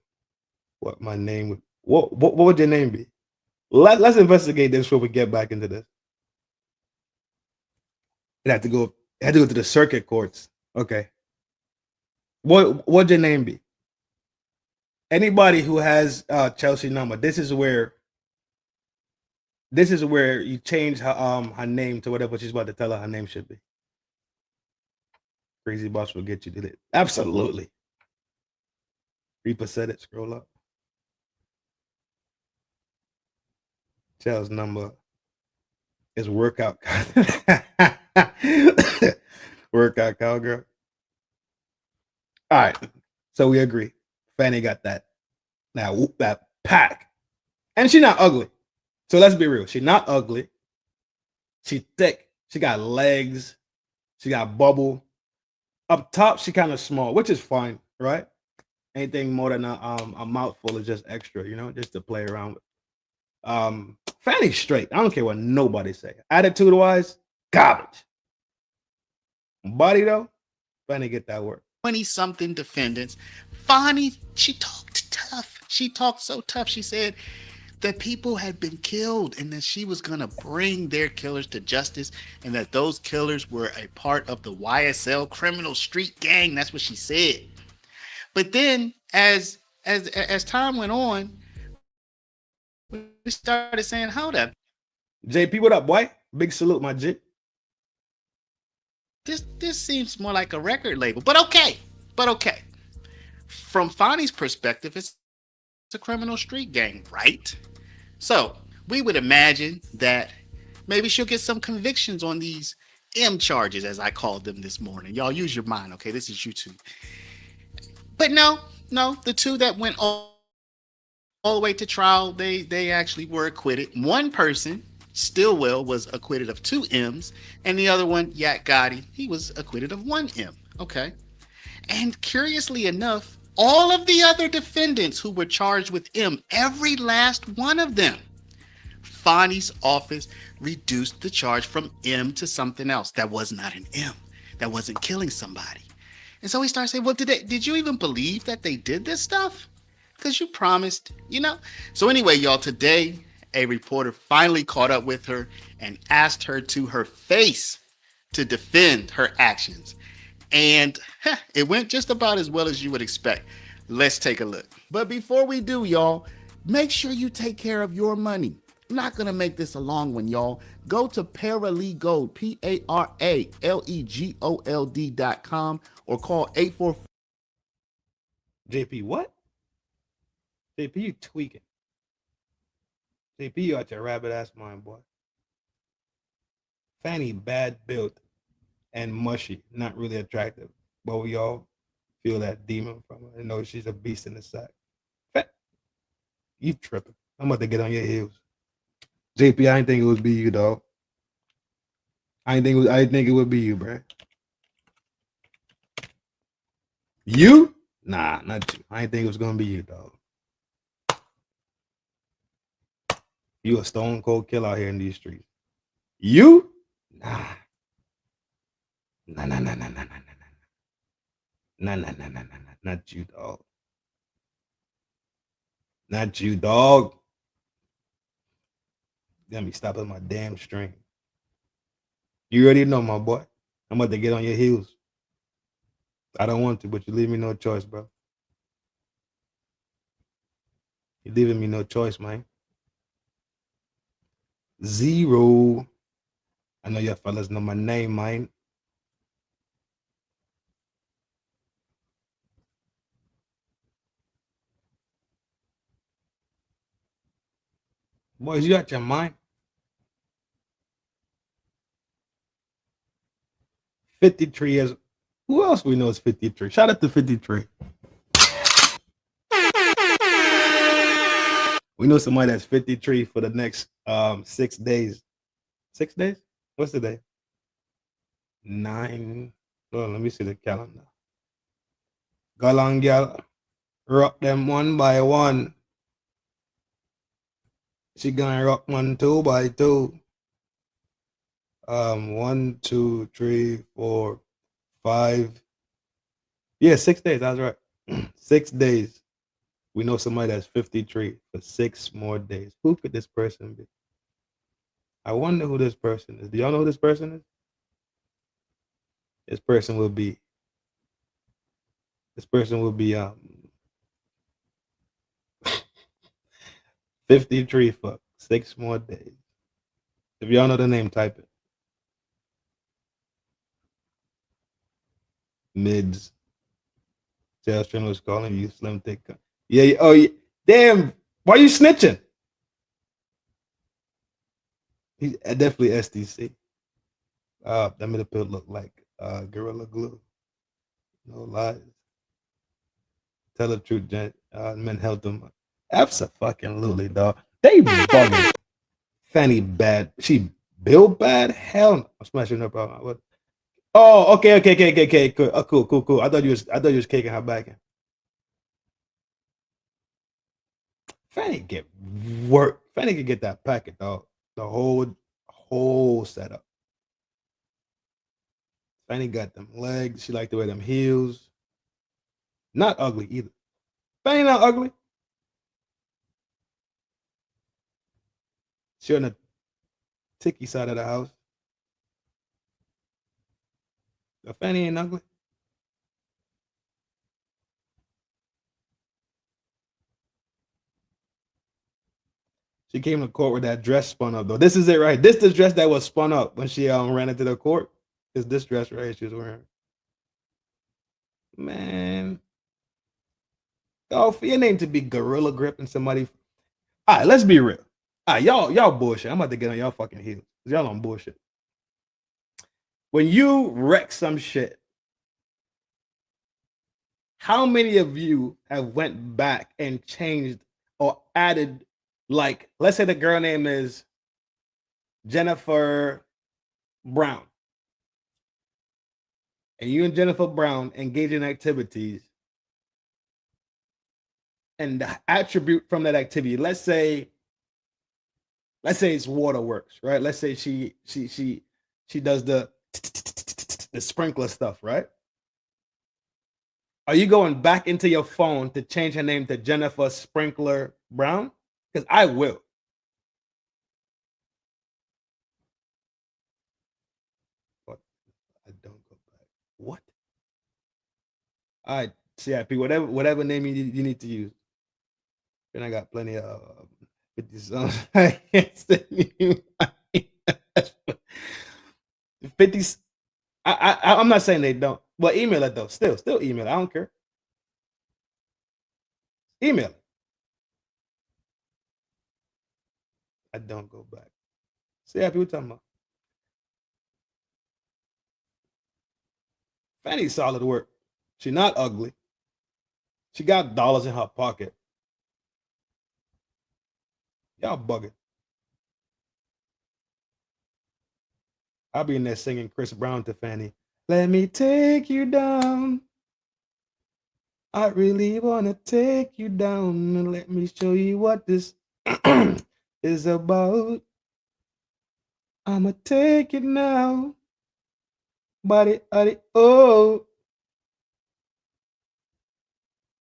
S1: what my name would. What would your name be? Let's investigate this before we get back into this. It had to go to the circuit courts. Okay. What'd your name be? Anybody who has Chelsea number, this is where you change her name to whatever she's about to tell her name should be. Crazy boss will get you to it. Absolutely. Reaper said it. Scroll up. Chel's number is workout. Workout cowgirl. All right. So we agree. Fanny got that. Now that pack. And she's not ugly. So let's be real. She's not ugly. She's thick. She got legs. She got bubble. Up top, she kind of small, which is fine, right? Anything more than a mouthful is just extra, just to play around with. Fanny's straight. I don't care what nobody say. Attitude-wise, garbage. Body, though, Fanny get that work.
S24: 20-something defendants. Fanny, she talked tough. She talked so tough. She said that people had been killed and that she was going to bring their killers to justice and that those killers were a part of the YSL criminal street gang. That's what she said. But then as time went on, we started saying, hold up.
S1: JP, what up, boy? Big salute, my G.
S24: This seems more like a record label, but okay. From Fanny's perspective, it's a criminal street gang, right? So we would imagine that maybe she'll get some convictions on these M charges, as I called them this morning. Y'all use your mind, okay? This is YouTube. But no, the two that went all the way to trial, they actually were acquitted. One person, Stillwell, was acquitted of 2 M's, and the other one, Yak Gotti, he was acquitted of 1 M. Okay. And curiously enough, all of the other defendants who were charged with M, every last one of them, Fanny's office reduced the charge from M to something else that was not an M, that wasn't killing somebody. And so we started saying, well, did you even believe that they did this stuff? Because you promised, So anyway, y'all, today a reporter finally caught up with her and asked her to her face to defend her actions. And it went just about as well as you would expect. Let's take a look. But before we do, y'all, make sure you take care of your money. I'm not going to make this a long one, y'all. Go to Paralegold, PARALEGOLD.com or call 844.
S1: JP, what? JP, you tweaking. JP, you out your rabbit ass mind, boy. Fanny, bad built and mushy, not really attractive. But we all feel that demon from her and know she's a beast in the sack. You tripping. I'm about to get on your heels. JP, I didn't think it would be you, dog. I didn't think it would be you, bro. You? Nah, not you. I didn't think it was gonna be you, dog. You a stone cold killer out here in these streets. You? Nah. Nah. Not you, dog. Not you, dog. Got me stopping my damn string. You already know, my boy. I'm about to get on your heels. I don't want to, but you leave me no choice, bro. You're leaving me no choice, man. Zero. I know your fellas know my name, man. Boys, you out your mind? 53 years. Who else we know is 53? Shout out to 53. We know somebody that's 53 for the next 6 days. 6 days? What's the day? 9. Oh, let me see the calendar. Galang girl, rock them one by one. She gonna rock 1, 2 by 2. 1, 2, 3, 4, 5. Yeah, 6 days. That's right. 6 days. We know somebody that's 53 for 6 more days. Who could this person be? I wonder who this person is. Do y'all know who this person is? This person will be 53 for 6 more days. If y'all know the name, type it. Mids. Sales Trin was calling you Slim Thick. Yeah. Oh, yeah. Damn. Why you snitching? He's definitely SDC. That made the pill look like Gorilla Glue. No lies. Tell the truth, gent. Men help them. Abso-fucking-lutely, dog. They bugging. Fanny bad. She built bad? Hell no. I'm smashing her, bro. What? Oh, okay. Cool. Cool. I thought you was kicking her back in. Fanny get work. Fanny can get that packet, dog. The whole setup. Fanny got them legs. She like to wear them heels. Not ugly either. Fanny not ugly. She on the ticky side of the house. The Fanny ain't ugly. She came to court with that dress spun up, though. This is it, right? This is the dress that was spun up when she ran into the court. Is this dress right here she was wearing? Man. Oh, for your name to be Gorilla Gripping somebody. All right, let's be real. All right, y'all bullshit. I'm about to get on y'all fucking heels. Y'all on bullshit. When you wreck some shit, how many of you have went back and changed or added, like, let's say the girl name is Jennifer Brown. And you and Jennifer Brown engage in activities, and the attribute from that activity, let's say it's waterworks, right? Let's say she does the sprinkler stuff, right? Are you going back into your phone to change her name to Jennifer Sprinkler Brown? Because I will. But I don't go back. What? All right, CIP, whatever name you need to use. Then I got plenty of 50 songs. I can't send you 50. I'm not saying they don't. Well, email it though. Still email it. I don't care. Email it. I don't go back. CIP, what talking about? Fanny's solid work. She not ugly. She got dollars in her pocket. Y'all bugging. I'll be in there singing Chris Brown to Fanny. Let me take you down. I really want to take you down and let me show you what this is about. I'ma take it now. Body, oh.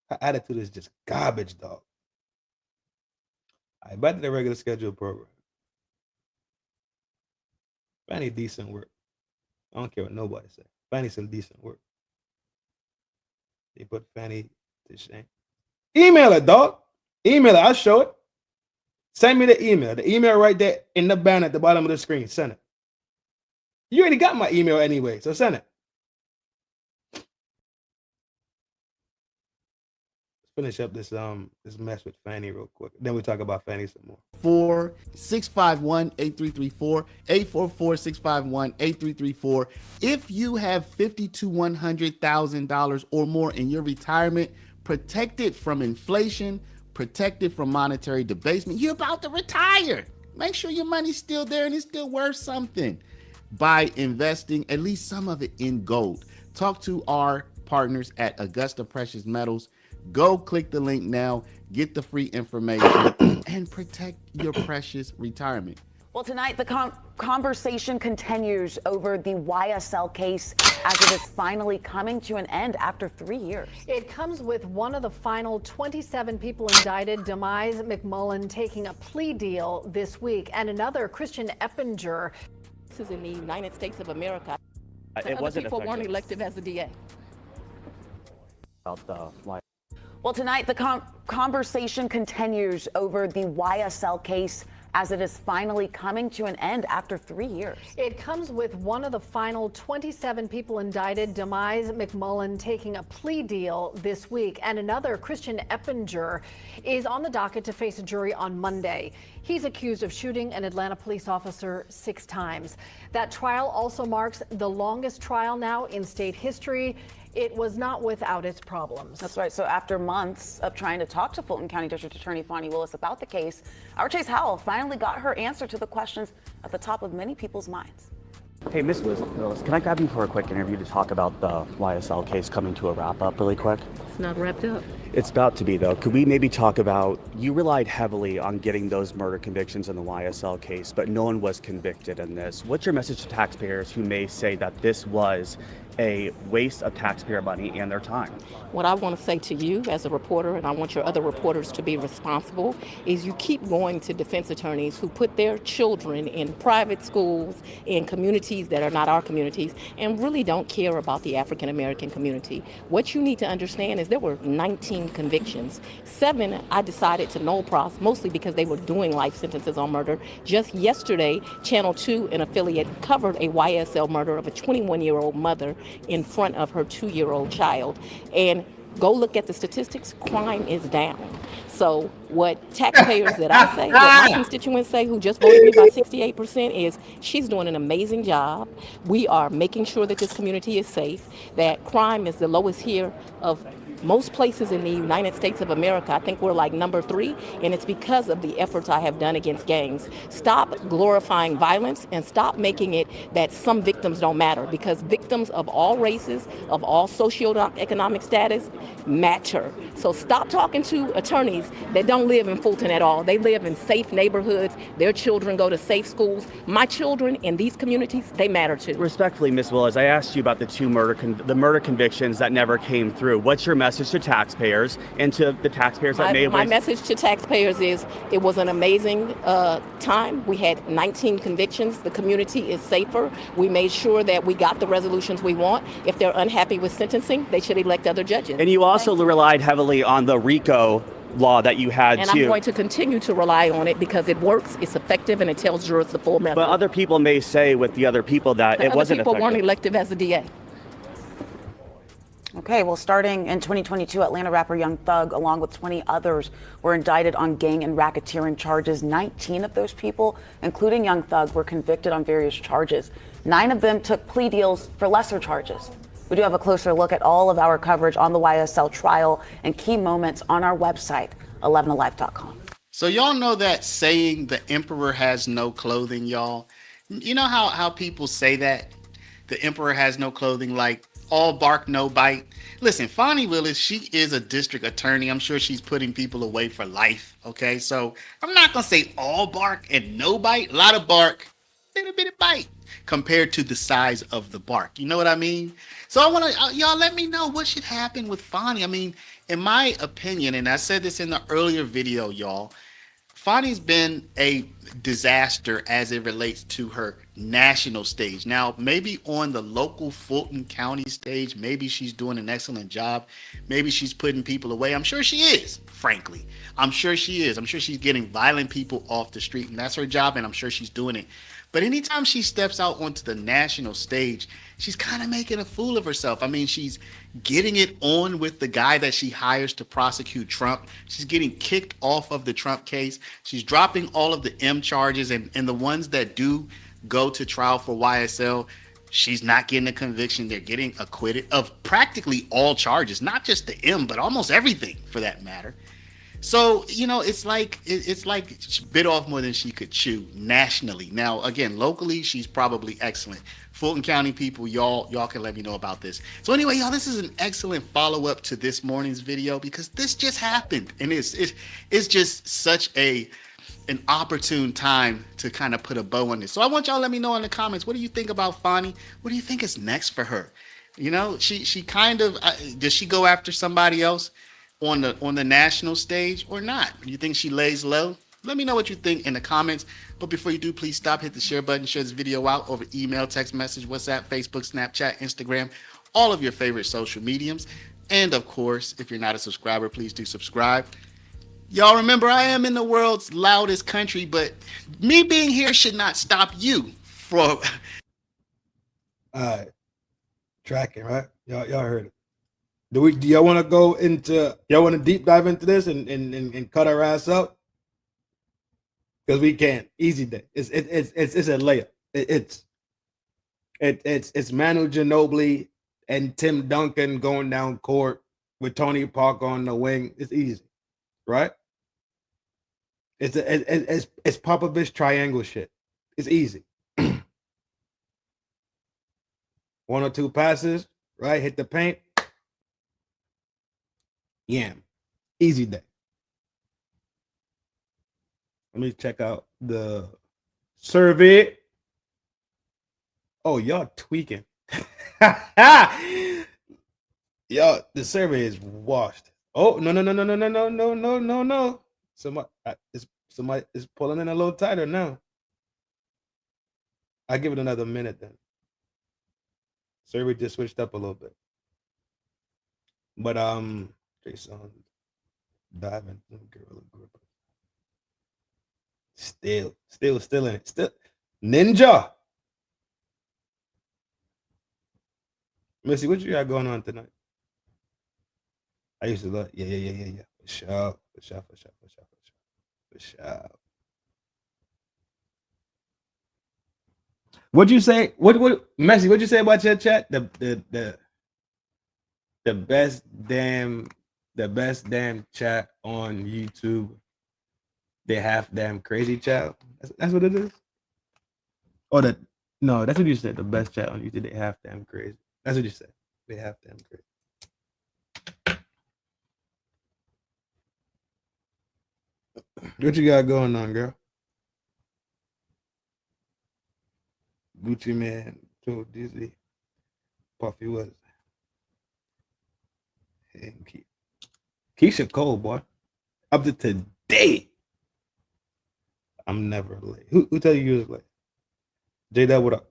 S1: Her attitude is just garbage, dog. I back to the regular scheduled program. Fanny decent work. I don't care what nobody say. Fanny some decent work. They put Fanny to shame. Email it, dog. Email it. I'll show it. Send me the email. The email right there in the banner at the bottom of the screen. Send it. You already got my email anyway, so send it. Let's finish up this mess with Fanny real quick. Then we talk about Fanny some more.
S24: 651-8334, 844-651-8334. If you have $50,000 to $100,000 or more in your retirement, protected from inflation, protected from monetary debasement, you're about to retire. Make sure your money's still there and it's still worth something by investing at least some of it in gold. Talk to our partners at Augusta Precious Metals. Go click the link now, get the free information, and protect your precious retirement.
S4: Well, tonight the conversation continues over the YSL case as it is finally coming to an end after 3 years.
S3: It comes with one of the final 27 people indicted, Demise McMullen, taking a plea deal this week, and another, Christian Eppinger.
S2: This is in the United States of America.
S23: It wasn't
S2: people weren't
S23: effective.
S2: elected as a DA.
S23: About the
S4: Well, tonight the conversation continues over the YSL case as it is finally coming to an end after 3 years.
S3: It comes with one of the final 27 people indicted, Demise McMullen, taking a plea deal this week, and another, Christian Eppinger, is on the docket to face a jury on Monday. He's accused of shooting an Atlanta police officer 6 times. That trial also marks the longest trial now in state history. It was not without its problems.
S4: That's right. So after months of trying to talk to Fulton County District Attorney Fonnie Willis about the case, our Chase Howell finally got her answer to the questions at the top of many people's minds.
S23: Hey, Miss Willis, can I grab you for a quick interview to talk about the YSL case coming to a wrap up really quick?
S2: It's not wrapped up.
S23: It's about to be, though. Could we maybe talk about, you relied heavily on getting those murder convictions in the YSL case, but no one was convicted in this. What's your message to taxpayers who may say that this was a waste of taxpayer money and their time?
S2: What I want to say to you as a reporter, and I want your other reporters to be responsible, is you keep going to defense attorneys who put their children in private schools, in communities that are not our communities, and really don't care about the African American community. What you need to understand is there were 19 convictions. 7 I decided to null pros, mostly because they were doing life sentences on murder. Just yesterday, Channel 2, an affiliate, covered a YSL murder of a 21-year-old mother in front of her 2-year-old child. And go look at the statistics, crime is down. So what taxpayers that I say, what my constituents say who just voted me by 68% is she's doing an amazing job. We are making sure that this community is safe, that crime is the lowest here of Most places in the United States of America, I think we're like number 3, and it's because of the efforts I have done against gangs. Stop glorifying violence and stop making it that some victims don't matter, because victims of all races, of all socioeconomic status matter. So stop talking to attorneys that don't live in Fulton at all. They live in safe neighborhoods. Their children go to safe schools. My children in these communities, they matter too.
S23: Respectfully, Ms. Willis, I asked you about the murder convictions that never came through. What's your message to taxpayers and to the taxpayers that may have...
S2: My message to taxpayers is it was an amazing time. We had 19 convictions. The community is safer. We made sure that we got the resolutions we want. If they're unhappy with sentencing, they should elect other judges.
S23: And you also relied heavily on the RICO law that you had
S2: and
S23: too.
S2: I'm going to continue to rely on it because it works, it's effective, and it tells jurors the full message.
S23: But other people may say with the other people that it wasn't effective.
S2: Other people weren't elective as a DA.
S4: Okay, well, starting in 2022, Atlanta rapper Young Thug, along with 20 others, were indicted on gang and racketeering charges. 19 of those people, including Young Thug, were convicted on various charges. 9 of them took plea deals for lesser charges. We do have a closer look at all of our coverage on the YSL trial and key moments on our website, 11alive.com.
S24: So y'all know that saying, the emperor has no clothing, y'all? You know how people say that? The emperor has no clothing, like all bark, no bite. Listen, Fonnie Willis, she is a district attorney. I'm sure she's putting people away for life, okay? So I'm not going to say all bark and no bite. A lot of bark, little bit of bite compared to the size of the bark. You know what I mean? So I want to, y'all let me know what should happen with Fonnie. I mean, in my opinion, and I said this in the earlier video, y'all, Fonnie's been a disaster as it relates to her national stage. Now, maybe on the local Fulton County stage, maybe she's doing an excellent job. Maybe she's putting people away. I'm sure she is, frankly. I'm sure she is. I'm sure she's getting violent people off the street, and that's her job, and I'm sure she's doing it. But anytime she steps out onto the national stage, she's kind of making a fool of herself. I mean, she's getting it on with the guy that she hires to prosecute Trump. She's getting kicked off of the Trump case. She's dropping all of the M charges, and the ones that do go to trial for YSL, she's not getting a conviction. They're getting acquitted of practically all charges, not just the M, but almost everything for that matter. So, you know, it's like she bit off more than she could chew nationally. Now, again, locally, she's probably excellent. Fulton County people, y'all can let me know about this. So anyway, y'all, this is an excellent follow-up to this morning's video because this just happened. And it's just such an opportune time to kind of put a bow on this. So I want y'all to let me know in the comments, what do you think about Fonnie? What do you think is next for her? You know, she kind of, does she go after somebody else on the national stage or not? Do you think she lays low? Let me know what you think in the comments. But before you do, please stop, hit the share button, share this video out over email, text message, WhatsApp, Facebook, Snapchat, Instagram, all of your favorite social mediums. And of course, if you're not a subscriber, please do subscribe. Y'all remember, I am in the world's loudest country, but me being here should not stop you from...
S1: Tracking, right? Y'all heard it. Do y'all want to go into, y'all want to deep dive into this and cut our ass up? Because we can. Easy day. It's a layup. It's Manu Ginobili and Tim Duncan going down court with Tony Parker on the wing. It's easy, right? It's Popovich triangle shit. It's easy. 1 or 2 passes, right? Hit the paint. Yam. Easy day. Let me check out the survey. Oh, y'all tweaking. Y'all, the survey is washed. Oh, no. Somebody is pulling in a little tighter now. I'll give it another minute then. Survey just switched up a little bit. But Jason diving Gorilla Grip. Still in it. Still Ninja. Missy, what you got going on tonight? I used to love, yeah. For sure. What'd you say? What Messi, what'd you say about your chat? The The best damn chat on YouTube. They half damn crazy chat. That's what it is. Or no, that's what you said. The best chat on YouTube. They half damn crazy. That's what you said. They half damn crazy. What you got going on, girl? Gucci Man, too dizzy. Puffy was. And Keisha Cole, boy. Up to today. I'm never late. Who tell you was late? J-Dub, what up?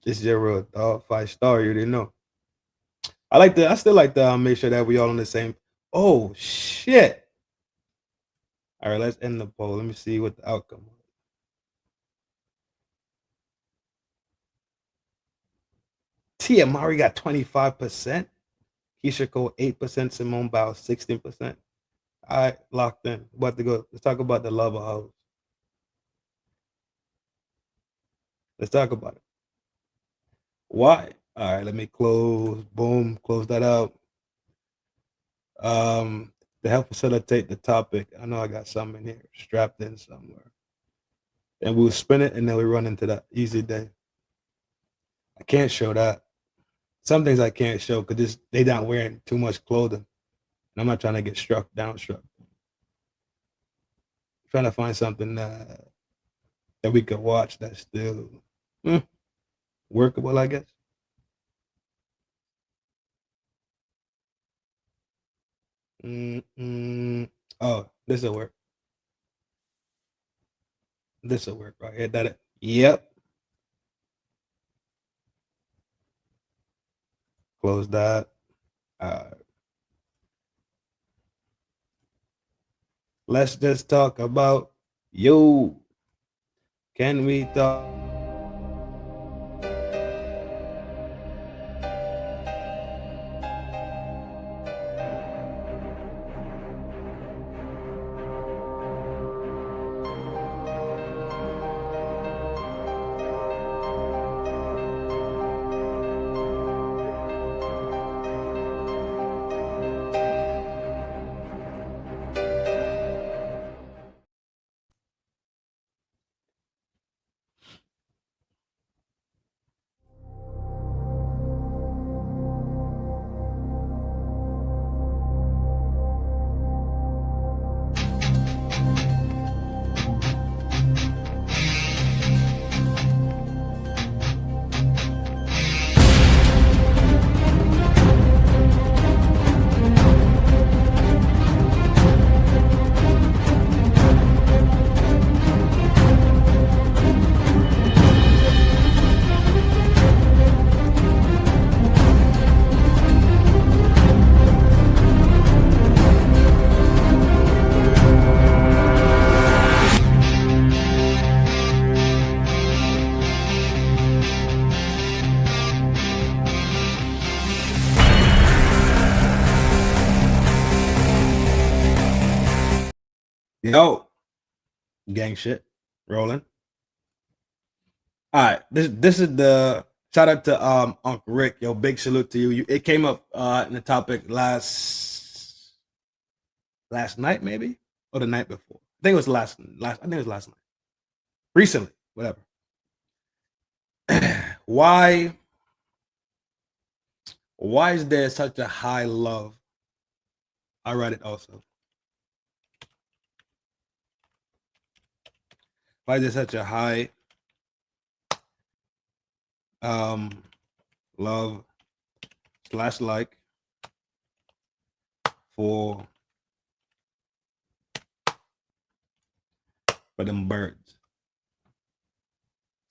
S1: This is your real dog. 5-star, you didn't know. I still like to make sure that we all on the same. Oh, shit. All right, let's end the poll. Let me see what the outcome was. Tia Mowry got 25%. Keisha Cole 8%. Simone Biles 16%. All right, locked in. About to go. Let's talk about the lover house. Let's talk about it. Why? All right, let me close. Boom, close that out. To help facilitate the topic, I know I got something in here strapped in somewhere. And we'll spin it and then we run into that easy day. I can't show that. Some things I can't show because they not wearing too much clothing. And I'm not trying to get struck. I'm trying to find something that we could watch that's still workable, I guess. Oh, this will work. This will work right here. That yep. Close that. Let's just talk about you. Can we talk? Yo, gang shit, rolling. All right, this is the shout out to Uncle Rick. Yo, big salute to you. It came up in the topic last night, maybe, or the night before. I think it was last. I think it was last night. Recently, whatever. Why is there such a high love? I read it also. Why is there such a high love / like for them birds?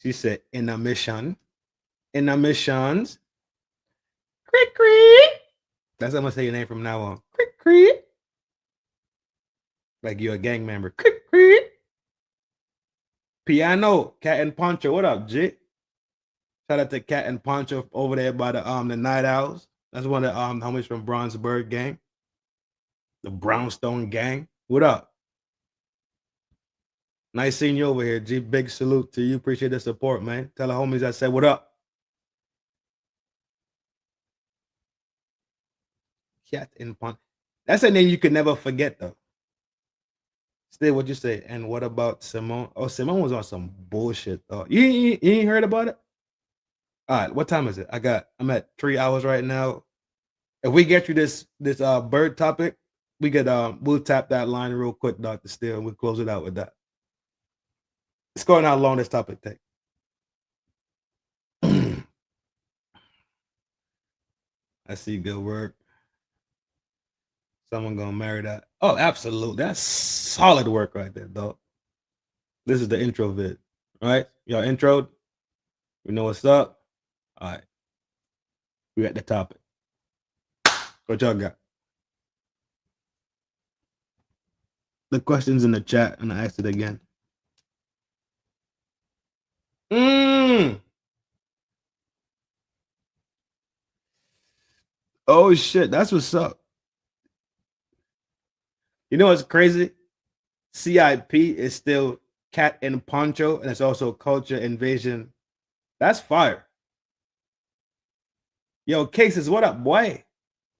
S1: She said in a missions, creak creak. That's how I'm gonna say your name from now on. Creak creak. Like you're a gang member. Creak creak. Piano, Cat and Poncho. What up, G? Shout out to Cat and Poncho over there by the Night Owls. That's one of the homies from Bronzeburg gang. The Brownstone gang. What up? Nice seeing you over here, G. Big salute to you. Appreciate the support, man. Tell the homies I said what up. Cat in Pond. That's a name you could never forget, though. Still, what you say? And what about Simone? Oh, Simone was on some bullshit, though. You ain't heard about it? All right, what time is it? I'm at 3 hours right now. If we get through this bird topic, we'll tap that line real quick, Dr. Steele, and we'll close it out with that. It's going how long this topic take. I see good work. Someone gonna marry that. Oh, absolutely. That's solid work right there, dog. This is the intro vid, right? Y'all introed. We know what's up. All right. We at the topic. What y'all got? The question's in the chat, and I asked it again. Oh shit, that's what's up. You know what's crazy? CIP is still Cat in Poncho, and it's also Culture Invasion. That's fire. Yo, Cases, what up, boy?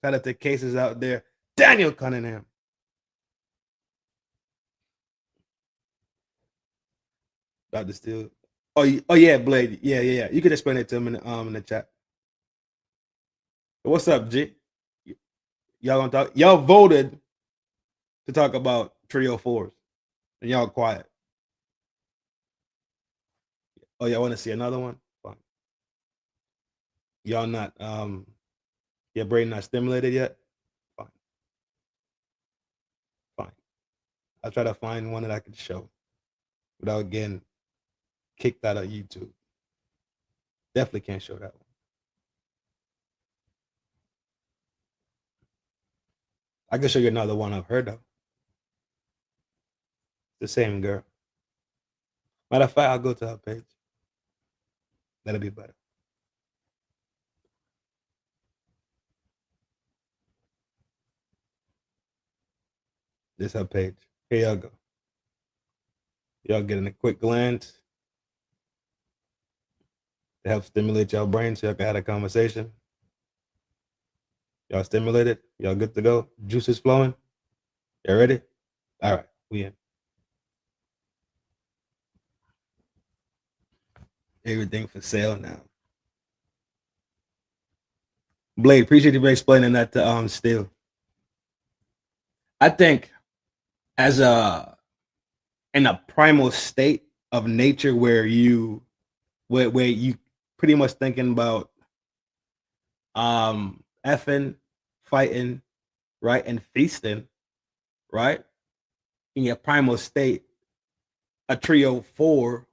S1: Shout out to Cases out there. Daniel Cunningham. Dr. Steele. Oh yeah, Blade. Yeah. You can explain it to him in the chat. What's up, G? Y'all gonna talk? Y'all voted to talk about Trio 4s, and y'all quiet. Oh, y'all want to see another one? Fine. Y'all not your brain not stimulated yet? Fine. I'll try to find one that I could show without getting kicked out of YouTube. Definitely can't show that one. I can show you another one I've heard of. The same girl. Matter of fact, I'll go to her page. That'll be better. This her page. Here y'all go. Y'all getting a quick glance to help stimulate y'all brain so y'all can have a conversation. Y'all stimulated? Y'all good to go? Juices flowing? Y'all ready? All right, we in. Everything for sale now. Blade, appreciate you for explaining that to Steele. I think as in a primal state of nature where you pretty much thinking about effing, fighting, right, and feasting, right? In your primal state, a trio 4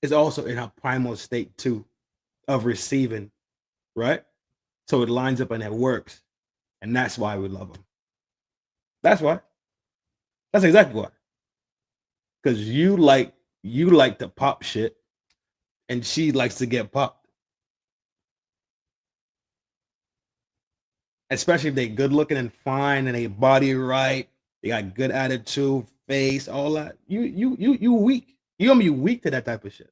S1: is also in a primal state too of receiving, right? So it lines up and it works, and that's why we love them. That's why. That's exactly why. Because you like to pop shit, and she likes to get popped. Especially if they good looking and fine and they body right, they got good attitude, face, all that. You weak. You gonna be weak to that type of shit.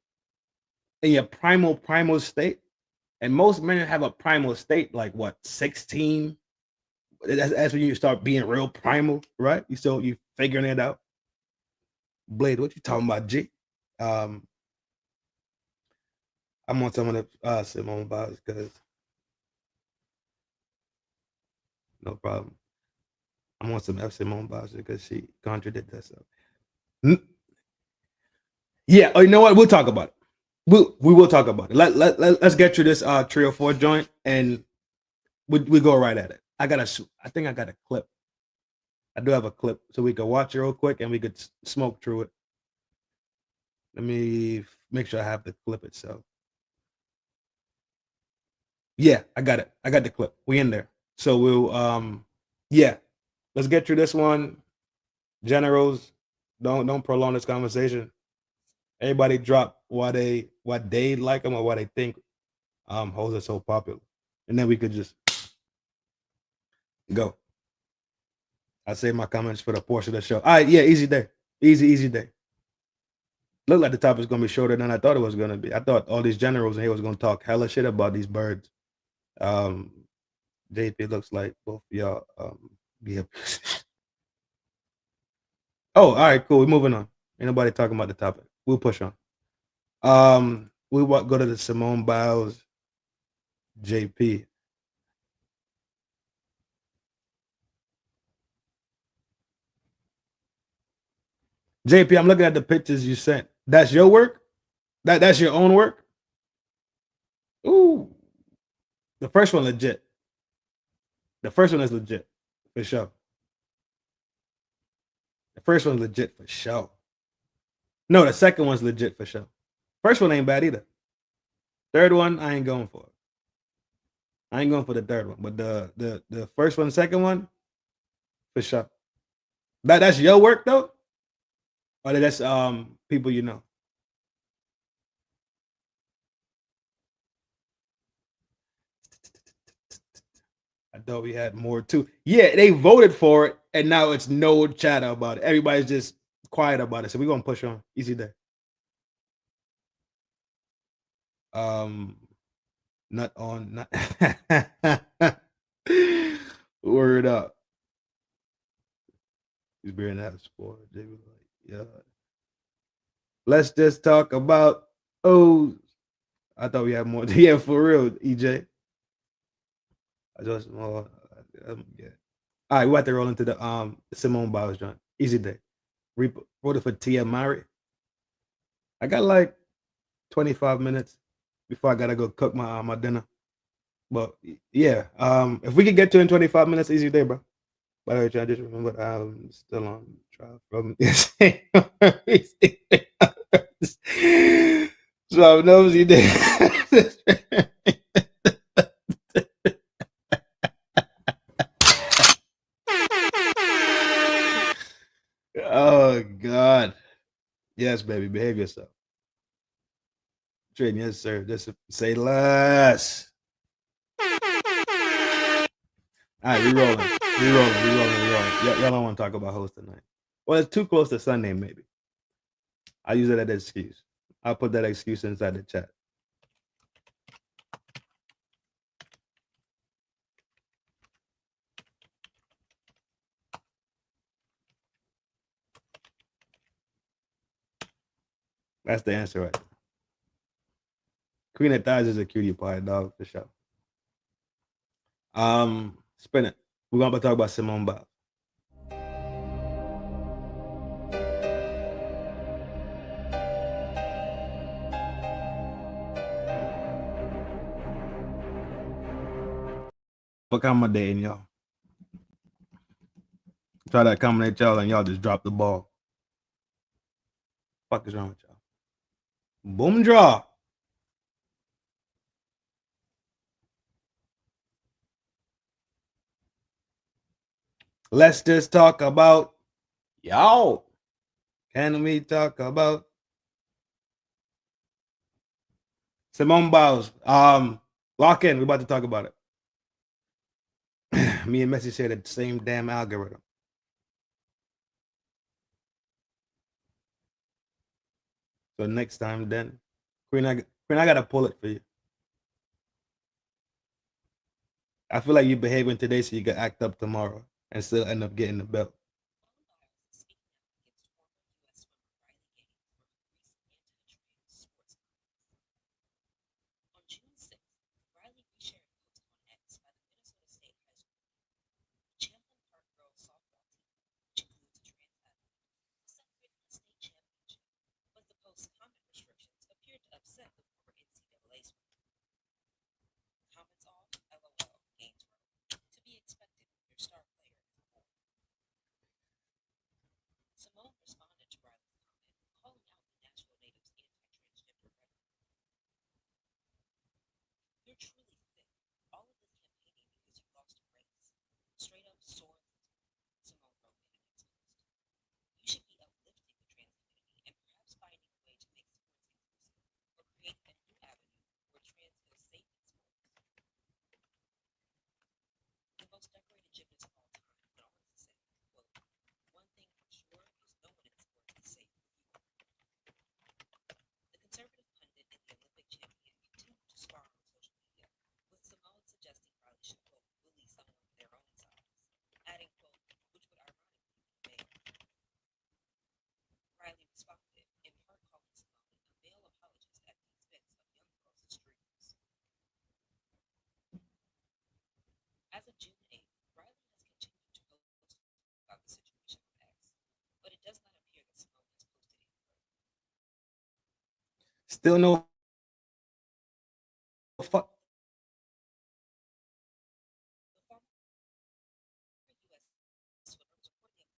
S1: In your primal state. And most men have a primal state like what, 16? That's when you start being real primal, right? You figuring it out. Blade, what you talking about, G? I'm on some of the Simone Biles because no problem. I'm on some Simone Biles because she contradicted herself. Yeah, oh, you know what? We'll talk about it. We will talk about it. Let's get through this 3 or 4 joint, and we go right at it. I think I got a clip. I do have a clip, so we can watch it real quick, and we could smoke through it. Let me make sure I have the clip itself. Yeah, I got it. I got the clip. We in there. So we'll yeah. Let's get through this one. Generals, don't prolong this conversation. Everybody drop why they like them or why they think hoes are so popular. And then we could just go. I save my comments for the portion of the show. All right, yeah, easy day. Easy day. Looked like the topic's gonna be shorter than I thought it was gonna be. I thought all these generals in here was gonna talk hella shit about these birds. JP looks like both of y'all be a Oh, all right, cool. We're moving on. Ain't nobody talking about the topic. We'll push on. We go to the Simone Biles JP. JP, I'm looking at the pictures you sent. That's your work? That's your own work? Ooh. The first one legit. The first one is legit, for sure. The first one's legit for sure. No, the second one's legit for sure. First one ain't bad either. Third one, I ain't going for it. I ain't going for the third one, but the first one, second one, for sure. That's your work though, or that's people you know. I thought we had more too. Yeah, they voted for it, and now it's no chatter about it. Everybody's just quiet about it. So we're gonna push on. Easy day. Not on. Not word up. He's bearing that sport. They were like, yeah. Let's just talk about. Oh, I thought we had more. Yeah, for real, EJ. I just more. Yeah. All right, we about to roll into the Simone Biles joint. Easy day. Voted for Tia Mowry. I got like 25 minutes before I gotta go cook my dinner. But yeah, if we could get to in 25 minutes, easy day, bro. By the way, I just remembered I'm still on trial from so nosy day. Oh God. Yes, baby, behave yourself. Trin, yes, sir. Just say less. All right, we rolling. Y'all don't want to talk about host tonight. Well, it's too close to Sunday, maybe. I use it as an excuse. I'll put that excuse inside the chat. That's the answer right there. Queen of Thighs is a cutie pie, dog, for sure. Spin it. We're going to talk about Simone Biles. Accommodating y'all. Try to accommodate y'all and y'all just drop the ball. Fuck is wrong with y'all? Boom draw. Let's just talk about y'all. Can we talk about Simone Biles? Lock in. We're about to talk about it. Me and Messi share the same damn algorithm. So next time, then, Queen, I gotta pull it for you. I feel like you're behaving today, so you can act up tomorrow and still end up getting the belt. Still no fuck.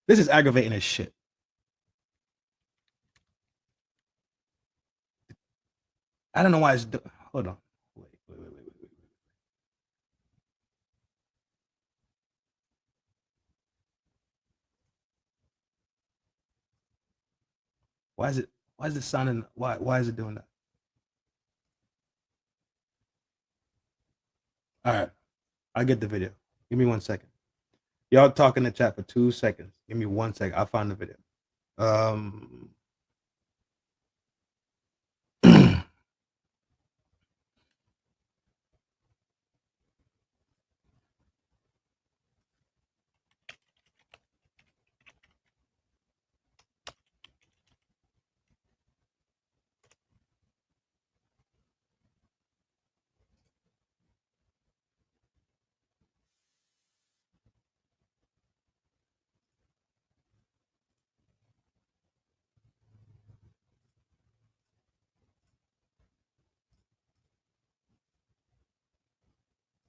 S1: This is aggravating as shit. I don't know why it's. Hold on. Wait. Why is it? Why is it sounding? Why is it doing that? All right, I get the video. Give me 1 second. Y'all talk in the chat for 2 seconds. Give me 1 second. I'll find the video.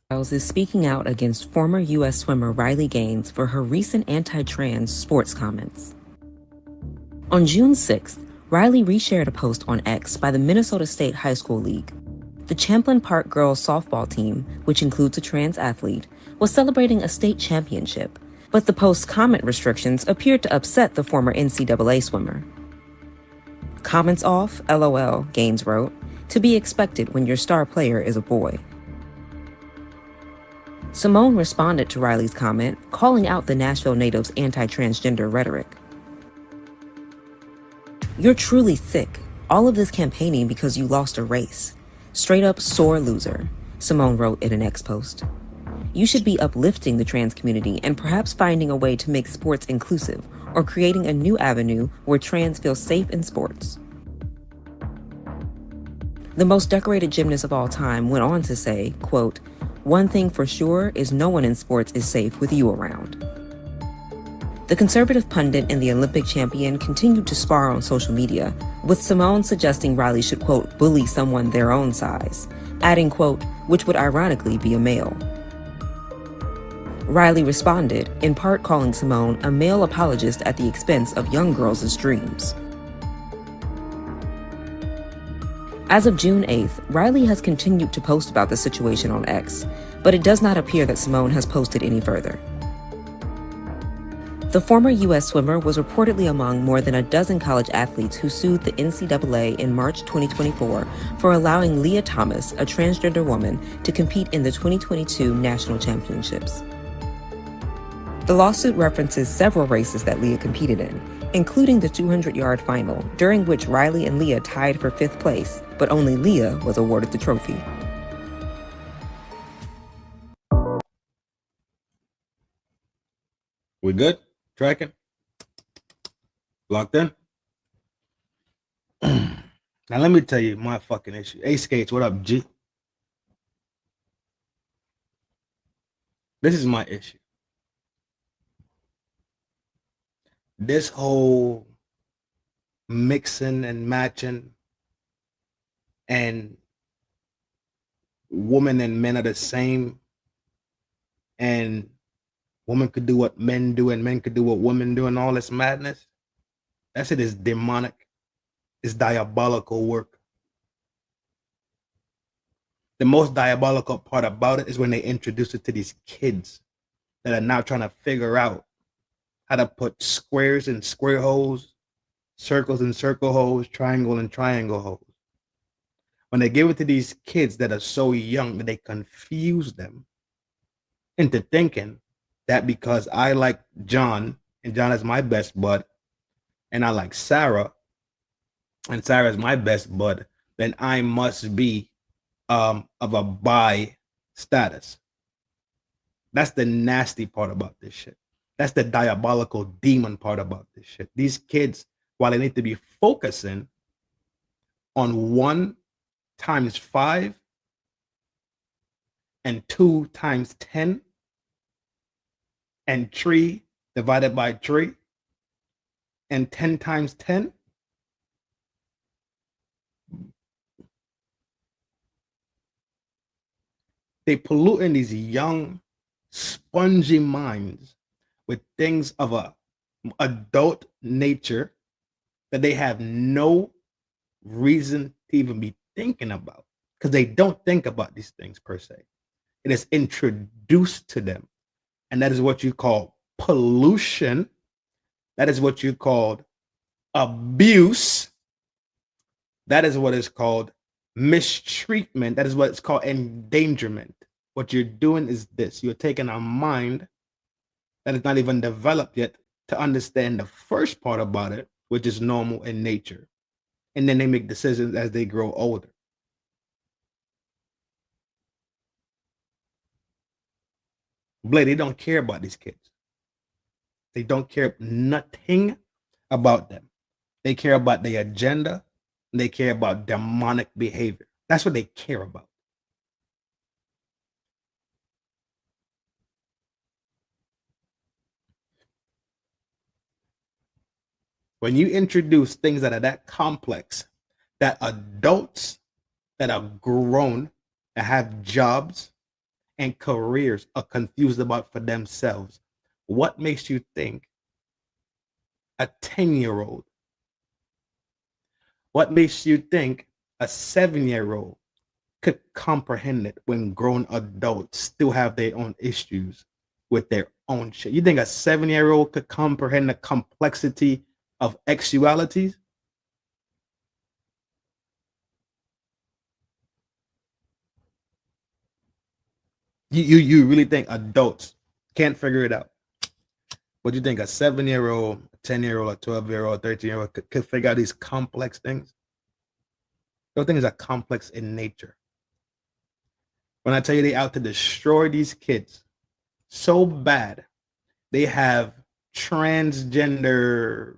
S5: Is speaking out against former U.S. swimmer Riley Gaines for her recent anti-trans sports comments. On June 6th, Riley reshared a post on X by the Minnesota State High School League. The Champlin Park girls softball team, which includes a trans athlete, was celebrating a state championship, but the post's comment restrictions appeared to upset the former NCAA swimmer. Comments off, LOL, Gaines wrote, to be expected when your star player is a boy. Simone responded to Riley's comment, calling out the Nashville native's anti-transgender rhetoric. You're truly sick. All of this campaigning because you lost a race. Straight up sore loser, Simone wrote in an X post. You should be uplifting the trans community and perhaps finding a way to make sports inclusive or creating a new avenue where trans feel safe in sports. The most decorated gymnast of all time went on to say, quote, one thing for sure is no one in sports is safe with you around. The conservative pundit and the Olympic champion continued to spar on social media, with Simone suggesting Riley should, quote, bully someone their own size, adding, quote, which would ironically be a male. Riley responded, in part calling Simone a male apologist at the expense of young girls' dreams. As of June 8th, Riley has continued to post about the situation on X, but it does not appear that Simone has posted any further. The former U.S. swimmer was reportedly among more than a dozen college athletes who sued the NCAA in March 2024 for allowing Leah Thomas, a transgender woman, to compete in the 2022 national championships. The lawsuit references several races that Leah competed in, including the 200-yard final, during which Riley and Leah tied for 5th place, but only Leah was awarded the trophy.
S1: We good? Tracking? Locked in? Now let me tell you my fucking issue. SHxTS, what up, G? This is my issue. This whole mixing and matching and women and men are the same and women could do what men do and men could do what women do and all this madness. That shit is demonic. It's diabolical work. The most diabolical part about it is when they introduce it to these kids that are now trying to figure out how to put squares in square holes, circles in circle holes, triangle in triangle holes. When they give it to these kids that are so young that they confuse them into thinking that because I like John and John is my best bud, and I like Sarah and Sarah is my best bud, then I must be of a bi status. That's the nasty part about this shit. That's the diabolical demon part about this shit. These kids, while they need to be focusing on 1 times 5 and 2 times 10 and 3 divided by 3 and 10 times 10, They polluting these young, spongy minds with things of a adult nature that they have no reason to even be thinking about, because they don't think about these things per se. It is introduced to them, and that is what you call pollution. That is what you call abuse. That is what is called mistreatment. That is what it's called endangerment. What you're doing is this: you're taking a mind that is not even developed yet to understand the first part about it, which is normal in nature. And then they make decisions as they grow older. Blade, they don't care about these kids. They don't care nothing about them. They care about the agenda, and they care about demonic behavior. That's what they care about. When you introduce things that are that complex, that adults that are grown and have jobs and careers are confused about for themselves, what makes you think a 10-year-old, what makes you think a 7-year-old could comprehend it when grown adults still have their own issues with their own shit? You think a 7-year-old could comprehend the complexity of sexualities? You really think adults can't figure it out? But you think a 7-year-old, 10-year-old, a 12-year-old, 13-year-old could figure out these complex things? Those things are complex in nature. When I tell you they out to destroy these kids so bad, they have transgender,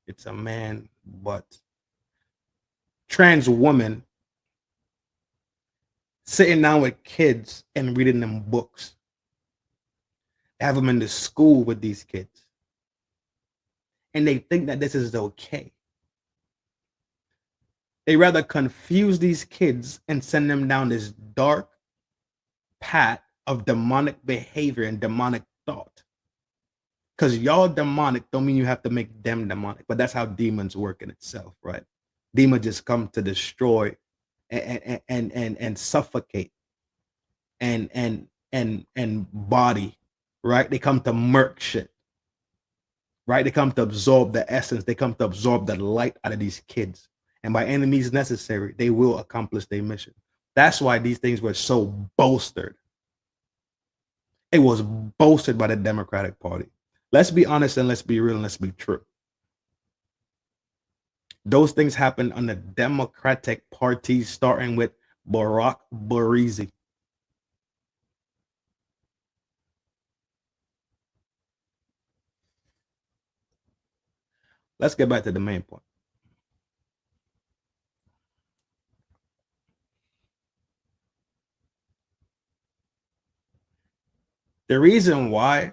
S1: it's a man, but trans woman sitting down with kids and reading them books. Have them in the school with these kids. And they think that this is okay. They rather confuse these kids and send them down this dark path of demonic behavior and demonic thought. Because y'all demonic don't mean you have to make them demonic, but that's how demons work in itself, right? Demons just come to destroy and suffocate and body, right? They come to murk shit, right? They come to absorb the essence. They come to absorb the light out of these kids. And by any means necessary, they will accomplish their mission. That's why these things were so bolstered. It was bolstered by the Democratic Party. Let's be honest and let's be real and let's be true. Those things happened on the Democratic Party, starting with Barack Obama. Let's get back to the main point. The reason why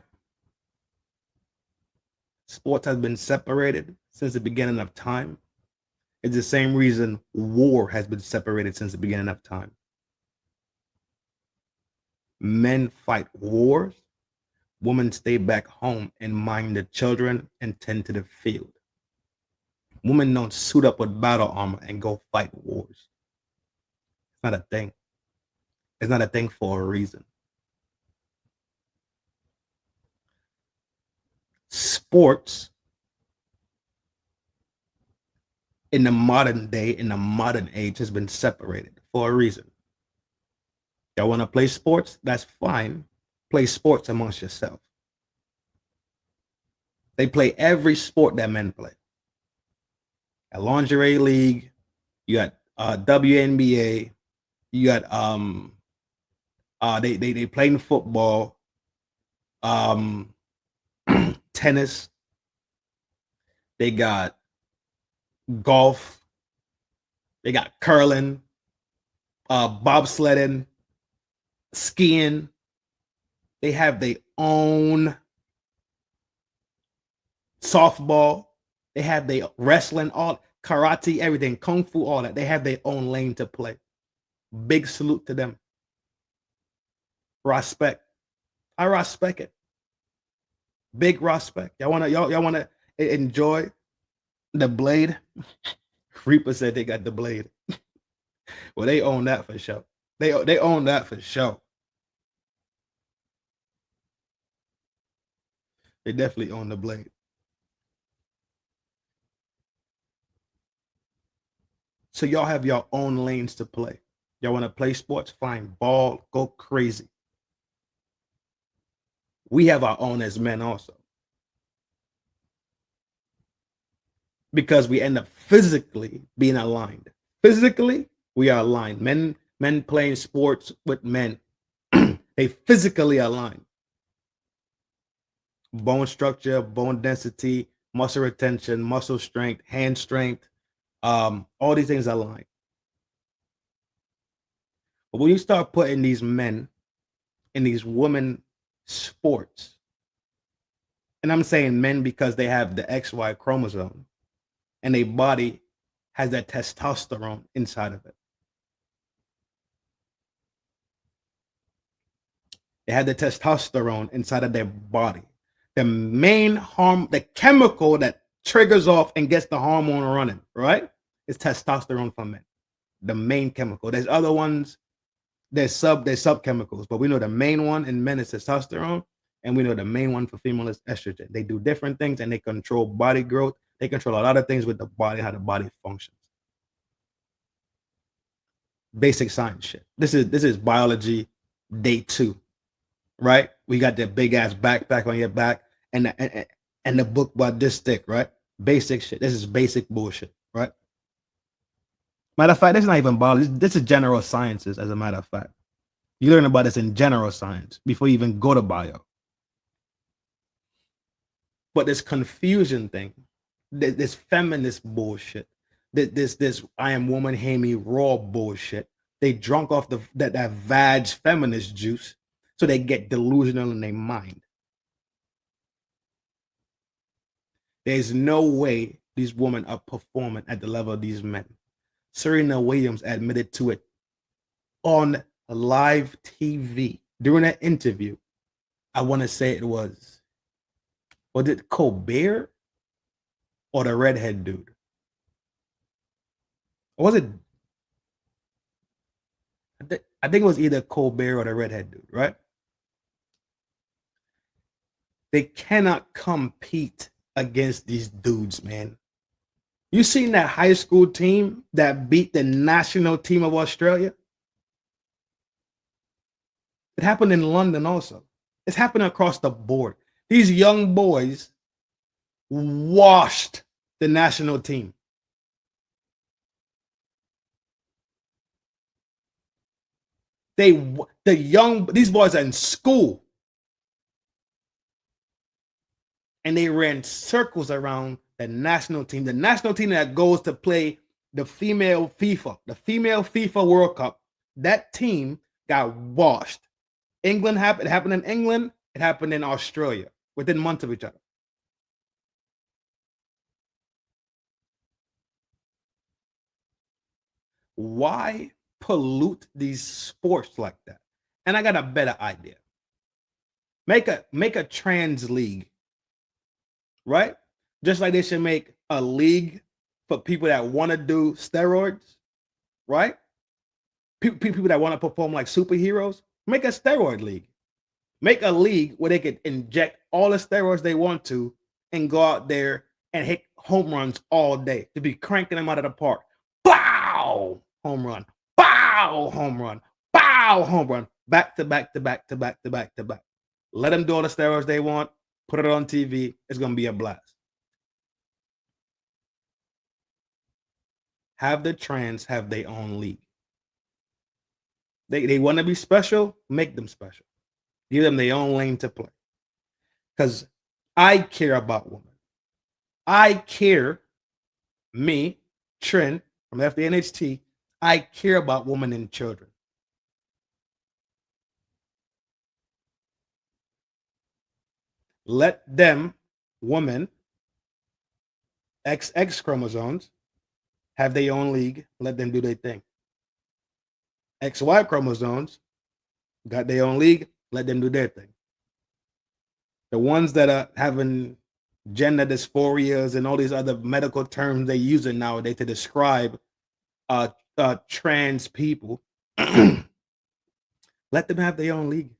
S1: sports has been separated since the beginning of time is the same reason war has been separated since the beginning of time. Men fight wars, women stay back home and mind the children and tend to the field. Women don't suit up with battle armor and go fight wars. It's not a thing. It's not a thing for a reason. Sports in the modern day, in the modern age, has been separated for a reason. Y'all want to play sports? That's fine. Play sports amongst yourself. They play every sport that men play. A lingerie league, you got WNBA, you got they playing football, tennis, they got golf, they got curling, bobsledding, skiing. They have their own softball. They have their wrestling, all karate, everything, kung fu, all that. They have their own lane to play. Big salute to them. Respect. I respect it. Big respect. Y'all wanna enjoy the blade? Reaper said they got the blade. Well, they own that for sure. They own that for sure. They definitely own the blade. So y'all have your own lanes to play. Y'all want to play sports? Fine. Ball, go crazy. We have our own as men also. Because we end up physically being aligned. Physically, we are aligned. Men playing sports with men. They physically align. Bone structure, bone density, muscle retention, muscle strength, hand strength, all these things align. But when you start putting these men in these women sports, and I'm saying men because they have the XY chromosome and their body has that testosterone inside of it. They have the testosterone inside of their body. The main the chemical that triggers off and gets the hormone running, right? Is testosterone for men. The main chemical. There's other ones, there's sub chemicals, but we know the main one in men is testosterone, and we know the main one for female is estrogen. They do different things and they control body growth. They control a lot of things with the body, how the body functions. Basic science shit. This is biology day 2, right? We got that big ass backpack on your back and the book about this thick, right? Basic shit. This is basic bullshit, right? Matter of fact, this is not even biology. This is general sciences, as a matter of fact. You learn about this in general science before you even go to bio. But this confusion thing, this feminist bullshit, this I am woman, hear me raw bullshit. They drunk off that vag feminist juice, so they get delusional in their mind. There's no way these women are performing at the level of these men. Serena Williams admitted to it on live TV during an interview. I want to say it was it Colbert or the redhead dude? Or was it? I think it was either Colbert or the redhead dude, right? They cannot compete against these dudes, man. You seen that high school team that beat the national team of Australia? It happened in London also. It's happening across the board. These young boys washed the national team. These boys are in school. And they ran circles around the national team that goes to play the female FIFA World Cup. That team got washed. It happened in England, it happened in Australia within months of each other. Why pollute these sports like that? And I got a better idea. Make a trans league. Right? Just like they should make a league for people that want to do steroids, right? People that want to perform like superheroes, make a steroid league. Make a league where they could inject all the steroids they want to and go out there and hit home runs all day to be cranking them out of the park. Bow! Home run. Bow! Home run. Bow! Home run. Back to back to back to back to back to back. Let them do all the steroids they want. Put it on TV. It's going to be a blast. Have the trans have their own league. They want to be special, make them special. Give them their own lane to play. Because I care about women. I care, me, Trin, from FDNHT, I care about women and children. Let them, women, XX chromosomes, have their own league. Let them do their thing. XY chromosomes got their own league, let them do their thing. The ones that are having gender dysphorias and all these other medical terms they use it nowadays to describe trans people, let them have their own league.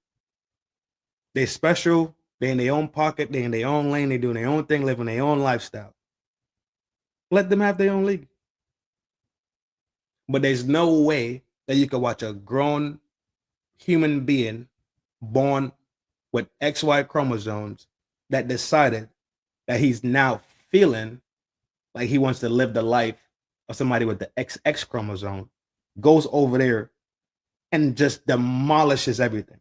S1: They're special. They're in their own pocket. They're in their own lane. They're doing their own thing, living their own lifestyle. Let them have their own league. But there's no way that you can watch a grown human being born with XY chromosomes that decided that he's now feeling like he wants to live the life of somebody with the XX chromosome, goes over there and just demolishes everything.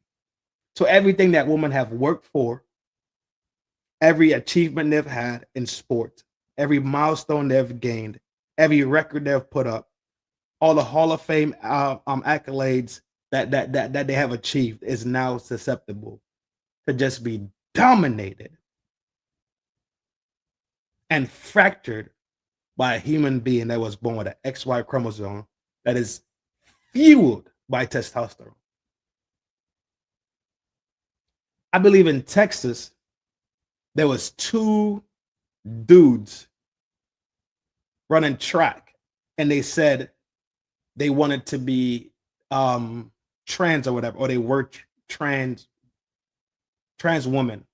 S1: So everything that women have worked for, every achievement they've had in sports, every milestone they've gained, every record they've put up, all the Hall of Fame accolades that they have achieved is now susceptible to just be dominated and fractured by a human being that was born with an XY chromosome that is fueled by testosterone. I believe in Texas, there was 2 dudes running track, and they said they wanted to be trans or whatever, or they were trans women.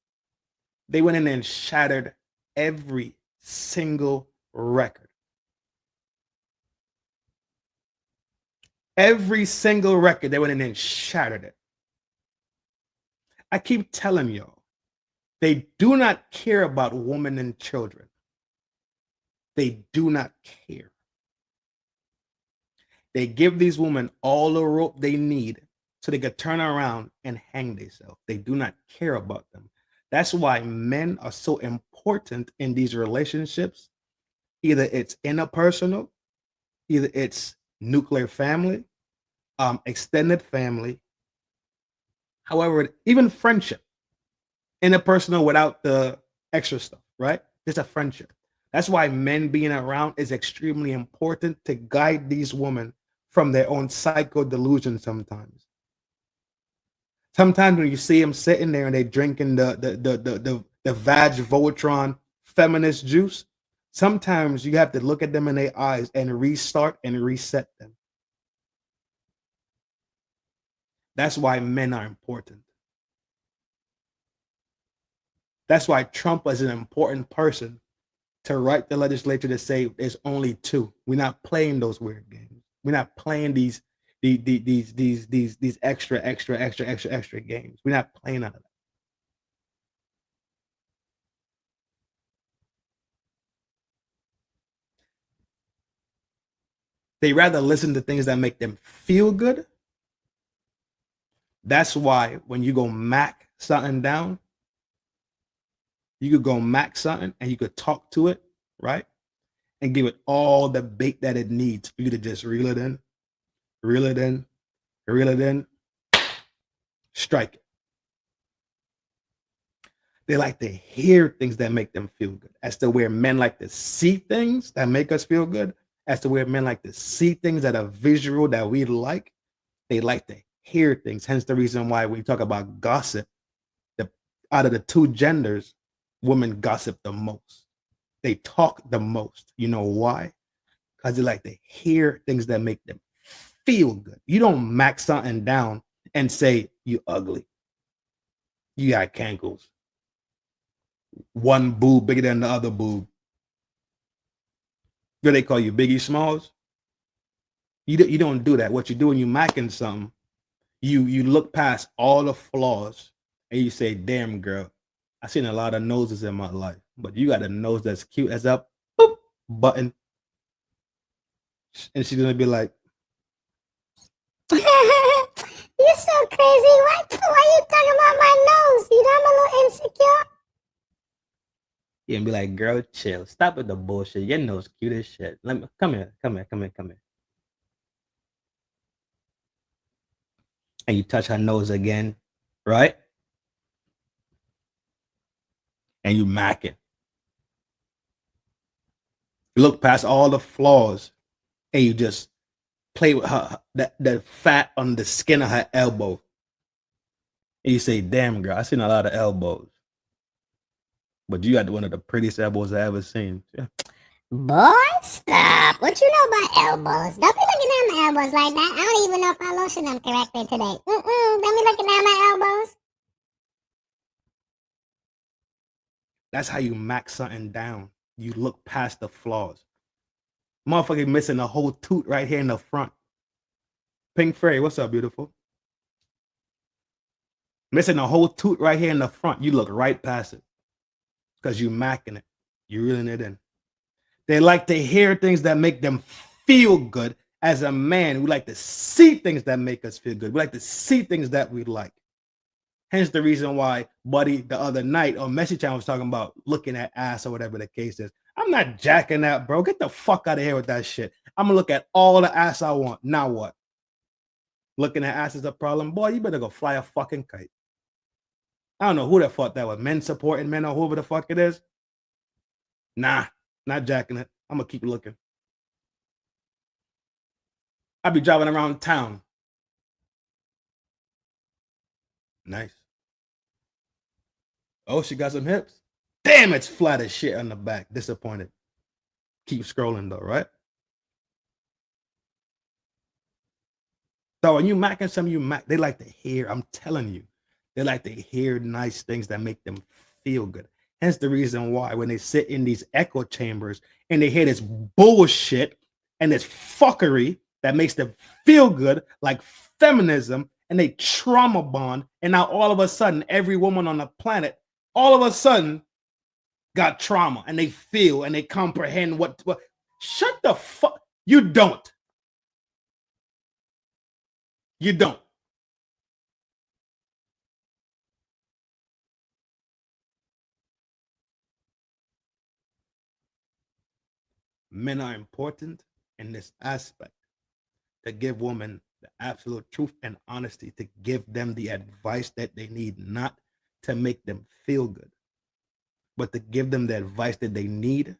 S1: They went in and shattered every single record. Every single record, they went in and shattered it. I keep telling y'all, they do not care about women and children. They do not care. They give these women all the rope they need so they could turn around and hang themselves. They do not care about them. That's why men are so important in these relationships. Either it's interpersonal, either it's nuclear family, extended family, however, even friendship, interpersonal without the extra stuff, right? It's a friendship. That's why men being around is extremely important to guide these women from their own psycho delusion sometimes. Sometimes when you see them sitting there and they drinking the Vag Voltron feminist juice, sometimes you have to look at them in their eyes and restart and reset them. That's why men are important. That's why Trump was an important person to write the legislature to say there's only 2. We're not playing those weird games. We're not playing these extra games. We're not playing none of that. They rather listen to things that make them feel good. That's why when you go mac something down, you could go mac something and you could talk to it, right? And give it all the bait that it needs for you to just reel it in, reel it in, reel it in, strike it. They like to hear things that make them feel good. As to where men like to see things that make us feel good, as to where men like to see things that are visual that we like, they like to hear things. Hence the reason why we talk about gossip, out of the 2 genders, women gossip the most. They talk the most. You know why? Because they like to hear things that make them feel good. You don't max something down and say, you ugly. You got cankles. One boob bigger than the other boob. What they call you, Biggie Smalls? You don't do that. What you do when you macking something, you look past all the flaws and you say, damn girl, I've seen a lot of noses in my life, but you got a nose that's cute as a boop button. And she's gonna be like,
S19: You're so crazy. Why you talking about my nose? You know I'm a little insecure.
S1: you and be like, girl, chill. Stop with the bullshit. Your nose cute as shit. Let me come here. And you touch her nose again, right? And you mack it. You look past all the flaws and you just play with her the fat on the skin of her elbow. And you say, damn girl, I seen a lot of elbows. But you got one of the prettiest elbows I ever seen. Yeah.
S19: Boy, stop. What you know about elbows? Don't be looking at my elbows like that. I don't even know if I lotion them correctly today. Don't be looking at my elbows.
S1: That's how you max something down. You look past the flaws. Motherfucker missing a whole tooth right here in the front. Pink Fairy, what's up, beautiful? Missing a whole tooth right here in the front. You look right past it. Because you macking it. You reeling it in. They like to hear things that make them feel good. As a man, we like to see things that make us feel good. We like to see things that we like. Hence the reason why Buddy the other night on Message Channel was talking about looking at ass or whatever the case is. I'm not jacking that, bro. Get the fuck out of here with that shit. I'm gonna look at all the ass I want. Now what? Looking at ass is a problem? Boy, you better go fly a fucking kite. I don't know who the fuck that was. Men supporting men or whoever the fuck it is. Nah, not jacking it. I'm gonna keep looking. I be driving around town. Nice. Oh, she got some hips. Damn, it's flat as shit on the back. Disappointed. Keep scrolling though, right? So when you macking some, they like to hear, I'm telling you, they like to hear nice things that make them feel good. Hence the reason why when they sit in these echo chambers and they hear this bullshit and this fuckery that makes them feel good, like feminism, and they trauma bond, and now all of a sudden, every woman on the planet, all of a sudden, got trauma, and they feel and they comprehend what shut the fuck. You don't. You don't. Men are important in this aspect to give women the absolute truth and honesty, to give them the advice that they need, not to make them feel good, but to give them the advice that they need,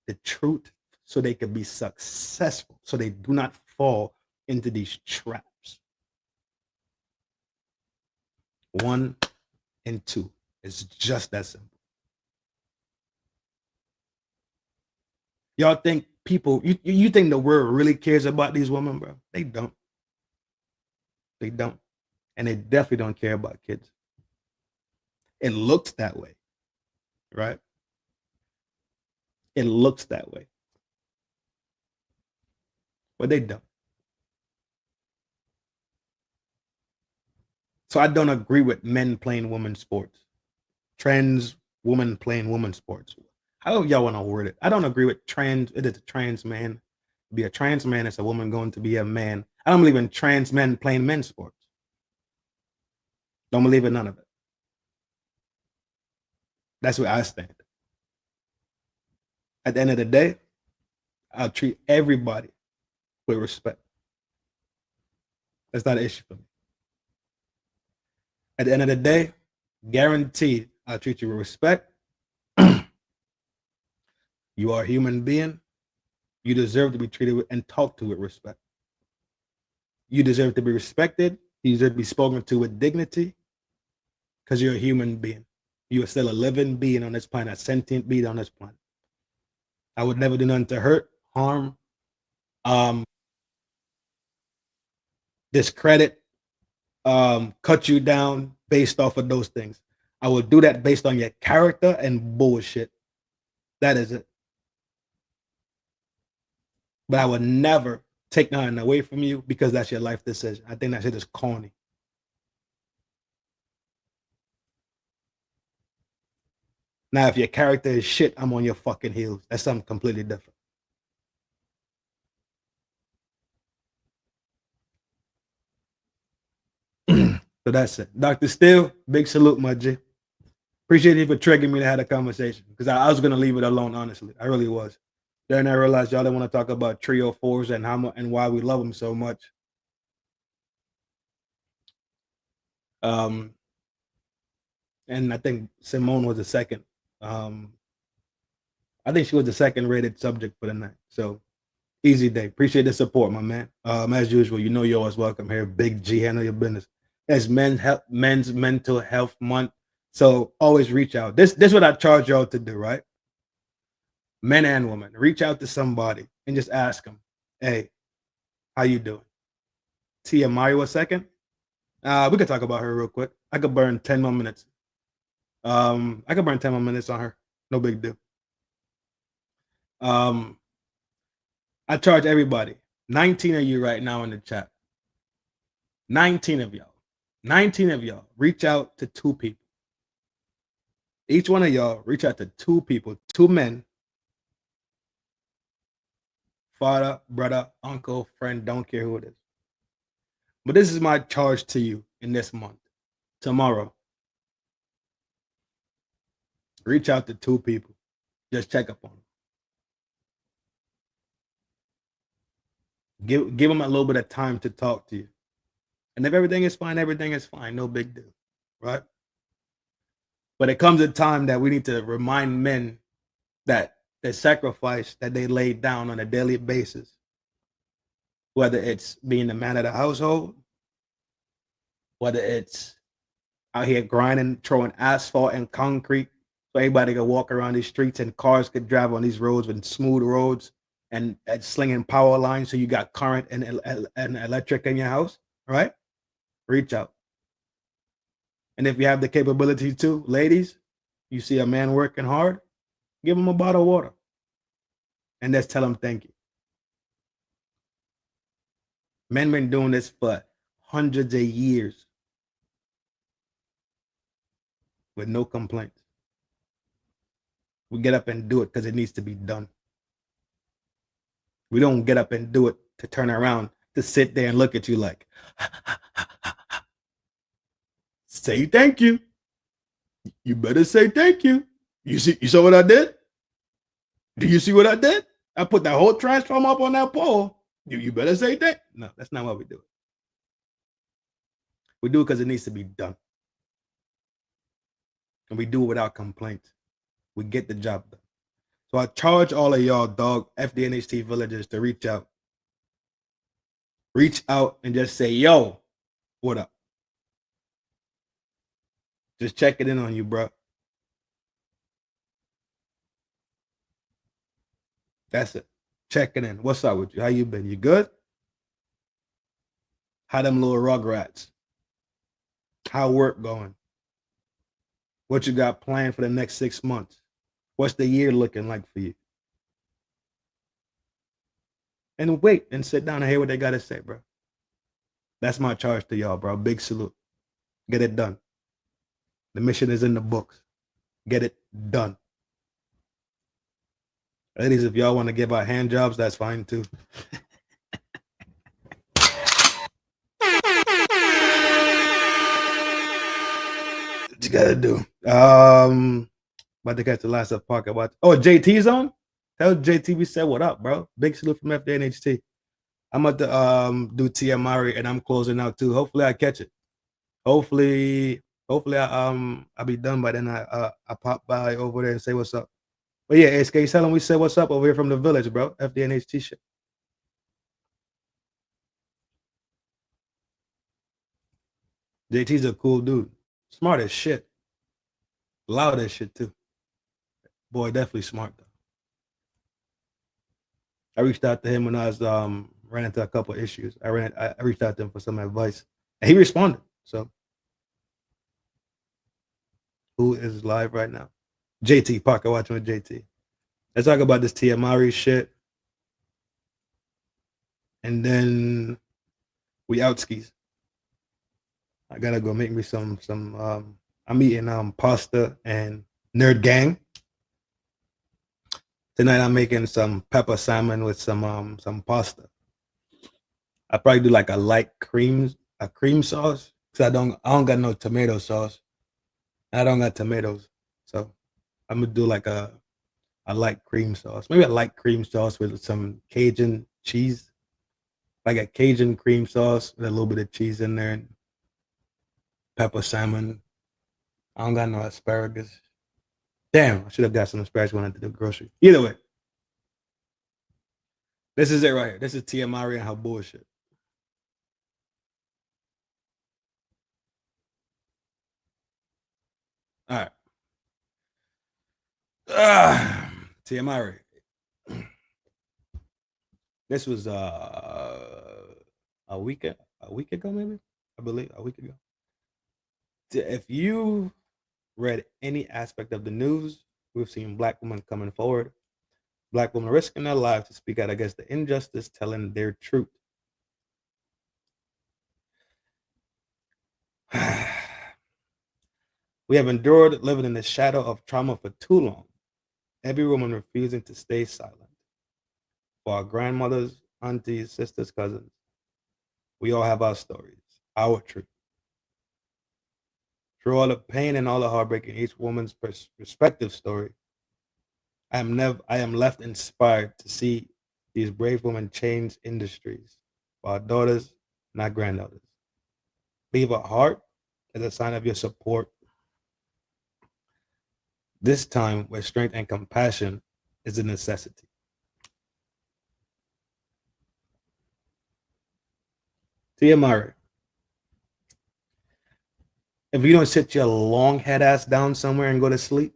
S1: the truth, so they can be successful, so they do not fall into these traps. 1 and 2. It's just that simple. Y'all think people, you think the world really cares about these women, bro? They don't. They don't. And they definitely don't care about kids. It looks that way, right? It looks that way. But they don't. So I don't agree with men playing women's sports. Trans women playing women's sports. However y'all want to word it. I don't agree with trans. It is a trans man. Be a trans man, it's a woman going to be a man. I don't believe in trans men playing men's sports. Don't believe in none of it. That's where I stand. At the end of the day, I'll treat everybody with respect. That's not an issue for me. At the end of the day, guaranteed, I'll treat you with respect. You are a human being. You deserve to be treated with and talked to with respect. You deserve to be respected. You deserve to be spoken to with dignity because you're a human being. You are still a living being on this planet, a sentient being on this planet. I would never do nothing to hurt, harm, discredit, cut you down based off of those things. I will do that based on your character and bullshit. That is it. But I would never take nothing away from you because that's your life decision. I think that shit is corny. Now, if your character is shit, I'm on your fucking heels. That's something completely different. So that's it. Dr. Steele, big salute, my G. Appreciate you for triggering me to have a conversation because I was going to leave it alone, honestly. I really was. Then I realized y'all didn't want to talk about trio fours and how much and why we love them so much. And I think Simone was the second. I think she was the second rated subject for the night. So Easy day. Appreciate the support, my man. As usual, you know you're always welcome here. Big G, handle your business. It's men's mental health month. So always reach out. This is what I charge y'all to do, right? Men and women. Reach out to somebody and just ask them, hey, how you doing? Tia Mario a second. We could talk about her real quick. I could burn 10 more minutes. I could burn 10 more minutes on her. No big deal. I charge everybody. 19 of you right now in the chat. 19 of y'all. 19 of y'all. Reach out to 2 people. Each one of y'all reach out to 2 people, 2 men. Father, brother, uncle, friend, don't care who it is. But this is my charge to you in this month. Tomorrow, reach out to 2 people. Just check up on them. Give them a little bit of time to talk to you. And if everything is fine, everything is fine. No big deal, right? But it comes a time that we need to remind men that the sacrifice that they laid down on a daily basis, whether it's being the man of the household, whether it's out here grinding, throwing asphalt and concrete so everybody could walk around these streets and cars could drive on these roads with smooth roads and slinging power lines so you got current and electric in your house, right? Reach out. And if you have the capability to, ladies, you see a man working hard, give him a bottle of water and just tell him thank you. Men been doing this for hundreds of years with no complaints. We get up and do it because it needs to be done. We don't get up and do it to turn around, to sit there and look at you like, say thank you. You better say thank you. You saw what I did? Do you see what I did? I put that whole transformer up on that pole. You better say thank. No, that's not what we do. We do it because it needs to be done. And we do it without complaints. We get the job done. So I charge all of y'all, dog, FDNHT villagers to reach out. Reach out and just say, yo, what up? Just checking in on you, bro. That's it. Checking in. What's up with you? How you been? You good? How them little rugrats? How work going? What you got planned for the next 6 months? What's the year looking like for you? And wait and sit down and hear what they got to say, bro. That's my charge to y'all, bro. Big salute. Get it done. The mission is in the books. Get it done. Ladies, if y'all want to give out hand jobs, that's fine too. What you gotta do? About to catch the last of pocket watch. Oh, JT's on? Tell JT we said what up, bro. Big salute from FDNHT. I'm about to do Tia Mowry and I'm closing out too. Hopefully I catch it. Hopefully I'll be done by then. I pop by over there and say what's up. But yeah, SK, tell them we said what's up over here from the village, bro. FDNHT shit. JT's a cool dude. Smart as shit. Loud as shit too. Boy, definitely smart though. I reached out to him when I was ran into a couple of issues. I reached out to him for some advice. And he responded. So who is live right now? JT Parker watching with JT. Let's talk about this Tia Mowry shit. And then we out skis. I gotta go make me some I'm eating pasta and Nerd Gang. Tonight I'm making some pepper salmon with some pasta. I probably do like a cream sauce. Cause I don't got no tomato sauce. I don't got tomatoes. So I'm gonna do like a light cream sauce. Maybe a light cream sauce with some Cajun cheese. Like a Cajun cream sauce with a little bit of cheese in there. And pepper salmon. I don't got no asparagus. Damn, I should have got some asparagus when I did the grocery. Either way. This is it right here. This is Tia Mowry and her bullshit. All right. Tia Mowry. This was a week ago, maybe. I believe a week ago. If you read any aspect of the news, we've seen Black women coming forward, Black women risking their lives to speak out against the injustice, telling their truth. We have endured living in the shadow of trauma for too long. Every woman refusing to stay silent. For our grandmothers, aunties, sisters, cousins, we all have our stories, our truth. Through all the pain and all the heartbreak in each woman's respective story, I am left inspired to see these brave women change industries for our daughters, not granddaughters. Leave a heart as a sign of your support. This time where strength and compassion is a necessity. Tia Mowry, if you don't sit your long head ass down somewhere and go to sleep,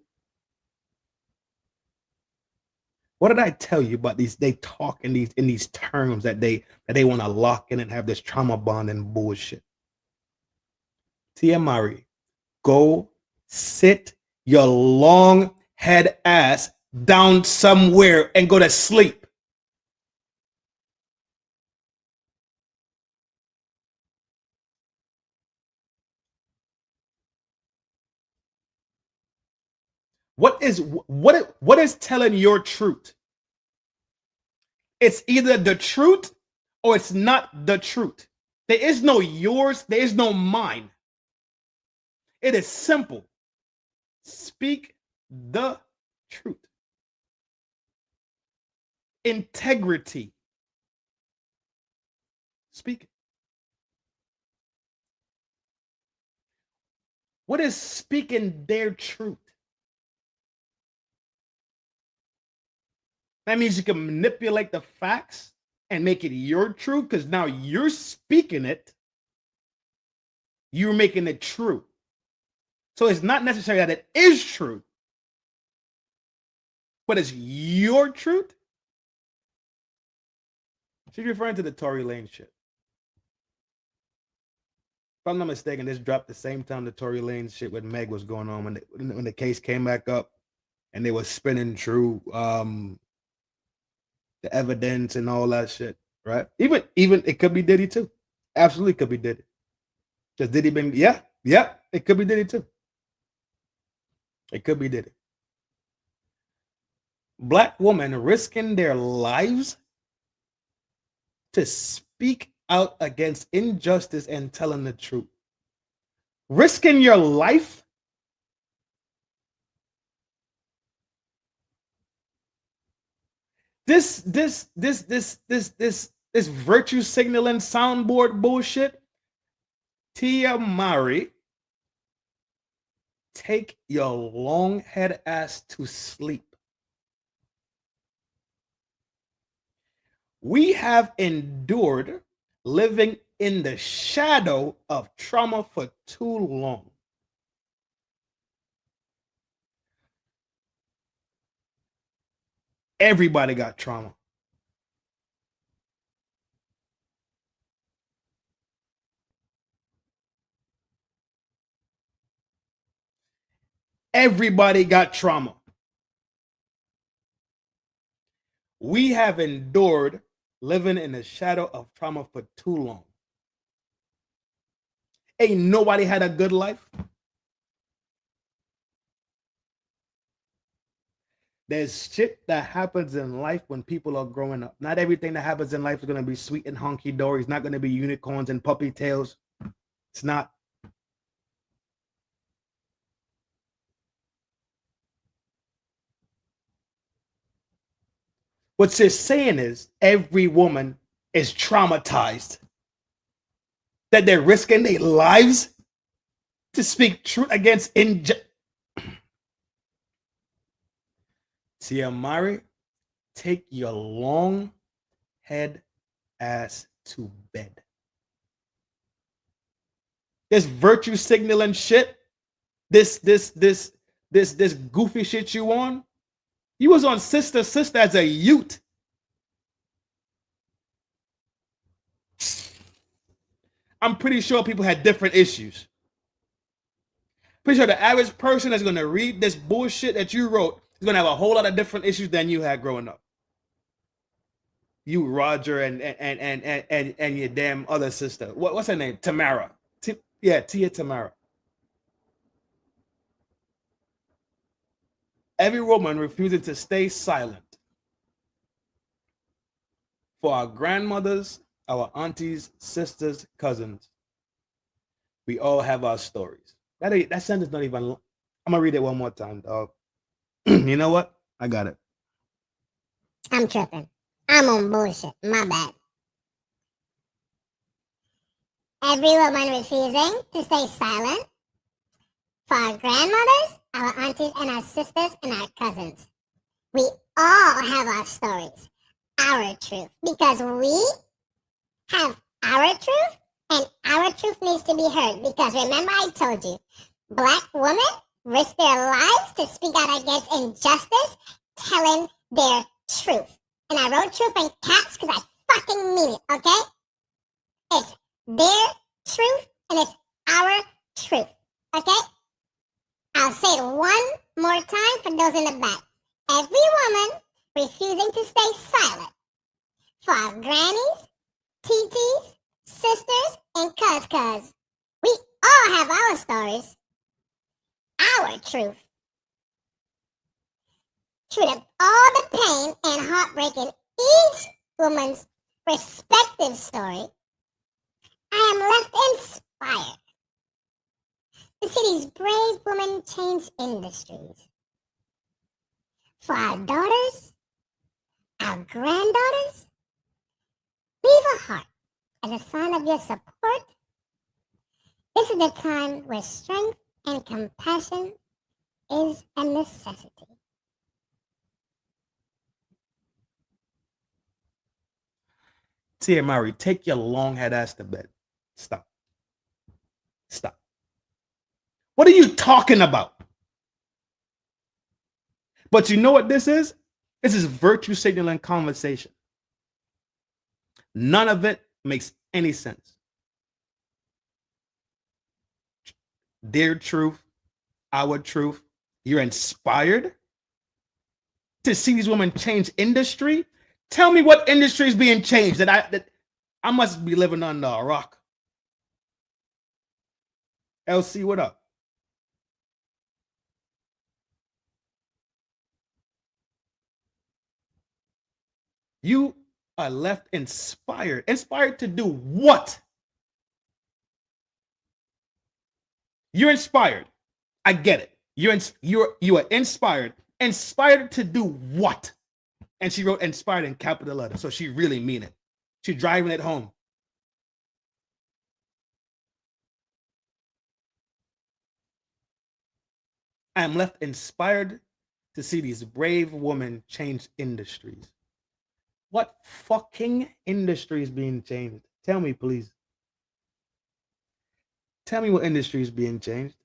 S1: what did I tell you about these? They talk in these terms that they want to lock in and have this trauma bond and bullshit. Tia Mowry, go sit your long head ass down somewhere and go to sleep. What is telling your truth? It's either the truth or it's not the truth. There is no yours, there is no mine. It is simple. Speak the truth. Integrity. Speak it. What is speaking their truth? That means you can manipulate the facts and make it your truth because now you're speaking it. You're making it true. So it's not necessary that it is true, but it's your truth. She's referring to the Tory Lane shit. If I'm not mistaken, this dropped the same time the Tory Lane shit with Meg was going on when the case came back up and they were spinning through the evidence and all that shit, right? Even it could be Diddy too. Absolutely could be Diddy. Because Diddy been, yeah, it could be Diddy too. It could be Diddy. Black women risking their lives to speak out against injustice and telling the truth. Risking your life. This virtue signaling soundboard bullshit. Tia Mowry, take your long head ass to sleep. We have endured living in the shadow of trauma for too long. Everybody got trauma. Everybody got trauma. We have endured living in the shadow of trauma for too long. Ain't nobody had a good life. There's shit that happens in life when people are growing up. Not everything that happens in life is going to be sweet and honky-dory. It's not going to be unicorns and puppy tails. It's not. What they're saying is every woman is traumatized. That they're risking their lives to speak truth against injustice. Tia Mowry, take your long head ass to bed. This virtue signaling shit, this goofy shit you on. You was on Sister as a youth. I'm pretty sure people had different issues. Pretty sure the average person that's gonna read this bullshit that you wrote is gonna have a whole lot of different issues than you had growing up. You, Roger, and your damn other sister. What's her name? Tamara. Tia Tamara. Every woman refusing to stay silent. For our grandmothers, our aunties, sisters, cousins, we all have our stories. That sentence not even. I'm gonna read it one more time, dog. You know what? I got it.
S19: I'm tripping. I'm on bullshit. My bad. Every woman refusing to stay silent. For our grandmothers, our aunties, and our sisters, and our cousins. We all have our stories, our truth. Because we have our truth, and our truth needs to be heard. Because remember I told you, Black women risk their lives to speak out against injustice, telling their truth. And I wrote truth in caps because I fucking mean it, okay? It's their truth and it's our truth, okay? I'll say it one more time for those in the back. Every woman refusing to stay silent. For our grannies, TTs, sisters, and cuz. We all have our stories. Our truth. Through all the pain and heartbreak in each woman's respective story, I am left inspired to see these brave women change industries. For our daughters, our granddaughters, leave a heart as a sign of your support. This is the time where strength and compassion is a necessity.
S1: Tia Mowry, take your long head ass to bed. Stop. What are you talking about? But you know what this is? This is virtue signaling conversation. None of it makes any sense. Their truth, our truth. You're inspired to see these women change industry. Tell me what industry is being changed that I must be living under a rock. LC, what up? You are left inspired. Inspired to do what? You're inspired. I get it. You are inspired. Inspired to do what? And she wrote inspired in capital letters, so she really mean it. She's driving it home. I am left inspired to see these brave women change industries. What fucking industry is being changed? Tell me, please. Tell me what industry is being changed.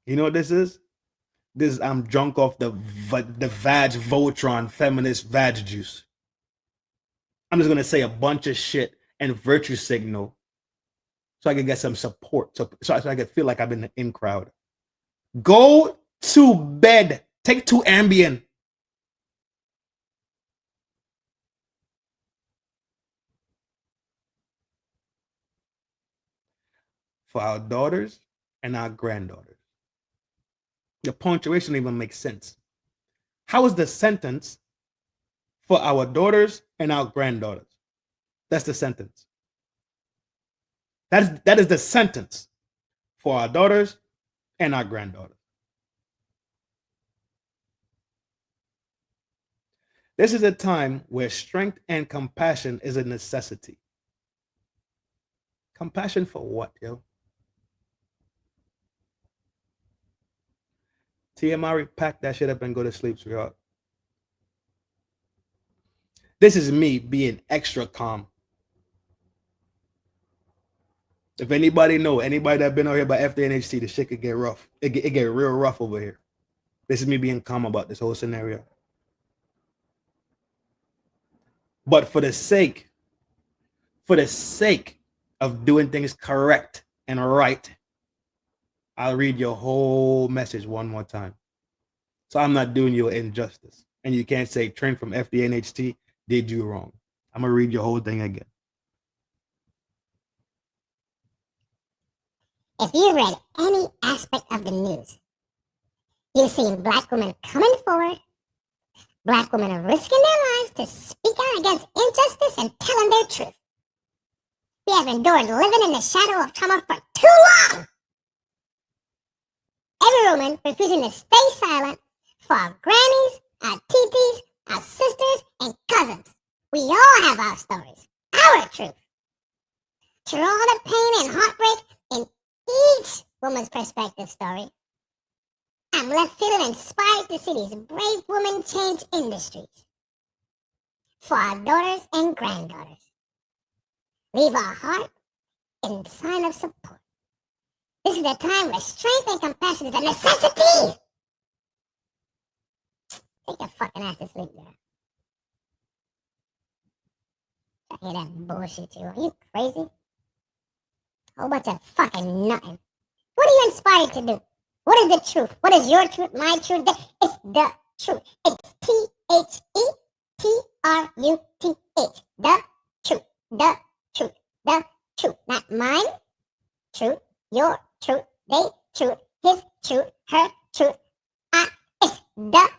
S1: You know what this is? This is I'm drunk off the Vag Voltron feminist Vag juice. I'm just gonna say a bunch of shit and virtue signal so I can get some support, so I can feel like I'm in the in crowd. Go to bed. Take 2 Ambien. For our daughters and our granddaughters. The punctuation even makes sense. How is the sentence for our daughters and our granddaughters? That's the sentence. That is the sentence for our daughters and our granddaughters. This is a time where strength and compassion is a necessity. Compassion for what, yo? Tia Mowry, pack that shit up and go to sleep, sweetheart. This is me being extra calm. If anybody that been out here by FDNHT, the shit could get rough. It get real rough over here. This is me being calm about this whole scenario. But for the sake of doing things correct and right, I'll read your whole message one more time. So I'm not doing you an injustice. And you can't say Trin from FDNHT did you wrong. I'm going to read your whole thing again.
S19: If you read any aspect of the news, you've seen black women coming forward, black women are risking their lives to speak out against injustice and telling their truth. We have endured living in the shadow of trauma for too long. Every woman refusing to stay silent for our grannies, our titis, our sisters, and cousins. We all have our stories, our truth. Through all the pain and heartbreak in each woman's perspective story, I'm left feeling inspired to see these brave women change industries for our daughters and granddaughters. Leave our heart in sign of support. This is the time where strength and compassion is a necessity. Take your fucking ass to sleep, girl. I hear that bullshit, you. Are you crazy? A whole bunch of fucking nothing. What are you inspired to do? What is the truth? What is your truth? My truth? It's the truth. It's THETRUTH. The truth. The truth. The truth. Not mine. Truth. Your truth. They truth. His truth. Her truth. It's the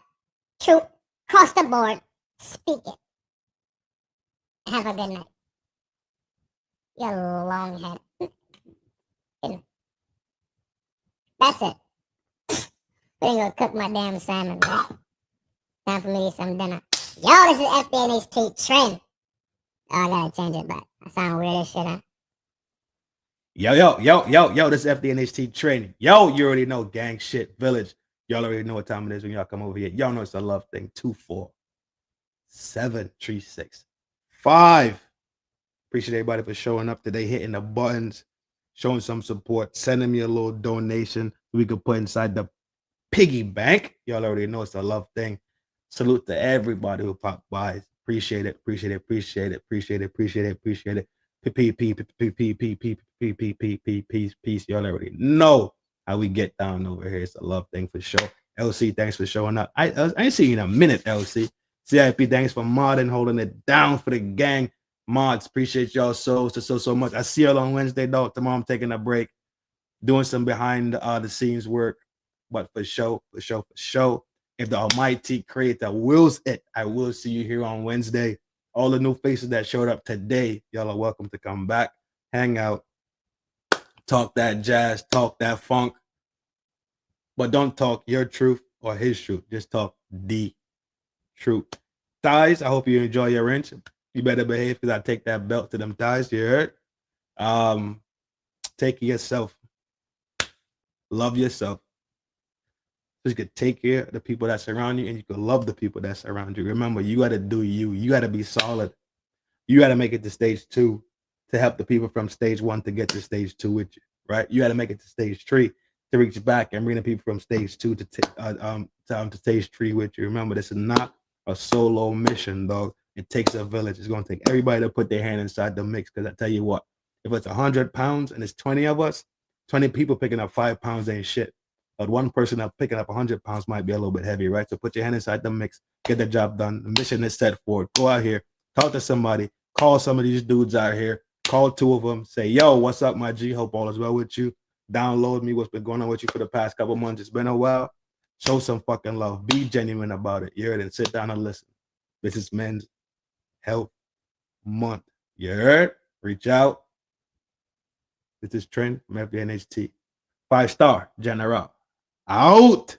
S19: truth. Cross the board. Speak it. Have a good night. You long head. That's it. I'm gonna cook my damn salmon, bro. Time for me to eat some dinner. Yo, this is FDNHT Trin. Oh, I gotta change it, but I sound weird as shit, huh?
S1: Yo, this is FDNHT Trin. Yo, you already know gang shit village. Y'all already know what time it is when y'all come over here. Y'all know it's a love thing. 24736. Appreciate everybody for showing up today, hitting the buttons, showing some support, sending me a little donation we could put inside the piggy bank. Y'all already know it's a love thing. Salute to everybody who popped by. Appreciate it. Peace. Y'all already know how we get down over here. It's a love thing for sure. LC, thanks for showing up. I ain't seen you in a minute, LC. CIP, thanks for modding, holding it down for the gang. Mods, appreciate y'all so much. I see y'all on Wednesday, though. Tomorrow I'm taking a break, doing some behind the scenes work. But for sure. If the Almighty Creator wills it, I will see you here on Wednesday. All the new faces that showed up today, y'all are welcome to come back, hang out, talk that jazz, talk that funk. But don't talk your truth or his truth. Just talk the truth. Thighs, I hope you enjoy your wrench. You better behave because I take that belt to them thighs. You heard? Take care of yourself. Love yourself. So you could take care of the people that surround you and you can love the people that surround you. Remember, you got to do you. You got to be solid. You got to make it to stage 2 to help the people from stage 1 to get to stage 2 with you, right? You got to make it to stage 3 to reach back and bring the people from stage 2 to stage 3 with you. Remember, this is not a solo mission, dog. It takes a village. It's going to take everybody to put their hand inside the mix. Because I tell you what, if it's 100 pounds and it's 20 of us, 20 people picking up 5 pounds ain't shit. But one person up picking up 100 pounds might be a little bit heavy, right? So put your hand inside the mix, get the job done. The mission is set forward. Go out here, talk to somebody, call some of these dudes out here, call 2 of them, say, yo, what's up, my G? Hope all is well with you. Download me, what's been going on with you for the past couple months. It's been a while. Show some fucking love. Be genuine about it. You heard it. Sit down and listen. This is Men's Health Month. You heard? Reach out. This is Trin from FDNHT. 5-star General. Out.